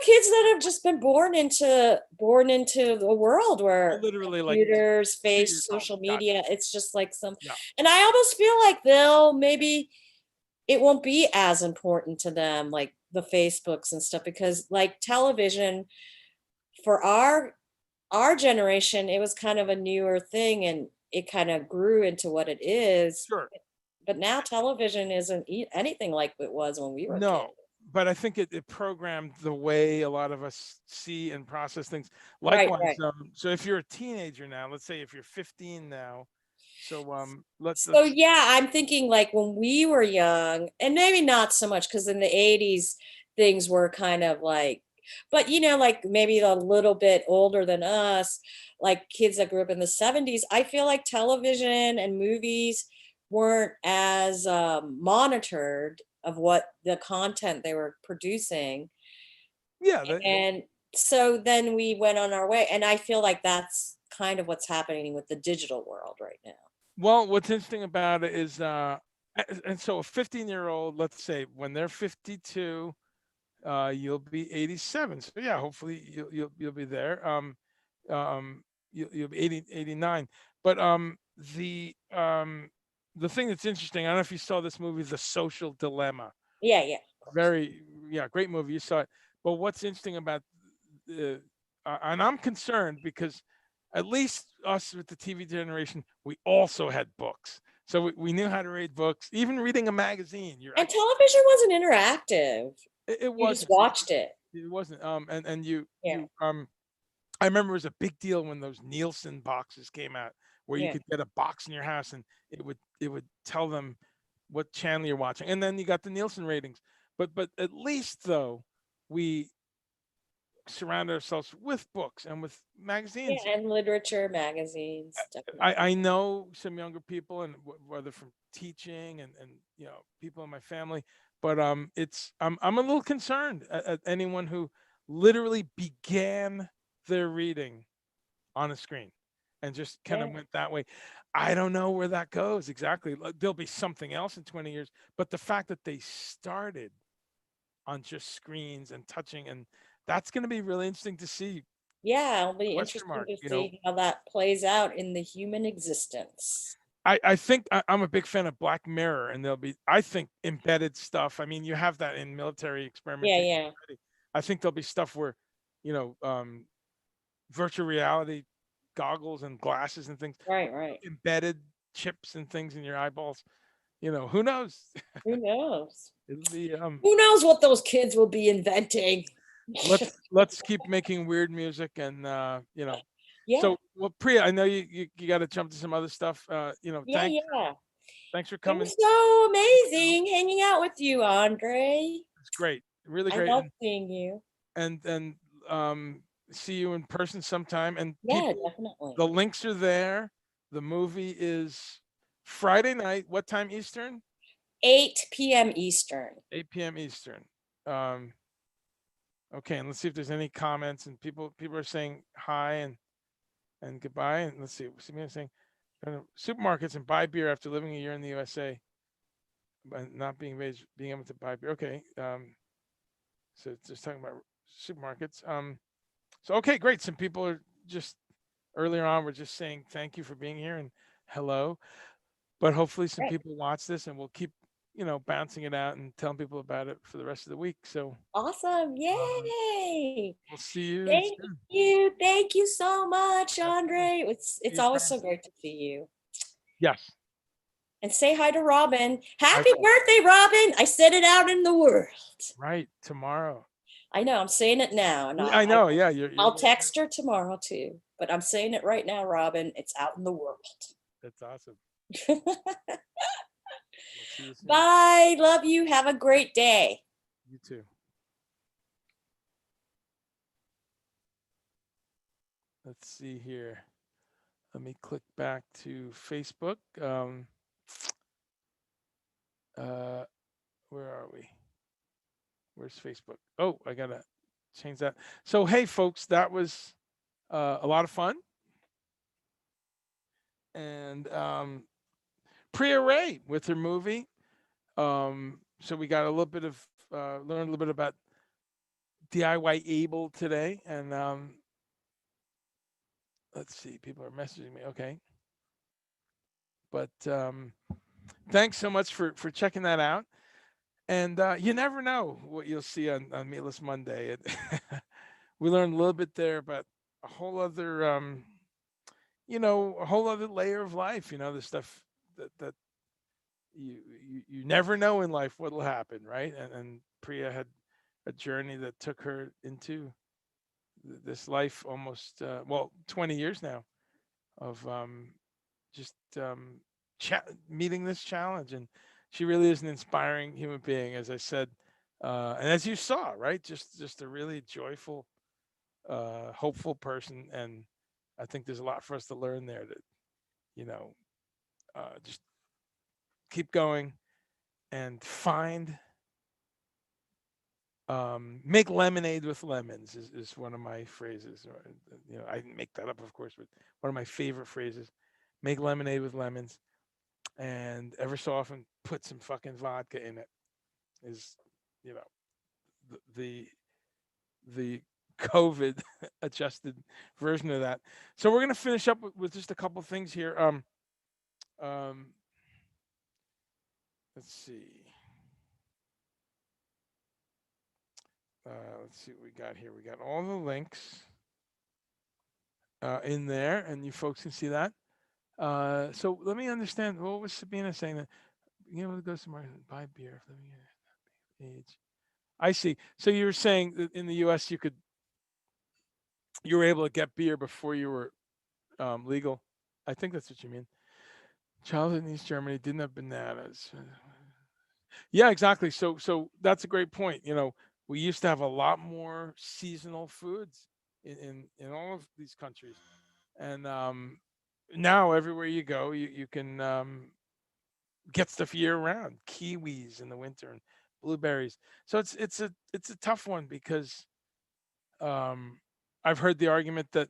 kids that have just been born into the world oh, where literally like computers, 2 years face, old. social Gotcha. media, it's just like Yeah. and I almost feel like they'll maybe it won't be as important to them, like the Facebooks and stuff, because like television for our generation, it was kind of a newer thing and it kind of grew into what it is. Sure. But now television isn't anything like it was when we were kids. No, but I think it programmed the way a lot of us see and process things. Right, Likewise, right. so if you're a teenager now, let's say if you're 15 now, so So let's yeah, I'm thinking like when we were young, and maybe not so much because in the 80s things were kind of like, but like maybe a little bit older than us, like kids that grew up in the 70s, I feel like television and movies weren't as monitored of what the content they were producing. yeah, And so then we went on our way. And I feel like that's kind of what's happening with the digital world right now. well, what's interesting about it is and so a 15-year-old, let's say when they're 52, you'll be 87. So yeah, hopefully you'll be there. You'll be 80, 89. But the thing that's interesting, I don't know if you saw this movie, The Social Dilemma. Yeah, yeah, of course. Very, yeah, great movie. You saw it. But what's interesting about and I'm concerned because at least us with the TV generation, we also had books. So we knew how to read books, even reading a magazine. And television wasn't interactive. It You just wasn't. watched it. It wasn't. And you Yeah, I remember it was a big deal when those Nielsen boxes came out, where you yeah, could get a box in your house and it would tell them what channel you're watching, and then you got the Nielsen ratings. But at least though, we surround ourselves with books and with yeah, magazines. and literature, magazines, I definitely. know some younger people, and whether from teaching and people in my family, but I'm a little concerned at anyone who literally began their reading on a screen and just kind Yeah, of went that way. I don't know where that goes exactly. Like, there'll be something else in 20 years, but the fact that they started on just screens and touching, and that's going to be really interesting to see. yeah, it'll be Question interesting mark, to see how that plays out in the human existence. I think I'm a big fan of Black Mirror, and there'll be, I think, embedded stuff. I mean, you have that in military Yeah, experimentation yeah, already. I think there'll be stuff where, you know, virtual reality goggles and glasses and things, right, right. embedded chips and things in your eyeballs. Who knows? Who knows? It'll be Who knows what those kids will be inventing? let's keep making weird music and Yeah, so, well, Priya, I know you got to jump to some other stuff. yeah, yeah. Thanks for It coming. was so amazing hanging out with you, Andre. It's great, really I great, love seeing you. and see you in person sometime. And Yeah, people, definitely. the links are there. The movie is Friday night. What time Eastern? 8 p.m. Eastern. 8 p.m. Eastern. Um, okay, and let's see if there's any comments. And people are saying hi and goodbye. And let's see. Somebody saying supermarkets and buy beer after living a year in the USA, but not being able to buy beer. Okay. So it's just talking about supermarkets. So okay, great. Some people are just earlier on were just saying thank you for being here and hello. But hopefully some Right. people watch this and we'll keep, bouncing it out and telling people about it for the rest of the week. So Awesome. uh, Yay. we'll see you Thank soon. you. Thank you so much, Absolutely. Andre. See It's you always Friday. so great to see you. Yes, And say hi to Robin. I Happy will. birthday, Robin. I said it out in the world. Right tomorrow. I know, I'm saying it now, and I know. Yeah, you're a I'll little. text her tomorrow too. But I'm saying it right now, Robin. It's out in the world. That's awesome. We'll see you soon. Bye. Love you. Have a great day. You too. Let's see here. Let me click back to Facebook. Uh, where are we? Where's Facebook? Oh, I gotta change that. So hey, folks, that was a lot of fun, and Priya Ray with her movie. So we got a little bit of learned a little bit about DIY able today, and let's see, people are messaging me. Okay, but thanks so much for checking that out. And you never know what you'll see on Meatless Monday. We learned a little bit there about a whole other, a whole other layer of life. The stuff that you never know in life what'll happen, right? And Priya had a journey that took her into this life almost 20 years now of just meeting this challenge, and she really is an inspiring human being, as I said, and as you saw, right? Just a really joyful, hopeful person, and I think there's a lot for us to learn there. That you know, just keep going and make lemonade with lemons is one of my phrases. Or, I didn't make that up, of course, but one of my favorite phrases. Make lemonade with lemons, and ever so often put some fucking vodka in it. Is you know the the COVID adjusted version of that. So we're gonna finish up with just a couple things here. Um, let's see. Let's see what we got here. We got all the links in there, and you folks can see that. So let me understand. What was Sabina saying? That being able to go somewhere and buy beer if living in age. I see. So you were saying that in the U.S. you were able to get beer before you were legal. I think that's what you mean. Childhood in East Germany didn't have bananas. Yeah, exactly. So that's a great point. We used to have a lot more seasonal foods in all of these countries, and now everywhere you go, you can get stuff year round. Kiwis in the winter and blueberries. So it's a tough one because um, I've heard the argument that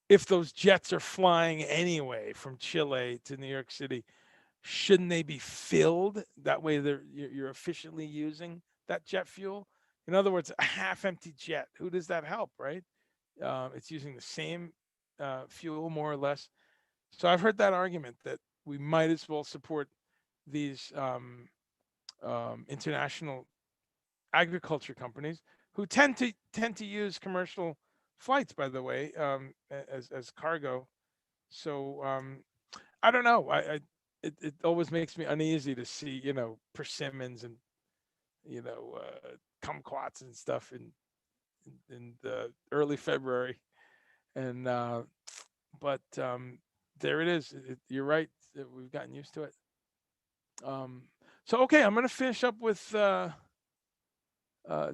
if those jets are flying anyway from Chile to New York City, shouldn't they be filled? That way, you're efficiently using that jet fuel. In other words, a half-empty jet. Who does that help, right? It's using the same fuel, more or less. So I've heard that argument that we might as well support these international agriculture companies who tend to use commercial flights, by the way, as cargo. So I don't know. It always makes me uneasy to see persimmons and kumquats and stuff in the early February, and but there it is. You're right. We've gotten used to it. Um, so okay, I'm gonna finish up with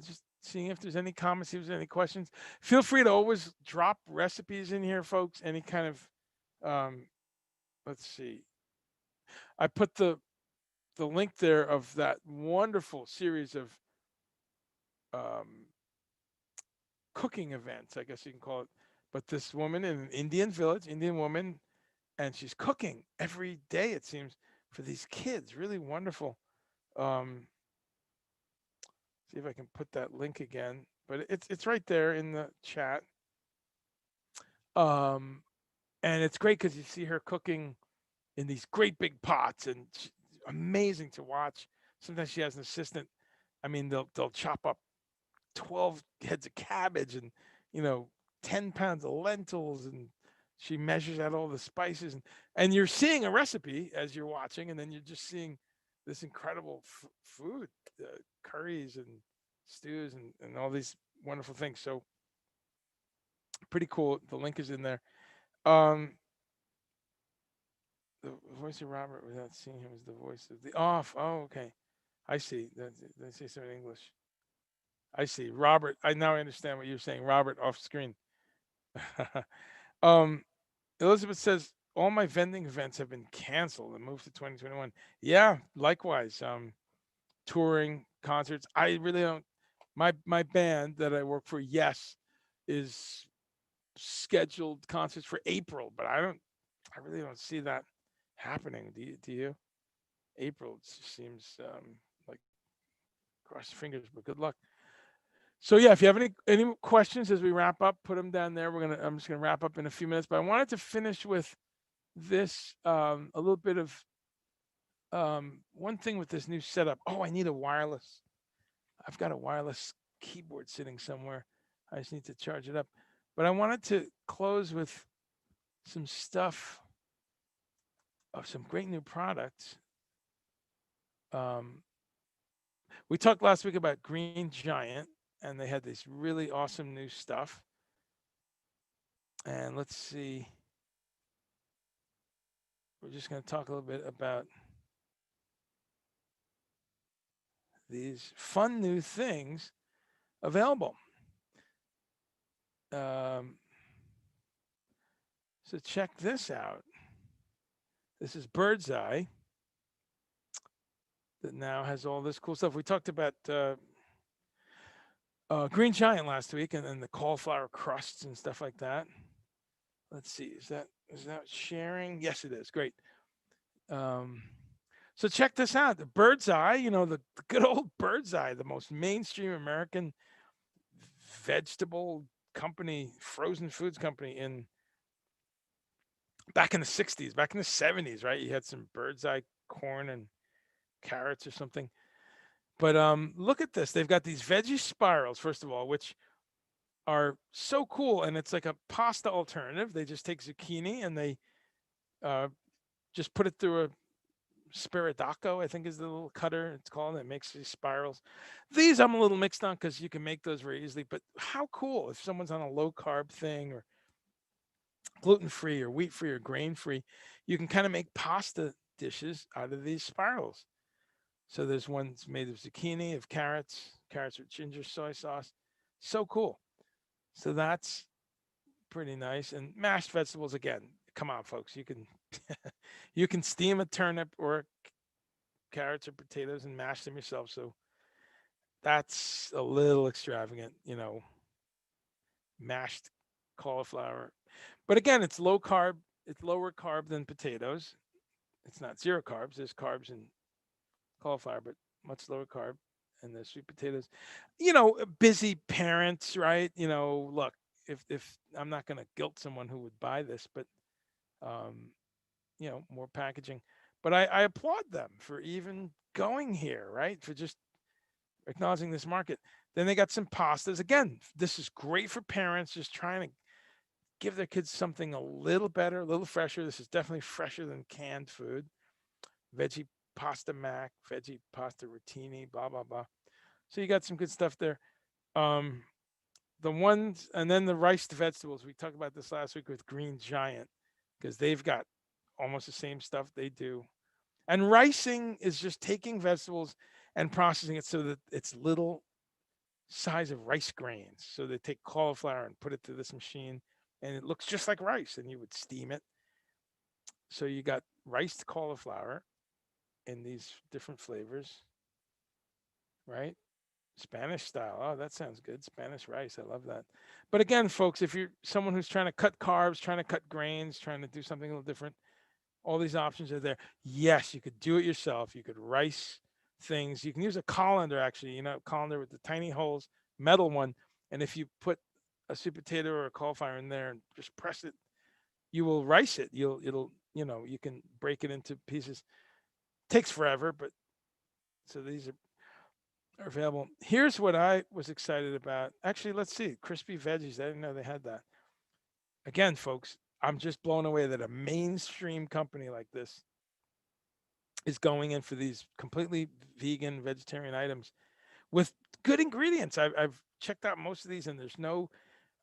just seeing if there's any comments, see if there's any questions. Feel free to always drop recipes in here, folks. Any kind of let's see. I put the link there of that wonderful series of um, cooking events, I guess you can call it. But this woman in an Indian village, Indian woman, and she's cooking every day, it seems, for these kids. Really wonderful. Um, see if I can put that link again. But it's right there in the chat. Um, and it's great because you see her cooking in these great big pots, and amazing to watch. Sometimes she has an assistant. I mean, they'll chop up 12 heads of cabbage and you know 10 pounds of lentils, and she measures out all the spices, and you're seeing a recipe as you're watching, and then you're just seeing this incredible food, curries and stews, and all these wonderful things. So pretty cool. The link is in there. um the voice of Robert without seeing him is the voice of the off. Oh, okay. I see. They say something in English. I see. Robert, I now understand what you're saying. Robert off screen. um, Elizabeth says all my vending events have been canceled and moved to 2021. Yeah, likewise. Touring, concerts. I really don't. My band that I work for, yes, is scheduled concerts for April, but I don't. I really don't see that happening. Do you? April just seems like cross your fingers, but good luck. So yeah, if you have any questions as we wrap up, put them down there. I'm just gonna wrap up in a few minutes, but I wanted to finish with this a little bit of one thing with this new setup. Oh, I need a wireless. I've got a wireless keyboard sitting somewhere. I just need to charge it up. But I wanted to close with some stuff of some great new products. Um, we talked last week about Green Giant, and they had this really awesome new stuff. And let's see. We're just going to talk a little bit about these fun new things available. Um, so check this out. This is Bird's Eye that now has all this cool stuff. We talked about Green Giant last week, and then the cauliflower crusts and stuff like that. Let's see, is that sharing? Yes, it is. Great. Um, so check this out. The Bird's Eye, the good old Bird's Eye, the most mainstream American vegetable company, frozen foods company in back in the 60s, back in the 70s, right? You had some Bird's Eye corn and carrots or something. But look at this. They've got these veggie spirals, first of all, which are so cool, and it's like a pasta alternative. They just take zucchini and they uh, just put it through a Spiridaco, I think is the little cutter it's called. It makes these spirals. These I'm a little mixed on because you can make those very easily. But how cool if someone's on a low carb thing or gluten free or wheat free or grain free, you can kind of make pasta dishes out of these spirals. So there's ones made of zucchini, of carrots with ginger soy sauce. So cool. So that's pretty nice. And mashed vegetables again. Come on, folks. You can steam a turnip or carrots or potatoes and mash them yourself. So that's a little extravagant, mashed cauliflower. But again, it's low carb. It's lower carb than potatoes. It's not zero carbs. There's carbs in cauliflower, but much lower carb. And the sweet potatoes. Busy parents, right? Look, if I'm not going to guilt someone who would buy this, but um, more packaging. But I applaud them for even going here, right? For just acknowledging this market. Then they got some pastas. Again, this is great for parents just trying to give their kids something a little better, a little fresher. This is definitely fresher than canned food. Veggie pasta mac, veggie pasta rotini, blah blah blah. So you got some good stuff there. Um, the ones, and then the riced vegetables. We talked about this last week with Green Giant because they've got almost the same stuff they do. And ricing is just taking vegetables and processing it so that it's little size of rice grains. So they take cauliflower and put it through this machine, and it looks just like rice. And you would steam it. So you got riced cauliflower in these different flavors, right? Spanish style. Oh, that sounds good. Spanish rice. I love that. But again, folks, if you're someone who's trying to cut carbs, trying to cut grains, trying to do something a little different, all these options are there. Yes, you could do it yourself. You could rice things. You can use a colander, actually, colander with the tiny holes, metal one. And if you put a sweet potato or a cauliflower in there and just press it, you will rice it. You can break it into pieces. Takes forever, but so these are available. Here's what I was excited about. Actually, let's see. Crispy veggies. I didn't know they had that. Again, folks, I'm just blown away that a mainstream company like this is going in for these completely vegan, vegetarian items with good ingredients. I've checked out most of these, and there's no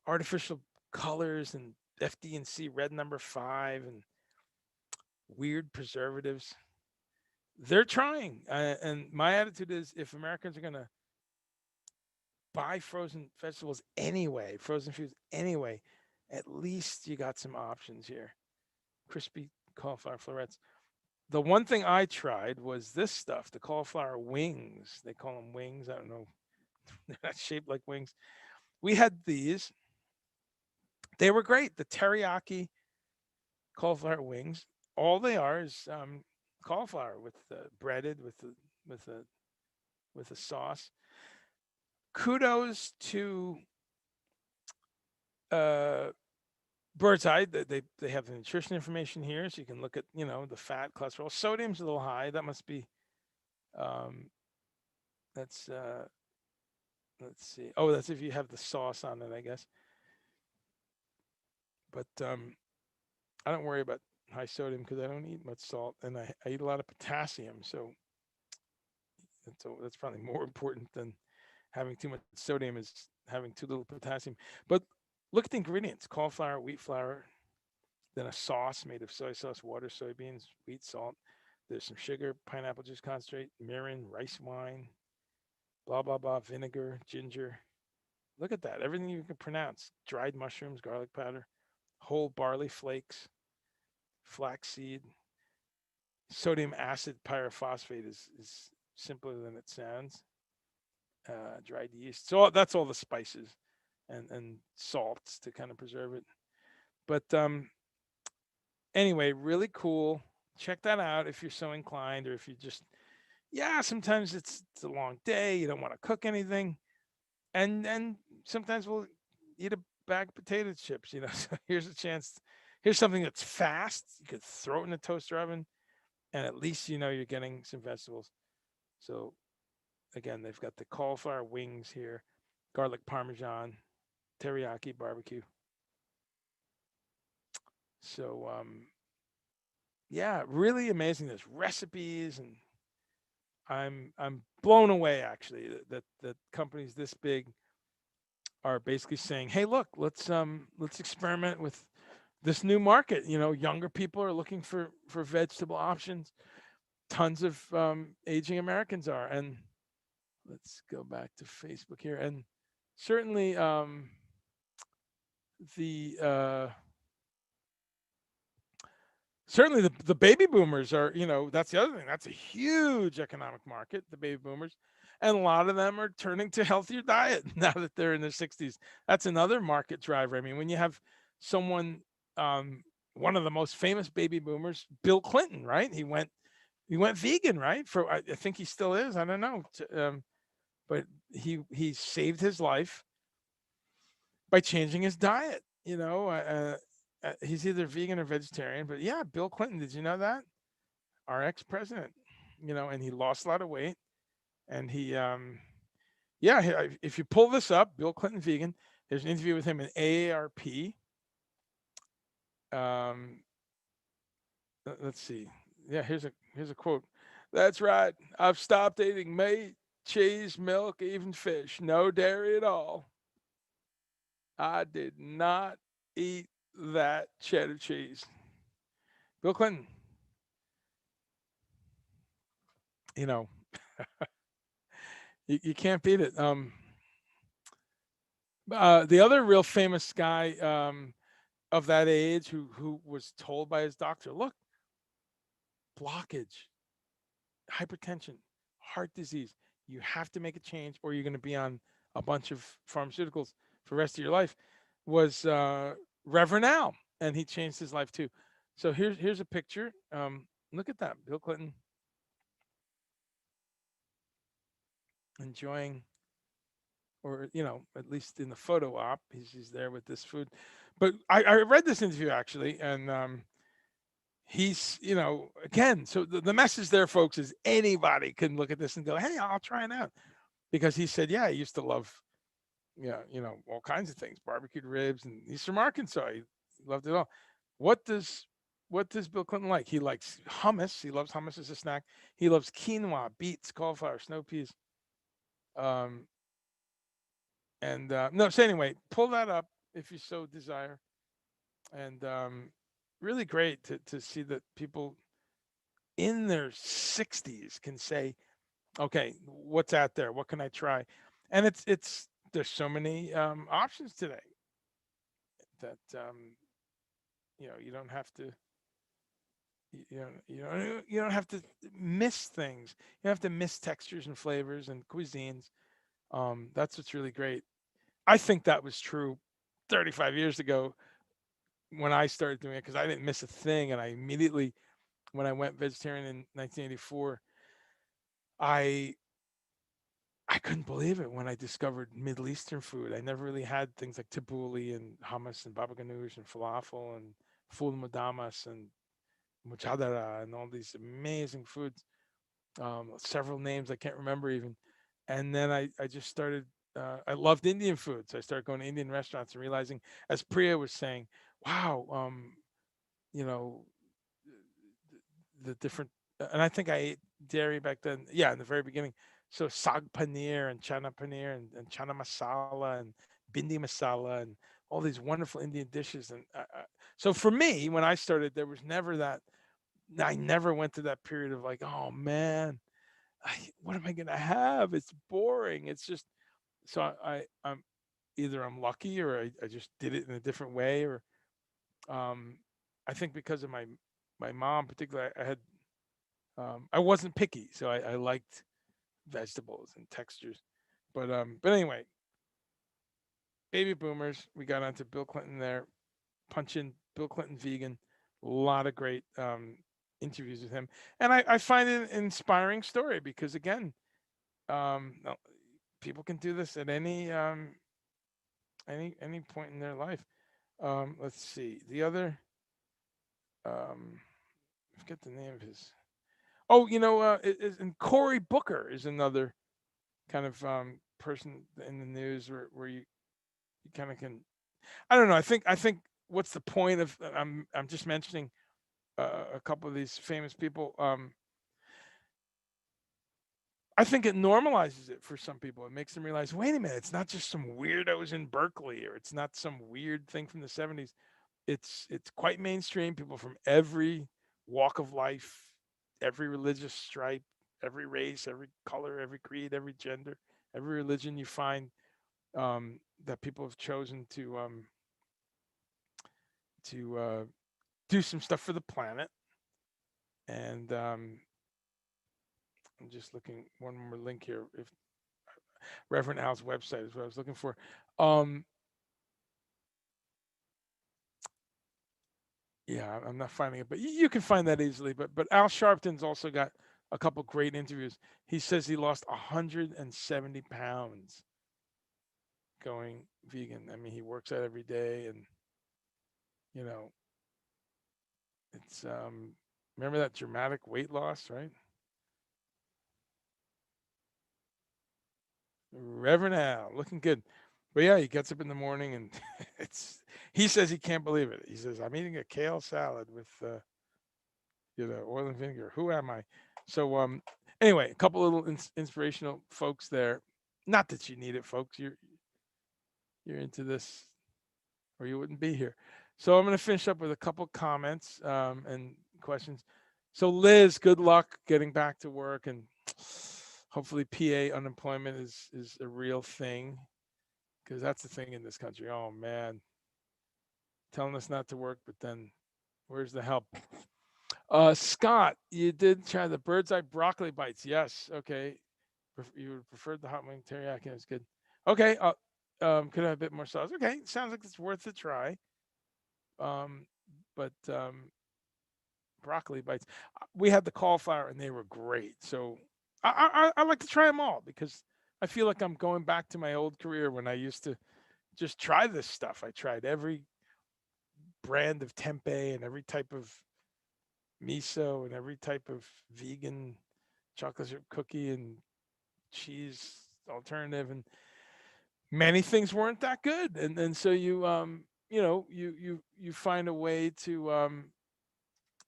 artificial colors and FD&C red number 5 and weird preservatives. They're trying, and my attitude is, if Americans are going to buy frozen vegetables anyway, frozen foods anyway, at least you got some options here. Crispy cauliflower florets. The one thing I tried was this stuff, the cauliflower wings. They call them wings. I don't know. They're not shaped like wings. We had these. They were great. The teriyaki cauliflower wings. All they are is cauliflower with breaded with a with a sauce. Kudos to uh, Bird's Eye. They have the nutrition information here, so you can look at the fat, cholesterol. Sodium's a little high. That must be um, that's let's see. Oh, that's if you have the sauce on it, I guess. But I don't worry about high sodium because I don't eat much salt, and I eat a lot of potassium. So that's probably more important than having too much sodium is having too little potassium. But look at the ingredients: cauliflower, wheat flour, then a sauce made of soy sauce, water, soybeans, wheat, salt. There's some sugar, pineapple juice concentrate, mirin, rice wine, blah blah blah, vinegar, ginger. Look at that. Everything you can pronounce. Dried mushrooms, garlic powder, whole barley flakes, flaxseed. Sodium acid pyrophosphate is simpler than it sounds. Dried yeast. So that's all the spices and salts to kind of preserve it. But anyway, really cool. Check that out if you're so inclined, or if you just sometimes it's a long day. You don't want to cook anything, and sometimes we'll eat a bag of potato chips. So here's a chance. Here's something that's fast. You could throw it in a toaster oven, and at least you're getting some vegetables. So again, they've got the cauliflower wings here, garlic parmesan, teriyaki barbecue. So Yeah, really amazing. There's recipes, and I'm blown away actually that companies this big are basically saying, "Hey, look, let's experiment with this new market." Younger people are looking for vegetable options. Tons of aging Americans are, and let's go back to Facebook here, and certainly the certainly the baby boomers are, that's the other thing. That's a huge economic market, the baby boomers. And a lot of them are turning to healthier diet now that they're in their 60s. That's another market driver. I mean, when you have someone, um, one of the most famous baby boomers, Bill Clinton, right? He went vegan, right? I think he still is. I don't know, but he saved his life by changing his diet. He's either vegan or vegetarian. But yeah, Bill Clinton. Did you know that? Our ex-president, and he lost a lot of weight, and yeah, if you pull this up, Bill Clinton vegan. There's an interview with him in AARP. Um, let's see. Yeah, here's a quote. That's right. I've stopped eating meat, cheese, milk, even fish. No dairy at all. I did not eat that cheddar cheese. Bill Clinton, you know, you can't beat it. The other real famous guy of that age who was told by his doctor, look, blockage, hypertension, heart disease, you have to make a change or you're going to be on a bunch of pharmaceuticals for the rest of your life, was Reverend Al, and he changed his life too. So here's a picture. Look at that, Bill Clinton enjoying, or at least in the photo op, he's there with this food. But I read this interview actually, and he's, again, so the message there, folks, is anybody can look at this and go, hey, I'll try it out. Because he said, yeah, he used to love, yeah, all kinds of things, barbecued ribs, and he's from Arkansas. He loved it all. What does what does Bill Clinton like? He likes hummus. He loves hummus as a snack. He loves quinoa, beets, cauliflower, snow peas. Um, and no, so anyway, pull that up if you so desire. And really great to see that people in their 60s can say, okay, what's out there? What can I try? And it's there's so many options today that you don't have to you don't have to miss things. You don't have to miss textures and flavors and cuisines. That's what's really great. I think that was true 35 years ago when I started doing it, because I didn't miss a thing, and I immediately, when I went vegetarian in 1984, I I couldn't believe it when I discovered Middle Eastern food. I never really had things like tabbouleh and hummus and baba ganoush and falafel and ful madamas and mujadara and all these amazing foods. Several names I can't remember even. And then I just started. I loved Indian food, so I started going to Indian restaurants and realizing, as Priya was saying, wow, you know, the different. And I think I ate dairy back then. Yeah, in the very beginning. So sag paneer and and chana masala and bindi masala and all these wonderful Indian dishes. And so for me, when I started, there was never that. I never went to that period of like, oh man, what am I gonna have? It's boring. It's just so I'm either I'm lucky or I just did it in a different way, or um, I think because of my mom particularly, I wasn't picky, so I liked vegetables and textures. But anyway, baby boomers. We got onto Bill Clinton there. Punch in Bill Clinton vegan. A lot of great interviews with him, and I find it an inspiring story because again, no, people can do this at any point in their life. Let's see the other. I forget the name of his. Oh, and Cory Booker is another kind of person in the news where you kind of can. I don't know. I think what's the point of I'm just mentioning a couple of these famous people. I think it normalizes it for some people. It makes them realize, wait a minute, it's not just some weirdos in Berkeley, or it's not some weird thing from the '70s. It's quite mainstream. People from every walk of life, every religious stripe, every race, every color, every creed, every gender, every religion you find, that people have chosen to do some stuff for the planet. And I'm just looking one more link here. If Reverend Al's website is what I was looking for. Um, yeah, I'm not finding it, but you can find that easily. But Al Sharpton's also got a couple great interviews. He says he lost 170 pounds going vegan. I mean, he works out every day, and you know, it's remember that dramatic weight loss, right? Reverend Al, looking good. But yeah, he gets up in the morning and it's he says he can't believe it. He says, I'm eating a kale salad with oil and vinegar. Who am I? So anyway, a couple little inspirational folks there. Not that you need it, folks. You're into this or you wouldn't be here. So I'm going to finish up with a couple comments and questions. So Liz, good luck getting back to work, and hopefully PA unemployment is a real thing, because that's the thing in this country. Oh man, telling us not to work, but then where's the help? Scott, you did try the bird's eye broccoli bites. Yes, okay. You preferred the hot wing teriyaki. That's good. Okay, could have a bit more sauce. Okay, sounds like it's worth a try. Um, but broccoli bites. We had the cauliflower and they were great. So I like to try them all, because I feel like I'm going back to my old career when I used to just try this stuff. I tried every brand of tempeh and every type of miso and every type of vegan chocolate chip cookie and cheese alternative, and many things weren't that good. And so you find a way to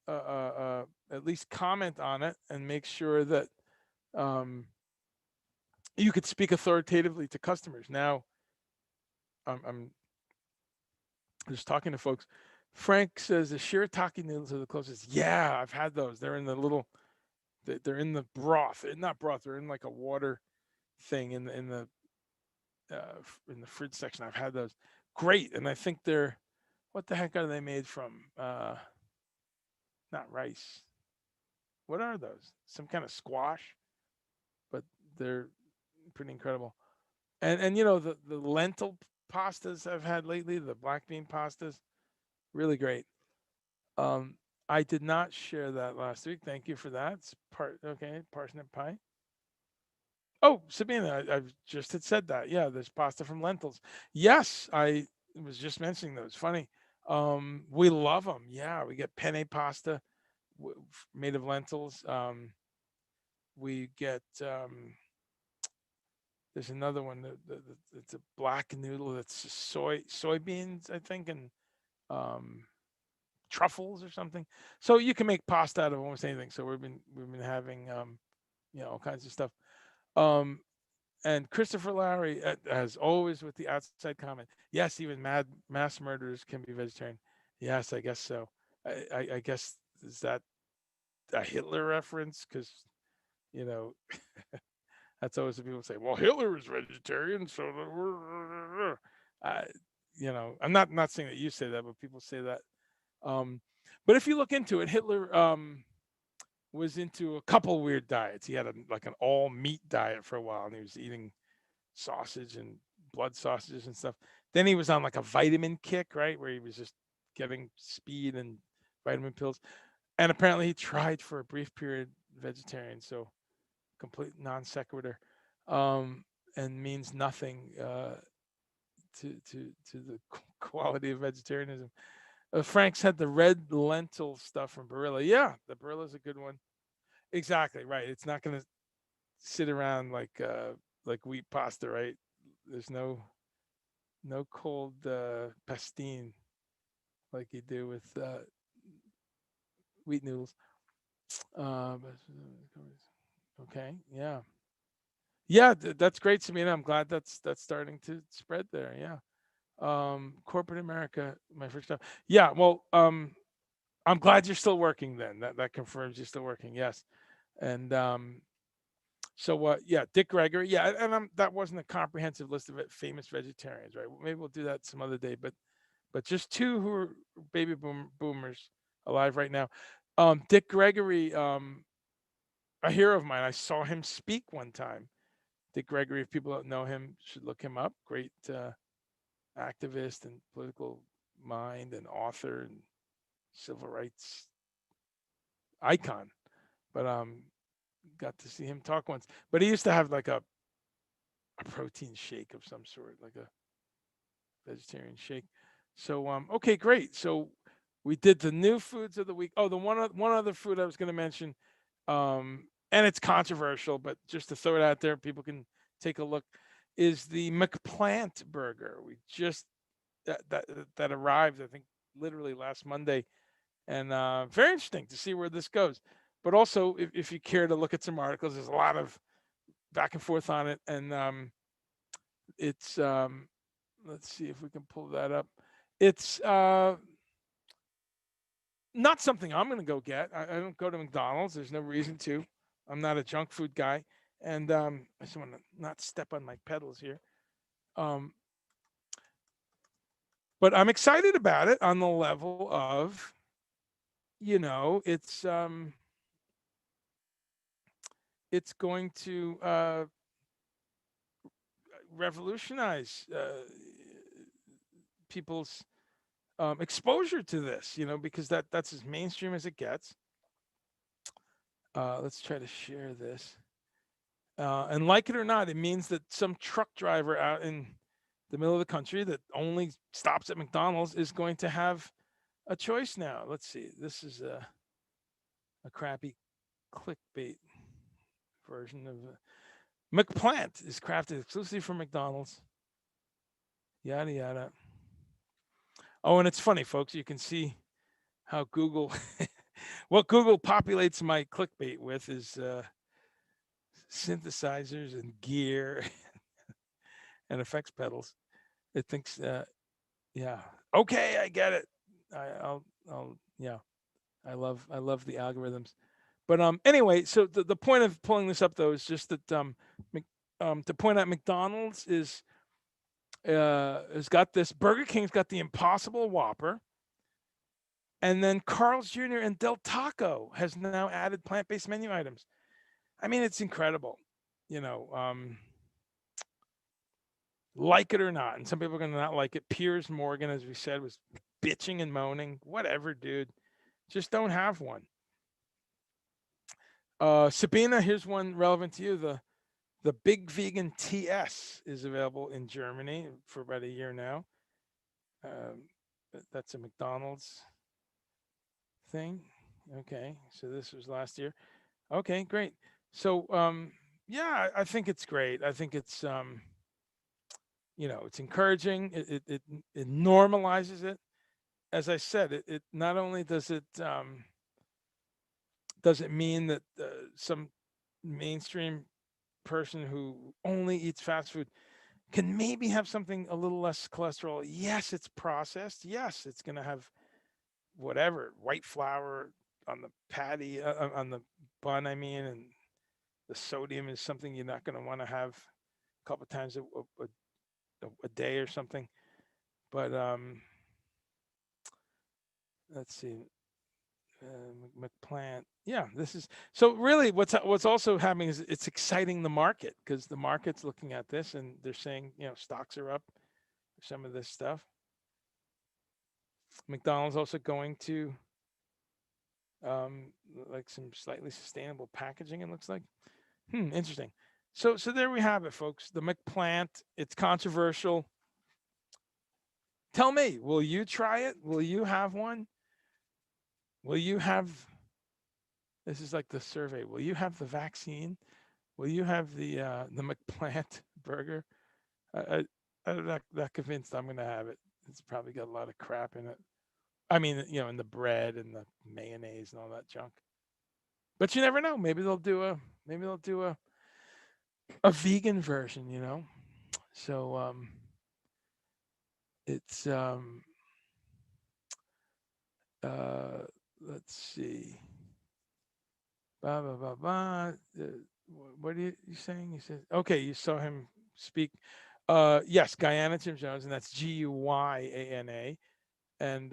at least comment on it and make sure that um, you could speak authoritatively to customers. Now, I'm just talking to folks. Frank says the shirataki noodles are the closest. Yeah, I've had those. They're in the little, they're in the broth. Not broth. They're in like a water thing in the fridge section. I've had those. Great, and I think they're, what the heck are they made from? Not rice. What are those? Some kind of squash, but they're pretty incredible. And the lentil pastas I've had lately, the black bean pastas, really great. Um, I did not share that last week. Thank you for that. It's okay, parsnip pie. Oh, Sabina, I just had said that. Yeah, there's pasta from lentils. Yes, I was just mentioning those. Funny. We love them. Yeah, we get penne pasta made of lentils. We get there's another one it's a black noodle that's just soybeans, I think, and um, truffles or something. So you can make pasta out of almost anything. So we've been having all kinds of stuff. Um, and Christopher Lowry, as always, with the outside comment. Yes, even mass murderers can be vegetarian. Yes, I guess so. I guess, is that a Hitler reference? Because you know that's always what people say. Well, Hitler was vegetarian, so uh, I'm not saying that you say that, but people say that. Um, but if you look into it, Hitler was into a couple weird diets. He had like an all meat diet for a while, and he was eating sausage and blood sausages and stuff. Then he was on like a vitamin kick, right, where he was just getting speed and vitamin pills. And apparently, he tried for a brief period vegetarian. So complete non sequitur, um, and means nothing to the quality of vegetarianism. Frank's had the red lentil stuff from Barilla. Yeah, the Barilla's a good one. Exactly right. It's not going to sit around like wheat pasta, right? There's no cold pastine like you do with wheat noodles. Uh, okay, yeah, yeah, that's great, Samina. I'm glad that's starting to spread there. Yeah. Corporate America, my first job. Yeah, well, I'm glad you're still working then. That confirms you're still working. Yes. And so yeah, Dick Gregory. Yeah, and that wasn't a comprehensive list of famous vegetarians, right? Well, maybe we'll do that some other day, but just two who are boomers alive right now. Dick Gregory, a hero of mine. I saw him speak one time. Dick Gregory, if people don't know him, should look him up. Great activist and political mind and author and civil rights icon. But got to see him talk once. But he used to have like a protein shake of some sort, like a vegetarian shake. So okay, great. So we did the new foods of the week. Oh, the one other food I was going to mention, and it's controversial, but just to throw it out there, people can take a look. Is the McPlant burger? We just that arrived, I think, literally last Monday, and very interesting to see where this goes. But also, if you care to look at some articles, there's a lot of back and forth on it, and it's let's see if we can pull that up. It's not something I'm going to go get. I don't go to McDonald's. There's no reason to. I'm not a junk food guy, and I just want to not step on my pedals here. Um, but I'm excited about it on the level of, it's going to revolutionize people's exposure to this, because that's as mainstream as it gets. Let's try to share this. And like it or not, it means that some truck driver out in the middle of the country that only stops at McDonald's is going to have a choice now. Let's see. This is a crappy clickbait version of McPlant is crafted exclusively for McDonald's. Yada yada. Oh, and it's funny, folks. You can see how Google, what Google populates my clickbait with is synthesizers and gear and effects pedals. It thinks, yeah, okay, I get it. Yeah, I love the algorithms. But anyway, so the point of pulling this up though is just that to point out McDonald's has got this. Burger King's got the Impossible Whopper. And then Carl's Jr. and Del Taco has now added plant-based menu items. I mean, it's incredible, you know, um, like it or not. And some people are going to not like it. Piers Morgan, as we said, was bitching and moaning. Whatever, dude. Just don't have one. Sabina, here's one relevant to you. The Big Vegan TS is available in Germany for about a year now. Um, that's a McDonald's thing. Okay, so this was last year. Okay, great. So, yeah, I think it's great. I think it's encouraging. It normalizes it. As I said, it not only does it mean that some mainstream person who only eats fast food can maybe have something a little less cholesterol. Yes, it's processed. Yes, it's going to have whatever white flour on the patty, on the bun. I mean, and the sodium is something you're not going to want to have a couple times a day or something. But let's see, McPlant. Yeah, this is so really what's also happening is it's exciting the market because the market's looking at this and they're saying stocks are up for some of this stuff. McDonald's also going to um, like some slightly sustainable packaging. It looks like. Interesting. So there we have it, folks. The McPlant. It's controversial. Tell me, will you try it? Will you have one? Will you have this is like the survey. Will you have the vaccine? Will you have the McPlant burger? I, I'm not convinced I'm gonna have it. It's probably got a lot of crap in it. I mean, in the bread and the mayonnaise and all that junk. But you never know. Maybe they'll do a vegan version. So it's uh let's see. Blah blah blah blah. What are you saying? You said okay. You saw him speak. Yes, Guyana Jim Jones, and that's Guyana, and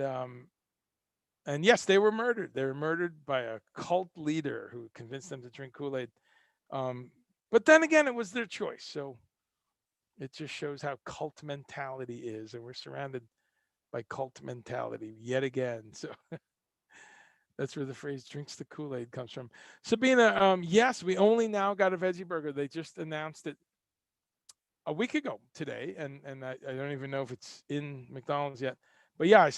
yes, they were murdered. They were murdered by a cult leader who convinced them to drink Kool Aid. Um, but then again, it was their choice. So it just shows how cult mentality is, and we're surrounded by cult mentality yet again. So that's where the phrase "drinks the Kool Aid" comes from. Sabina, yes, we only now got a veggie burger. They just announced it a week ago today, and I don't even know if it's in McDonald's yet. But yeah,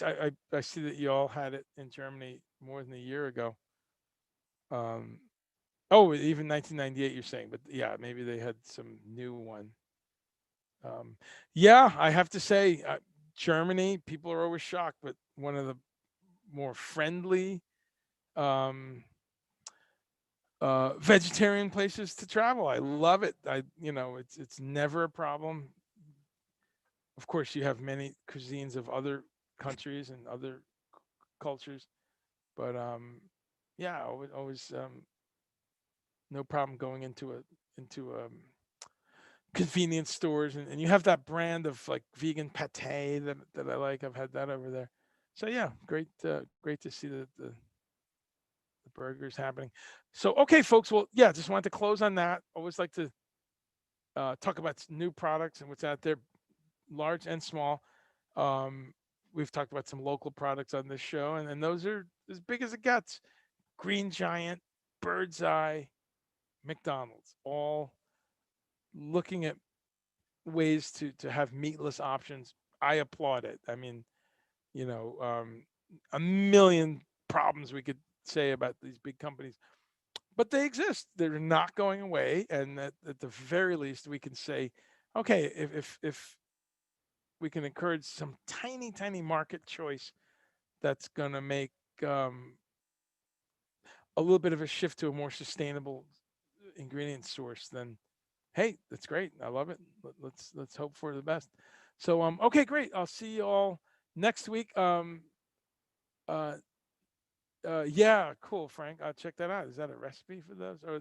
I see that you all had it in Germany more than a year ago. Um, oh, even 1998, you're saying, but yeah, maybe they had some new one. Um, yeah, I have to say, Germany, people are always shocked, but one of the more friendly um, vegetarian places to travel. I love it. It's never a problem. Of course, you have many cuisines of other countries and other cultures, but yeah, always no problem going into convenience stores, and you have that brand of like vegan pate that I like. I've had that over there. So yeah, great to see the burgers happening. So okay, folks. Well, yeah, just wanted to close on that. Always like to talk about new products and what's out there, large and small. Um, we've talked about some local products on this show, and those are as big as it gets. Green Giant, Bird's Eye, McDonald's, all looking at ways to have meatless options. I applaud it. I mean, you know, um, a million problems we could say about these big companies, but they exist. They're not going away, and at the very least, we can say, okay, if we can encourage some tiny market choice that's going to make um, a little bit of a shift to a more sustainable ingredient source, then hey, that's great. I love it. Let's hope for the best. So okay, great. I'll see you all next week. Uh yeah, cool, Frank. I'll check that out. Is that a recipe for those? Or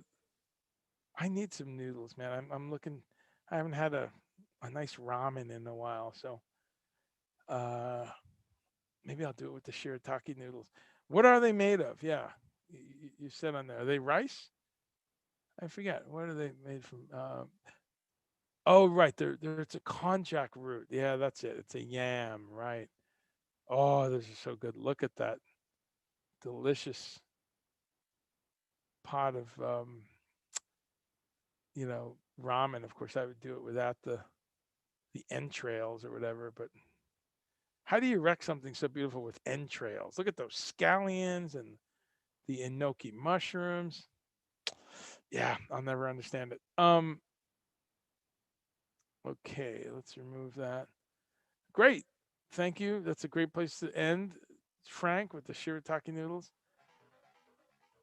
I need some noodles, man. I'm looking. I haven't had a nice ramen in a while, so uh maybe I'll do it with the shirataki noodles. What are they made of? Yeah, you said on there. Are they rice? I forget. What are they made from? Oh, right. It's a konjac root. Yeah, that's it. It's a yam, right? Oh, this is so good. Look at that delicious pot of ramen. Of course, I would do it without the entrails or whatever. But how do you wreck something so beautiful with entrails? Look at those scallions and the enoki mushrooms. Yeah, I'll never understand it. Okay, let's remove that. Great. Thank you. That's a great place to end, Frank, with the shirataki noodles.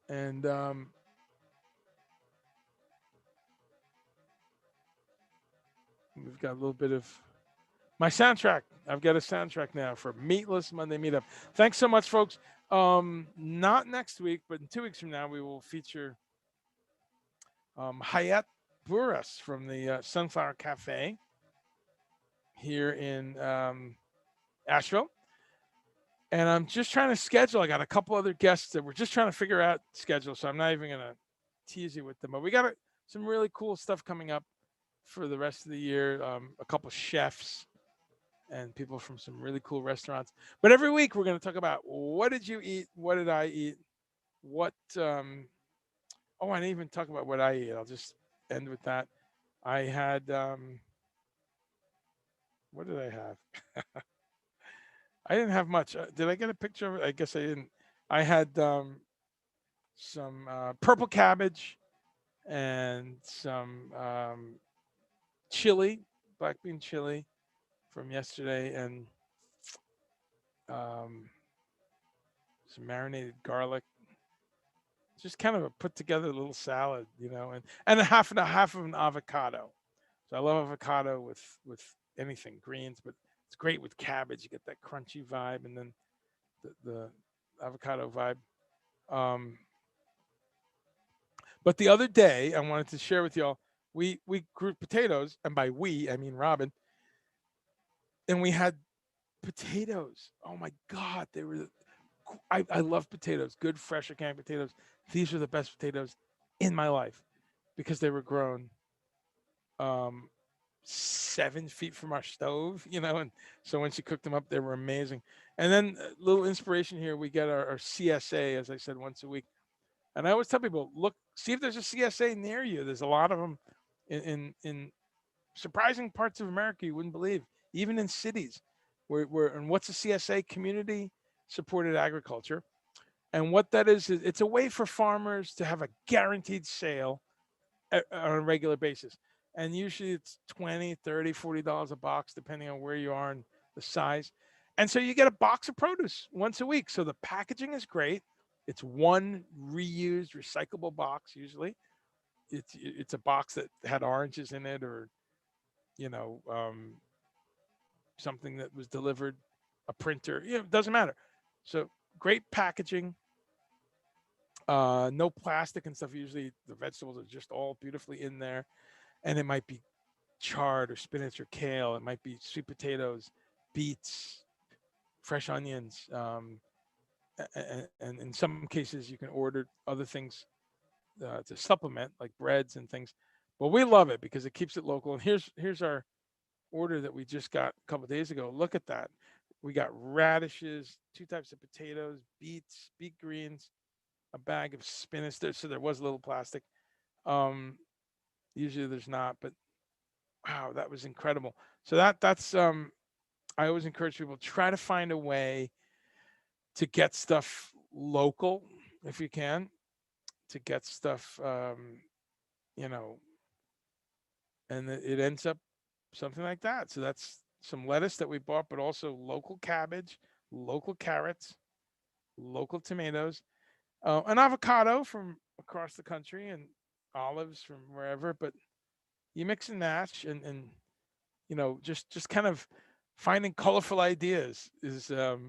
And we've got a little bit of my soundtrack. I've got a soundtrack now for Meatless Monday Meetup. Thanks so much, folks. Not next week, but in 2 weeks from now, we will feature Hayat Buras from the Sunflower Cafe here in Asheville. And I'm just trying to schedule. I got a couple other guests that we're just trying to figure out schedule. So I'm not even going to tease you with them. But we got some really cool stuff coming up for the rest of the year. A couple chefs and people from some really cool restaurants. But every week we're going to talk about what did you eat? What did I eat? What? I didn't even talk about what I eat. I'll just end with that. I had what did I have? I didn't have much. Did I get a picture of it? I guess I didn't. I had some purple cabbage and some chili, black bean chili from yesterday, and um, some marinated garlic, just kind of a put together little salad, and a half of an avocado. So I love avocado with anything greens, but it's great with cabbage. You get that crunchy vibe, and then the avocado vibe. Um, but the other day, I wanted to share with y'all. We grew potatoes, and by we I mean Robin, and we had potatoes. Oh my God, they were. I love potatoes. Good fresh organic potatoes. These are the best potatoes in my life because they were grown um, 7 feet from our stove, and so when she cooked them up, they were amazing. And then a little inspiration here, we get our CSA, as I said, once a week. And I always tell people, look, see if there's a CSA near you. There's a lot of them in surprising parts of America you wouldn't believe, even in cities. And what's a CSA? Community supported agriculture. And what that is it's a way for farmers to have a guaranteed sale on a regular basis. And usually it's 20, 30, $40 a box, depending on where you are and the size. And so you get a box of produce once a week. So the packaging is great. It's one reused, recyclable box usually. It's a box that had oranges in it, or you know um, something that was delivered, a printer. It doesn't matter. So great packaging, no plastic and stuff. Usually the vegetables are just all beautifully in there, and it might be chard or spinach or kale. It might be sweet potatoes, beets, fresh onions, and in some cases you can order other things to supplement, like breads and things. But we love it because it keeps it local. And here's our order that we just got a couple of days ago. Look at that. We got radishes, two types of potatoes, beets, beet greens, a bag of spinach. So there was a little plastic. Um, Usually there's not, but wow, that was incredible. So that's I always encourage people, try to find a way to get stuff local if you can, to get stuff you know, and it ends up something like that. So that's some lettuce that we bought, but also local cabbage, local carrots, local tomatoes, an avocado from across the country, and olives from wherever. But you mix and match, and just kind of finding colorful ideas is the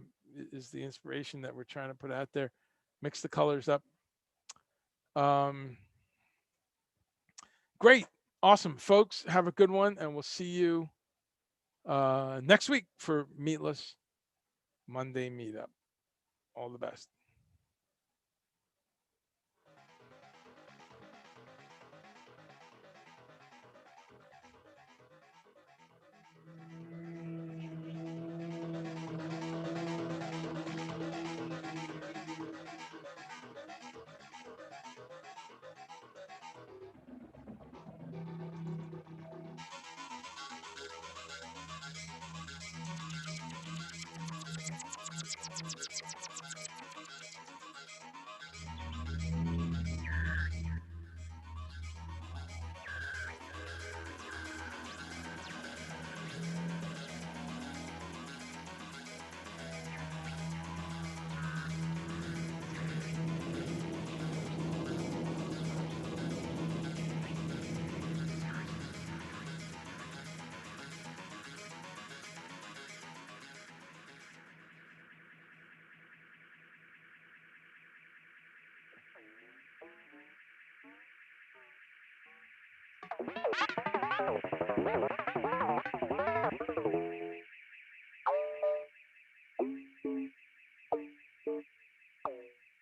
inspiration that we're trying to put out there. Mix the colors up. Um, Great, awesome, folks. Have a good one, and we'll see you next week for Meatless Monday Meetup. All the best.